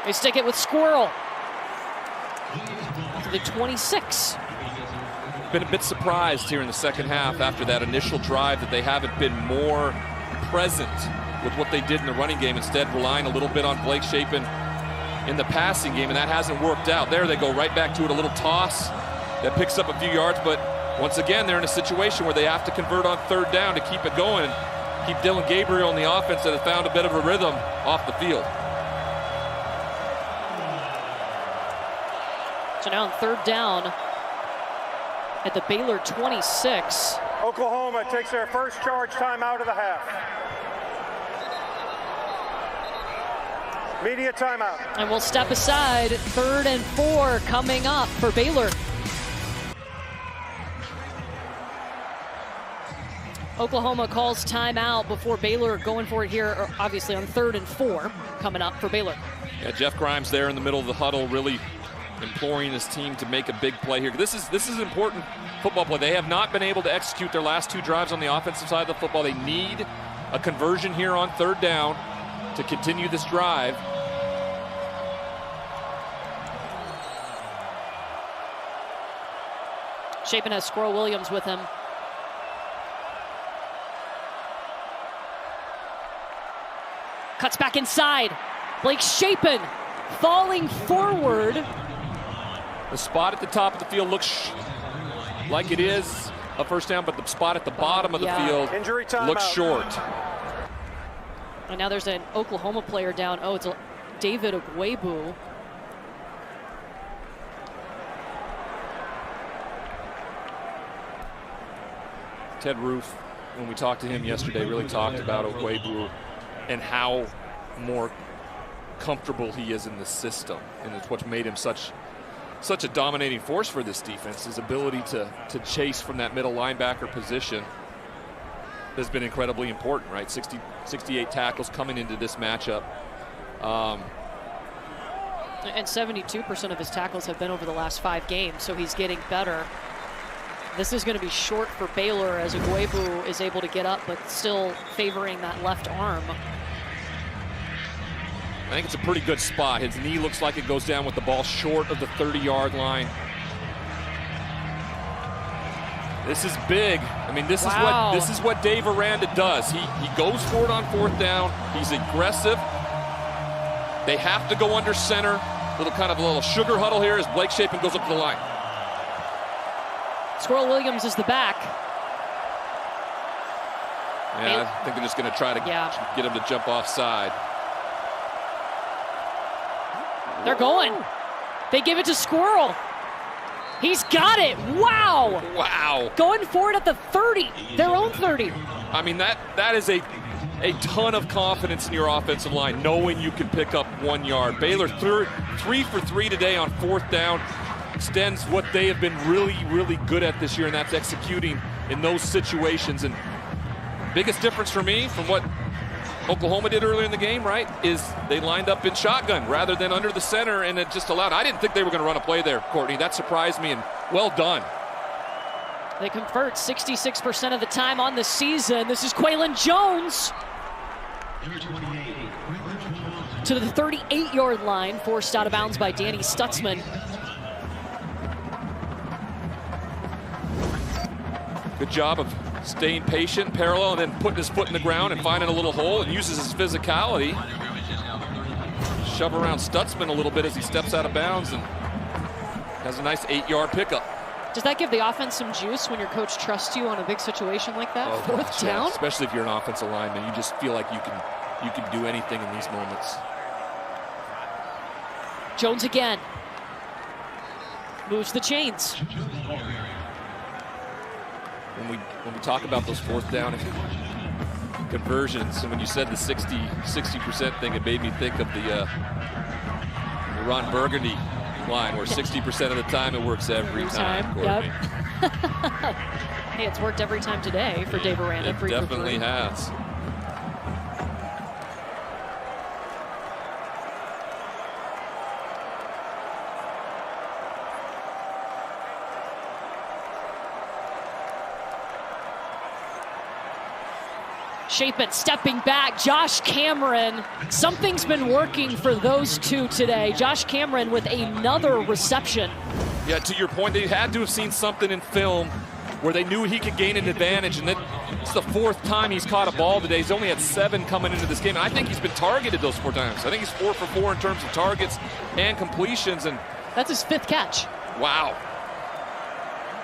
They stick it with Squirrel to the 26. Been a bit surprised here in the second half after that initial drive that they haven't been more present with what they did in the running game, instead relying a little bit on Blake Shapen in the passing game, and that hasn't worked out. There they go right back to it, a little toss that picks up a few yards, but once again they're in a situation where they have to convert on third down to keep it going and keep Dillon Gabriel in the offense that has found a bit of a rhythm off the field. So now on third down at the Baylor 26. Oklahoma takes their first charge timeout of the half. Media timeout. And we'll step aside. 3rd and 4 coming up for Baylor. Oklahoma calls timeout before Baylor going for it here, obviously on 3rd and 4 coming up for Baylor. Yeah, Jeff Grimes there in the middle of the huddle, really imploring his team to make a big play here. This is important football play. They have not been able to execute their last 2 drives on the offensive side of the football. They need a conversion here on third down to continue this drive. Shapen has Squirrel Williams with him. Cuts back inside. Blake Shapen falling forward. The spot at the top of the field looks like it is a first down, but the spot at the bottom of the field looks short. And now there's an Oklahoma player down. Oh, it's David Ogwebu. Ted Roof, when we talked to him yesterday, really talked about Ogwebu and how more comfortable he is in the system, and it's what's made him such a dominating force for this defense. His ability to chase from that middle linebacker position has been incredibly important, right? 68 tackles coming into this matchup. And 72% of his tackles have been over the last 5 games, so he's getting better. This is going to be short for Baylor as Ogwebu is able to get up, but still favoring that left arm. I think it's a pretty good spot. His knee looks like it goes down with the ball short of the 30-yard line. This is big. I mean, this is what Dave Aranda does. He goes for it on 4th down. He's aggressive. They have to go under center. Kind of a little sugar huddle here as Blake Shapen goes up to the line. Squirrel Williams is the back. Yeah, I think they're just going to try to get him to jump offside. They're going. They give it to Squirrel. He's got it. Wow. Wow. Going for it at the 30, their own 30. I mean, that is a ton of confidence in your offensive line, knowing you can pick up 1 yard. Baylor 3 for 3 today on 4th down. Extends what they have been really, really good at this year, and that's executing in those situations. And biggest difference for me from what Oklahoma did earlier in the game, right, is they lined up in shotgun rather than under the center, and it just allowed. I didn't think they were going to run a play there, Courtney. That surprised me, and well done. They convert 66% of the time on the season. This is Quaylen Jones to the 38-yard line, forced out of bounds by Danny Stutzman. Good job of staying patient, parallel, and then putting his foot in the ground and finding a little hole, and uses his physicality. Shove around Stutzman a little bit as he steps out of bounds and has a nice 8-yard pickup. Does that give the offense some juice when your coach trusts you on a big situation like that? 4th down? Yeah, especially if you're an offensive lineman. You just feel like you can do anything in these moments. Jones again. Moves the chains. When we talk about those 4th down conversions, and when you said the 60% thing, it made me think of the Ron Burgundy line, where 60% of the time it works every time. Yep. Hey, it's worked every time today for Dave Aranda. It definitely has. Shapen stepping back. Josh Cameron. Something's been working for those two today. Josh Cameron with another reception. Yeah, to your point, they had to have seen something in film where they knew he could gain an advantage, and it's the 4th time he's caught a ball today. He's only had 7 coming into this game, and I think he's been targeted those 4 times. I think he's 4 for 4 in terms of targets and completions. And that's his 5th catch. Wow.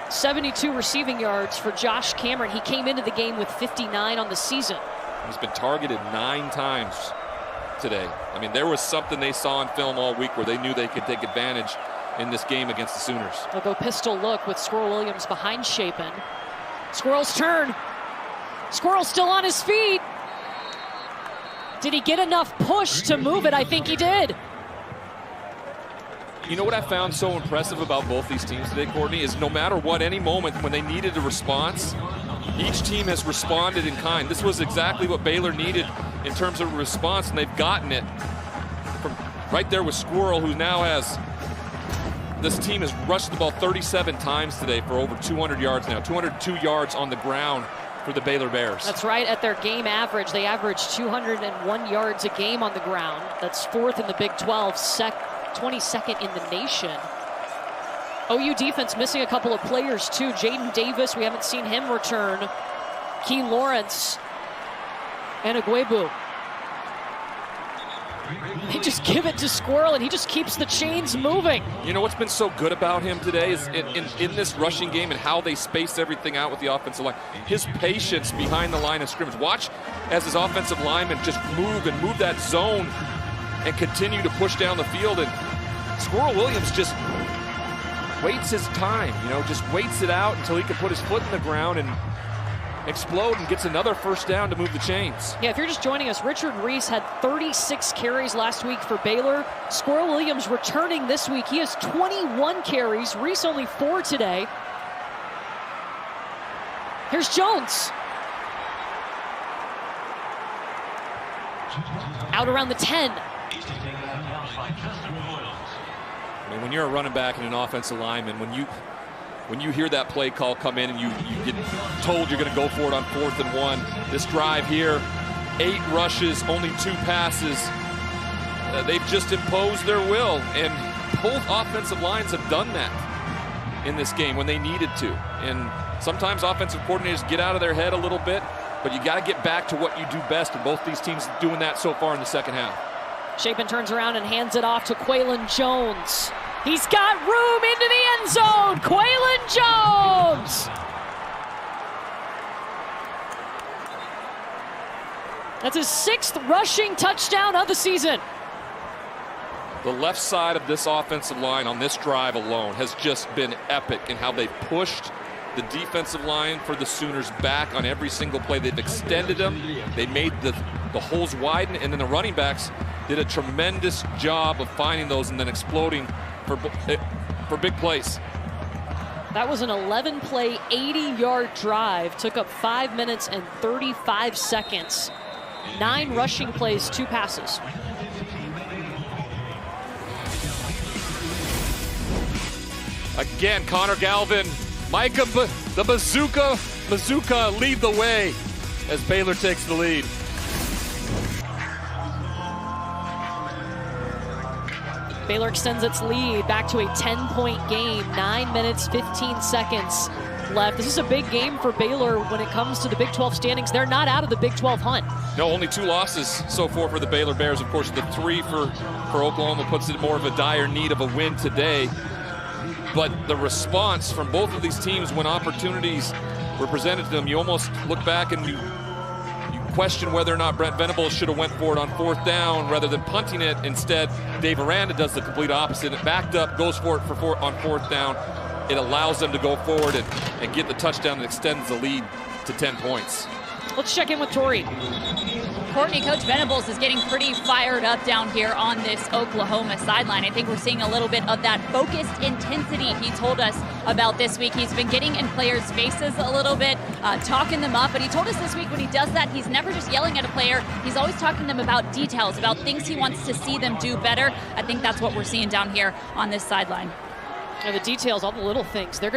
72 receiving yards for Josh Cameron. He came into the game with 59 on the season. He's been targeted 9 times today. I mean, there was something they saw in film all week where they knew they could take advantage in this game against the Sooners. They'll go pistol look with Squirrel Williams behind Shapen. Squirrel's turn. Squirrel still on his feet. Did he get enough push to move it? I think he did. You know what I found so impressive about both these teams today, Courtney, is no matter what, any moment when they needed a response, each team has responded in kind. This was exactly what Baylor needed in terms of response, and they've gotten it from right there with Squirrel, who now has, this team has rushed the ball 37 times today for over 200 yards now, 202 yards on the ground for the Baylor Bears. That's right. At their game average, they average 201 yards a game on the ground. That's 4th in the Big 12, 22nd in the nation. OU defense missing a couple of players too. Jaden Davis, we haven't seen him return. Key Lawrence and Agwebu. They just give it to Squirrel, and he just keeps the chains moving. You know what's been so good about him today is in this rushing game and how they space everything out with the offensive line. His patience behind the line of scrimmage. Watch as his offensive linemen just move that zone and continue to push down the field. And Squirrel Williams just waits his time, just waits it out until he can put his foot in the ground and explode and gets another 1st down to move the chains. Yeah, if you're just joining us, Richard Reese had 36 carries last week for Baylor. Squirrel Williams returning this week. He has 21 carries. Reese only 4 today. Here's Jones. Out around the 10. I mean, when you're a running back and an offensive lineman, when you hear that play call come in and you get told you're going to go for it on 4th and 1, this drive here, 8 rushes, only 2 passes. They've just imposed their will, and both offensive lines have done that in this game when they needed to. And sometimes offensive coordinators get out of their head a little bit, but you got to get back to what you do best, and both these teams are doing that so far in the 2nd half. Shapen turns around and hands it off to Quaylen Jones. He's got room into the end zone. Quaylen Jones. That's his 6th rushing touchdown of the season. The left side of this offensive line on this drive alone has just been epic in how they've pushed the defensive line for the Sooners back on every single play. They've extended them. They made the holes widen, and then the running backs did a tremendous job of finding those and then exploding for big plays. That was an 11-play, 80-yard drive. Took up 5 minutes and 35 seconds. 9 rushing plays, 2 passes. Again, Connor Galvin, Micah, the bazooka lead the way as Baylor takes the lead. Baylor extends its lead back to a 10-point game. 9 minutes, 15 seconds left. This is a big game for Baylor when it comes to the Big 12 standings. They're not out of the Big 12 hunt. No, only 2 losses so far for the Baylor Bears. Of course, the 3 for Oklahoma puts it more of a dire need of a win today. But the response from both of these teams when opportunities were presented to them, you almost look back and you question whether or not Brent Venables should have went for it on 4th down rather than punting it. Instead, Dave Aranda does the complete opposite. It backed up, goes for it on 4th down. It allows them to go forward and get the touchdown that extends the lead to 10 points. Let's check in with Tori. Courtney, Coach Venables is getting pretty fired up down here on this Oklahoma sideline. I think we're seeing a little bit of that focused intensity he told us about this week. He's been getting in players' faces a little bit, talking them up. But he told us this week when he does that, he's never just yelling at a player. He's always talking to them about details, about things he wants to see them do better. I think that's what we're seeing down here on this sideline. And the details, all the little things, they're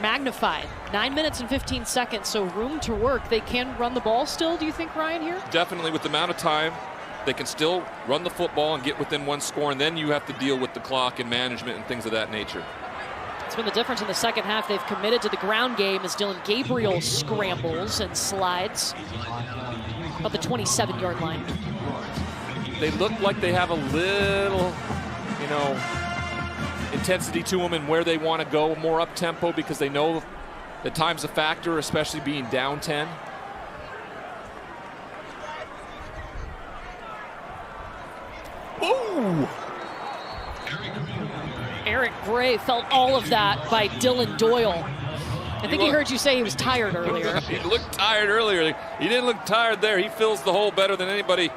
magnified. 9 minutes and 15 seconds, so room to work. They can run the ball still, do you think, Ryan, here? Definitely, with the amount of time, they can still run the football and get within one score, and then you have to deal with the clock and management and things of that nature. It's been the difference in the second half. They've committed to the ground game as Dylan Gabriel scrambles and slides about the 27-yard line. They look like they have a little, intensity to them and where they want to go, more up-tempo, because they know that time's a factor, especially being down 10. Ooh! Eric Gray felt all of that by Dylan Doyle. I think he heard you say he was tired earlier. He looked tired earlier. He didn't look tired there. He fills the hole better than anybody.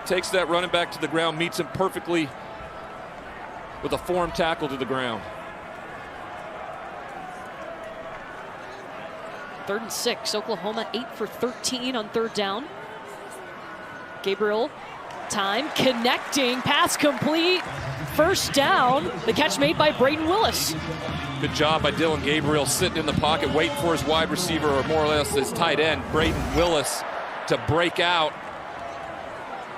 Takes that running back to the ground, meets him perfectly with a form tackle to the ground. 3rd and 6. Oklahoma 8 for 13 on 3rd down. Gabriel, time, connecting, pass complete. 1st down. The catch made by Braden Willis. Good job by Dylan Gabriel, sitting in the pocket, waiting for his wide receiver, or more or less his tight end, Braden Willis, to break out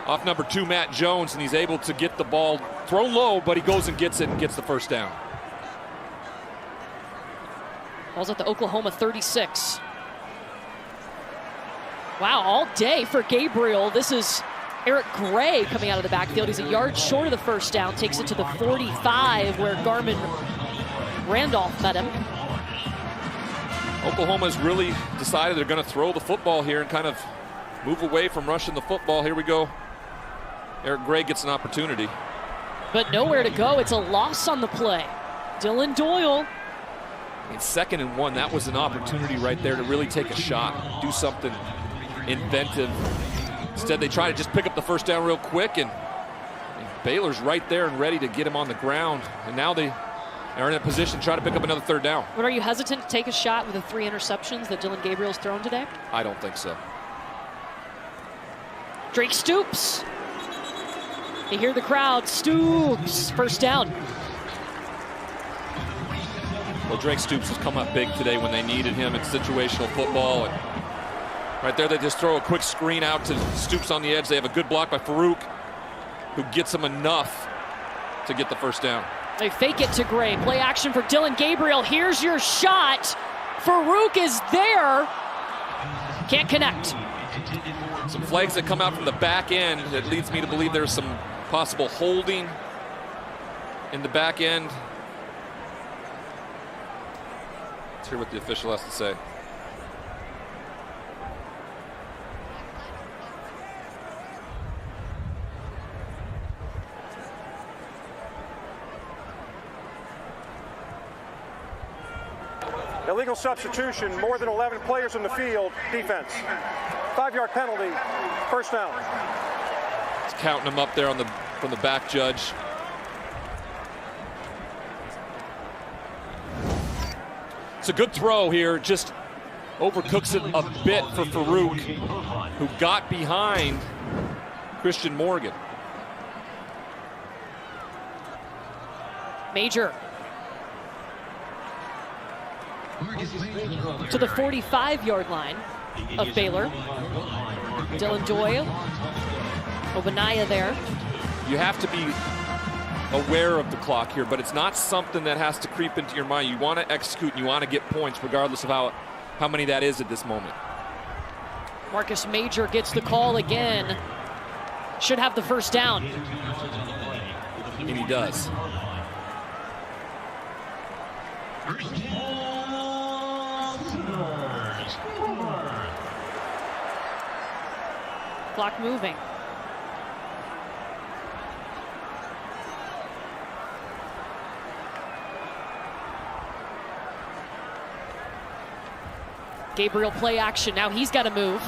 off number 2, Matt Jones, and he's able to get the ball thrown low, but he goes and gets it and gets the 1st down. Ball's at the Oklahoma 36. Wow, all day for Gabriel. This is Eric Gray coming out of the backfield. He's a yard short of the 1st down, takes it to the 45 where Garmin Randolph met him. Oklahoma's really decided they're going to throw the football here and kind of move away from rushing the football. Here we go. Eric Gray gets an opportunity. But nowhere to go. It's a loss on the play. Dylan Doyle. In 2nd and 1, that was an opportunity right there to really take a shot, do something inventive. Instead, they try to just pick up the 1st down real quick, and Baylor's right there and ready to get him on the ground. And now they are in a position to try to pick up another 3rd down. But are you hesitant to take a shot with the 3 interceptions that Dylan Gabriel's thrown today? I don't think so. Drake Stoops. You hear the crowd. Stoops. 1st down. Well, Drake Stoops has come up big today when they needed him in situational football. And right there, they just throw a quick screen out to Stoops on the edge. They have a good block by Farouk, who gets him enough to get the 1st down. They fake it to Gray. Play action for Dylan Gabriel. Here's your shot. Farouk is there. Can't connect. Some flags that come out from the back end that leads me to believe there's some possible holding in the back end. Let's hear what the official has to say. Illegal substitution, more than 11 players in the field, defense. 5-yard penalty, 1st down. It's counting them up there on from the back judge. It's a good throw here, just overcooks it a bit for Farouk, who got behind Christian Morgan. Major. To the 45-yard line of Baylor. Dylan Doyle. Obaniah there. You have to be aware of the clock here, but it's not something that has to creep into your mind. You want to execute and you want to get points regardless of how many that is at this moment. Marcus Major gets the call again. Should have the 1st down. And he does. Clock moving. Gabriel play action. Now he's got to move.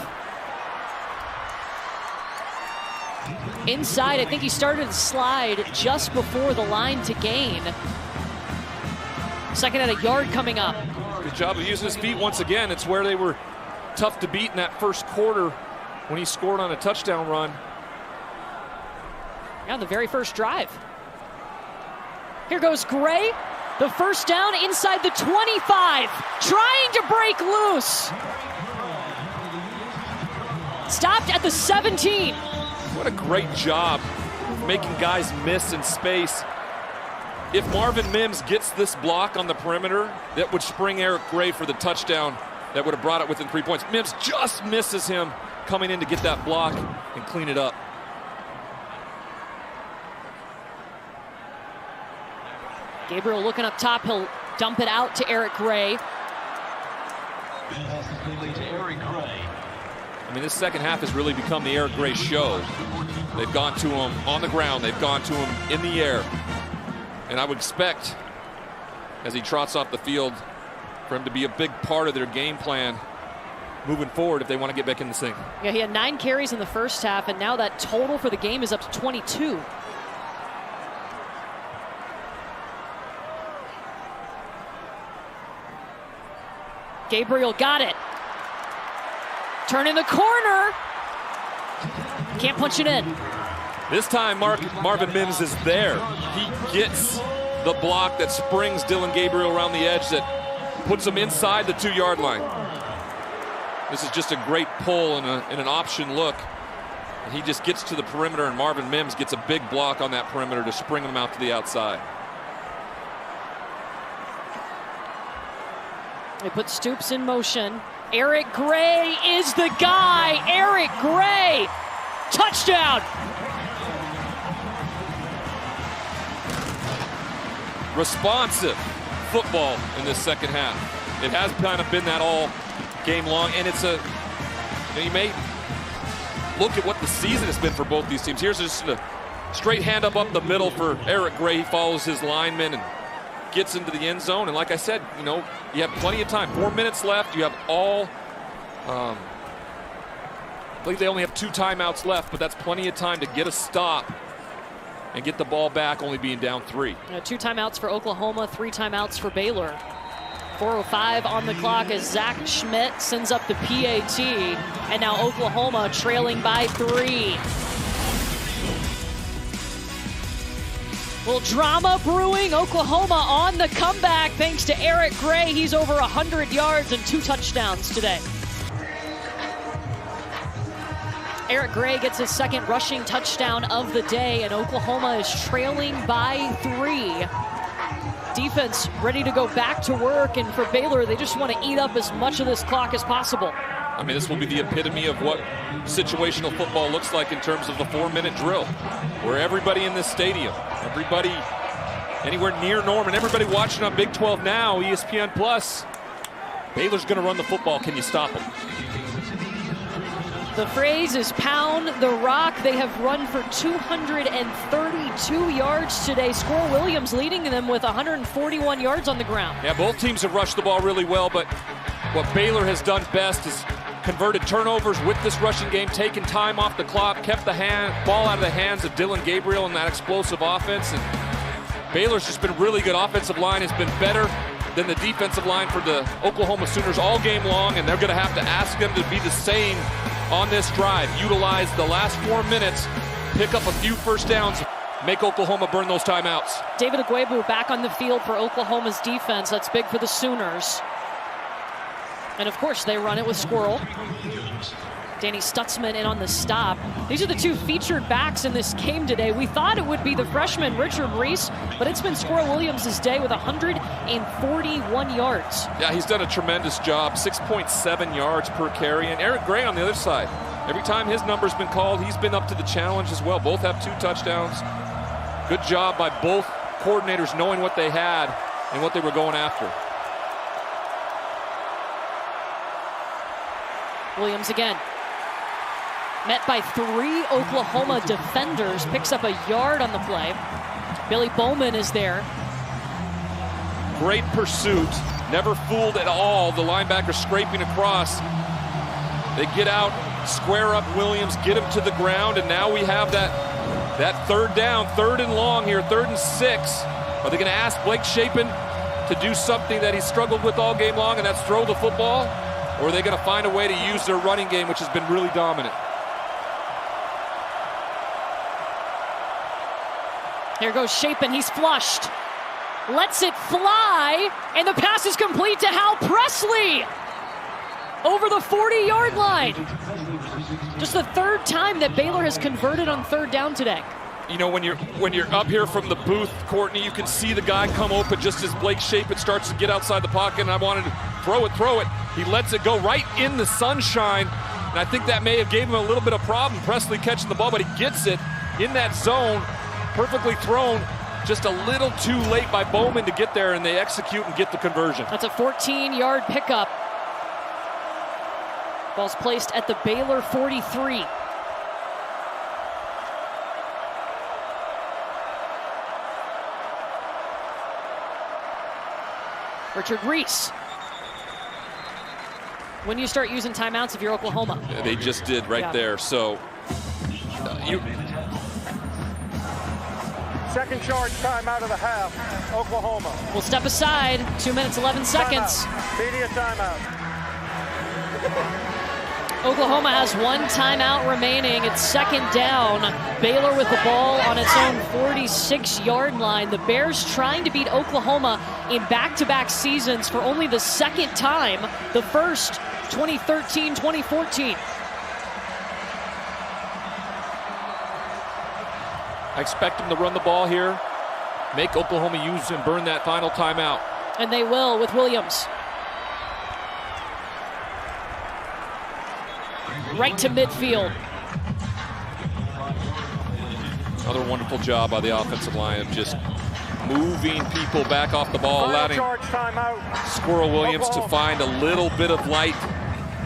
Inside, I think he started to slide just before the line to gain. 2nd and a yard coming up. Good job of using his feet once again. It's where they were tough to beat in that 1st quarter when he scored on a touchdown run. Yeah, the very first drive. Here goes Gray. The first down inside the 25, trying to break loose. Stopped at the 17. What a great job making guys miss in space. If Marvin Mims gets this block on the perimeter, that would spring Eric Gray for the touchdown that would have brought it within 3 points. Mims just misses him coming in to get that block and clean it up. Gabriel looking up top, he'll dump it out to Eric Gray. I mean, this second half has really become the Eric Gray show. They've gone to him on the ground, they've gone to him in the air. And I would expect, as he trots off the field, for him to be a big part of their game plan moving forward if they want to get back in this thing. Yeah, he had 9 carries in the first half, and now that total for the game is up to 22. Gabriel got it. Turning the corner. Can't punch it in. This time Marvin Mims is there. He gets the block that springs Dillon Gabriel around the edge that puts him inside the 2-yard line. This is just a great pull and an option look. And he just gets to the perimeter, and Marvin Mims gets a big block on that perimeter to spring him out to the outside. They put Stoops in motion. Eric Gray is the guy. Eric Gray, touchdown. Responsive football in this second half. It has kind of been that all game long, and it's you may look at what the season has been for both these teams. Here's just a straight hand up the middle for Eric Gray. He follows his lineman and gets into the end zone. And like I said, you know, you have plenty of time. 4 minutes left. You have all, I believe they only have 2 timeouts left, but that's plenty of time to get a stop and get the ball back, only being down 3. 2 timeouts for Oklahoma, 3 timeouts for Baylor. 4:05 on the clock as Zach Schmidt sends up the PAT, and now Oklahoma trailing by 3. Well, drama brewing. Oklahoma on the comeback thanks to Eric Gray. He's over 100 yards and 2 touchdowns today. Eric Gray gets his second rushing touchdown of the day, and Oklahoma is trailing by 3. Defense ready to go back to work, and for Baylor, they just want to eat up as much of this clock as possible. I mean, this will be the epitome of what situational football looks like in terms of the 4-minute drill, where everybody in this stadium, everybody anywhere near Norman, everybody watching on Big 12 Now, ESPN Plus, Baylor's going to run the football. Can you stop them? The phrase is pound the rock. They have run for 232 yards today. Squirrel Williams leading them with 141 yards on the ground. Yeah, both teams have rushed the ball really well, but what Baylor has done best is converted turnovers with this rushing game, taken time off the clock, kept the ball out of the hands of Dillon Gabriel in that explosive offense. And Baylor's just been really good. Offensive line has been better than the defensive line for the Oklahoma Sooners all game long, and they're going to have to ask them to be the same on this drive. Utilize the last 4 minutes, pick up a few first downs, make Oklahoma burn those timeouts. David Agwebu back on the field for Oklahoma's defense. That's big for the Sooners. And of course, they run it with Squirrel. Danny Stutzman in on the stop. These are the 2 featured backs in this game today. We thought it would be the freshman Richard Reese, but it's been Squirrel Williams' day with 141 yards. Yeah, he's done a tremendous job. 6.7 yards per carry. And Eric Gray on the other side. Every time his number's been called, he's been up to the challenge as well. Both have 2 touchdowns. Good job by both coordinators knowing what they had and what they were going after. Williams again. Met by 3 Oklahoma defenders, picks up a yard on the play. Billy Bowman is there. Great pursuit, never fooled at all. The linebacker scraping across. They get out, square up Williams, get him to the ground, and now we have that 3rd down, 3rd and long here, 3rd and 6. Are they going to ask Blake Shapen to do something that he struggled with all game long, and that's throw the football? Or are they going to find a way to use their running game, which has been really dominant? Here goes Shapen, he's flushed. lets it fly, and the pass is complete to Hal Presley over the 40-yard line. Just the third time that Baylor has converted on third down today. You know, when you're up here from the booth, Courtney, you can see the guy come open just as Blake Shapen starts to get outside the pocket, and I wanted to throw it. He lets it go right in the sunshine, and I think that may have gave him a little bit of problem, Presley catching the ball, but he gets it in that zone, perfectly thrown, just a little too late by Bowman to get there, and they execute and get the conversion. That's a 14-yard pickup. Ball's placed at the Baylor 43. Richard Reese. When do you start using timeouts if you're Oklahoma? Yeah, they just did right there. So Second charge timeout of the half, Oklahoma. We'll step aside. 2 minutes, 11 seconds. Timeout. Media timeout. Oklahoma has one timeout remaining. It's second down. Baylor with the ball on its own 46-yard line. The Bears trying to beat Oklahoma in back-to-back seasons for only the second time. The first, 2013-2014. I expect them to run the ball here, make Oklahoma use and burn that final timeout. And they will with Williams. Right to midfield. Another wonderful job by the offensive line of just moving people back off the ball, allowing Squirrel Williams to find a little bit of light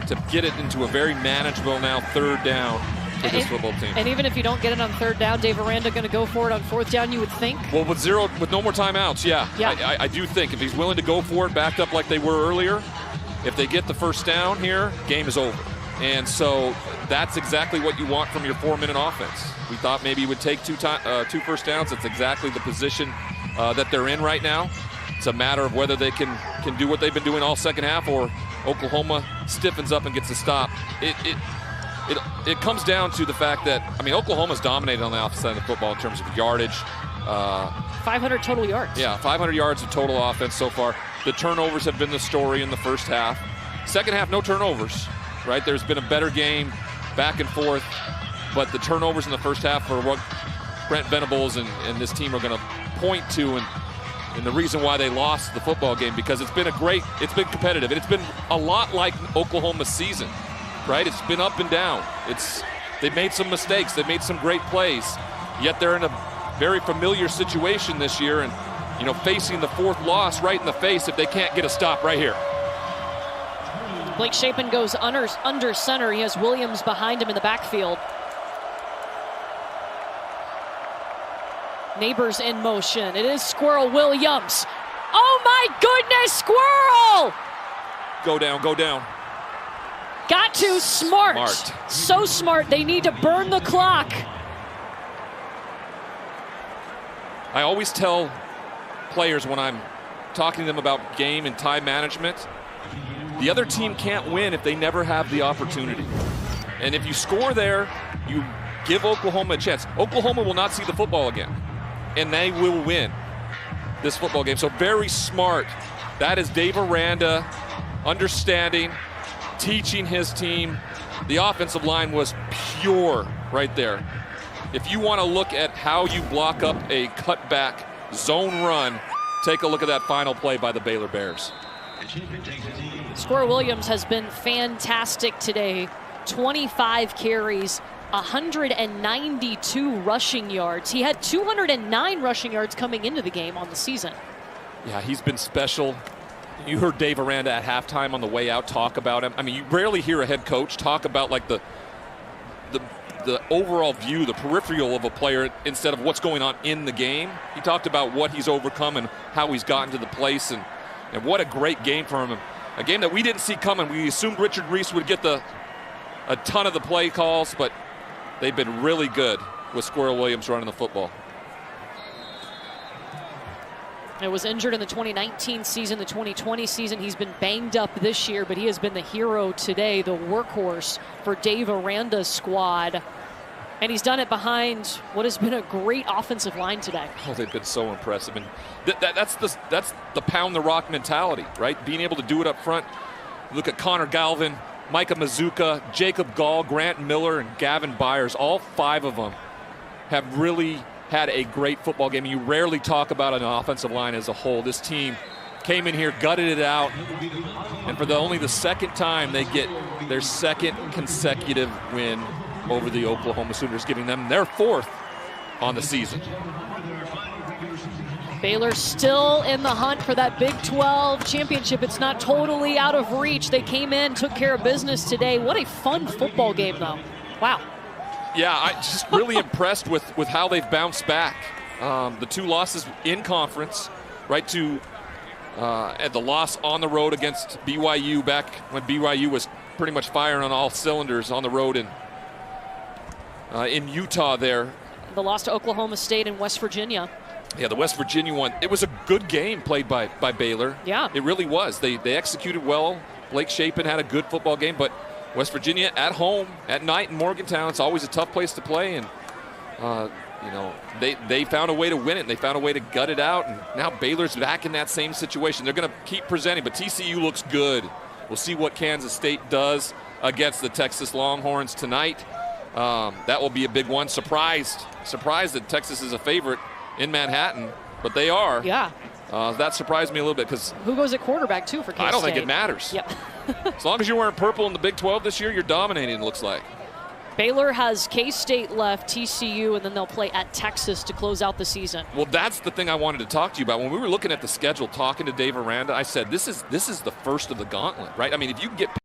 to get it into a very manageable now third down for this football team. And even if you don't get it on third down, Dave Aranda going to go for it on fourth down, you would think? Well, with no more timeouts, yeah. I do think if he's willing to go for it, backed up like they were earlier, if they get the first down here, game is over. And so that's exactly what you want from your 4-minute offense. We thought maybe he would take two first downs. That's exactly the position that they're in right now. It's a matter of whether they can do what they've been doing all second half, or Oklahoma stiffens up and gets a stop. It comes down to the fact that, I mean, Oklahoma's dominated on the offensive side of the football in terms of yardage. 500 total yards. Yeah, 500 yards of total offense so far. The turnovers have been the story in the first half. Second half, no turnovers. Right, there's been a better game, back and forth, but the turnovers in the first half are what Brent Venables and this team are going to point to, and the reason why they lost the football game, because it's been competitive, and it's been a lot like Oklahoma's season, right? It's been up and down. They've made some mistakes, they've made some great plays, yet they're in a very familiar situation this year, and facing the fourth loss right in the face if they can't get a stop right here. Blake Shapen goes under center. He has Williams behind him in the backfield. Neighbors in motion. It is Squirrel Williams. Oh my goodness, Squirrel! Go down. Got to smart. So smart. They need to burn the clock. I always tell players when I'm talking to them about game and time management, the other team can't win if they never have the opportunity. And if you score there, you give Oklahoma a chance. Oklahoma will not see the football again, and they will win this football game. So very smart. That is Dave Aranda understanding, teaching his team. The offensive line was pure right there. If you want to look at how you block up a cutback zone run, take a look at that final play by the Baylor Bears. Squirrel Williams has been fantastic today. 25 carries, 192 rushing yards. He had 209 rushing yards coming into the game on the season. Yeah, he's been special. You heard Dave Aranda at halftime on the way out talk about him. I mean, you rarely hear a head coach talk about like the overall view, the peripheral of a player instead of what's going on in the game. He talked about what he's overcome and how he's gotten to the place, and what a great game for him. A game that we didn't see coming. We assumed Richard Reese would get a ton of the play calls, but they've been really good with Squirrel Williams running the football. It was injured in the 2019 season, the 2020 season. He's been banged up this year, but he has been the hero today, the workhorse for Dave Aranda's squad. And he's done it behind what has been a great offensive line today. Oh, they've been so impressive. And that's the pound the rock mentality, right? Being able to do it up front. Look at Connor Galvin, Micah Mazuka, Jacob Gall, Grant Miller, and Gavin Byers. All 5 of them have really had a great football game. You rarely talk about an offensive line as a whole. This team came in here, gutted it out, and for only the second time they get their second consecutive win over the Oklahoma Sooners, giving them their 4th on the season. Baylor still in the hunt for that Big 12 championship. It's not totally out of reach. They came in, took care of business today. What a fun football game, though. Wow. Yeah, I'm just really impressed with how they've bounced back. The 2 losses in conference, right, to at the loss on the road against BYU back when BYU was pretty much firing on all cylinders on the road in Utah there. The loss to Oklahoma State and West Virginia. Yeah, the West Virginia one, it was a good game played by Baylor. Yeah. It really was. They executed well. Blake Shapen had a good football game, but West Virginia at home at night in Morgantown, it's always a tough place to play, and they found a way to win it. They found a way to gut it out, and now Baylor's back in that same situation. They're going to keep presenting, but TCU looks good. We'll see what Kansas State does against the Texas Longhorns tonight. That will be a big one. Surprised that Texas is a favorite in Manhattan, but they are. Yeah. That surprised me a little bit because who goes at quarterback too for Kansas State? I don't think it matters. Yep. As long as you're wearing purple in the Big 12 this year, you're dominating, it looks like. Baylor has K-State left, TCU, and then they'll play at Texas to close out the season. Well, that's the thing I wanted to talk to you about. When we were looking at the schedule, talking to Dave Aranda, I said, this is the first of the gauntlet, right? I mean, if you can get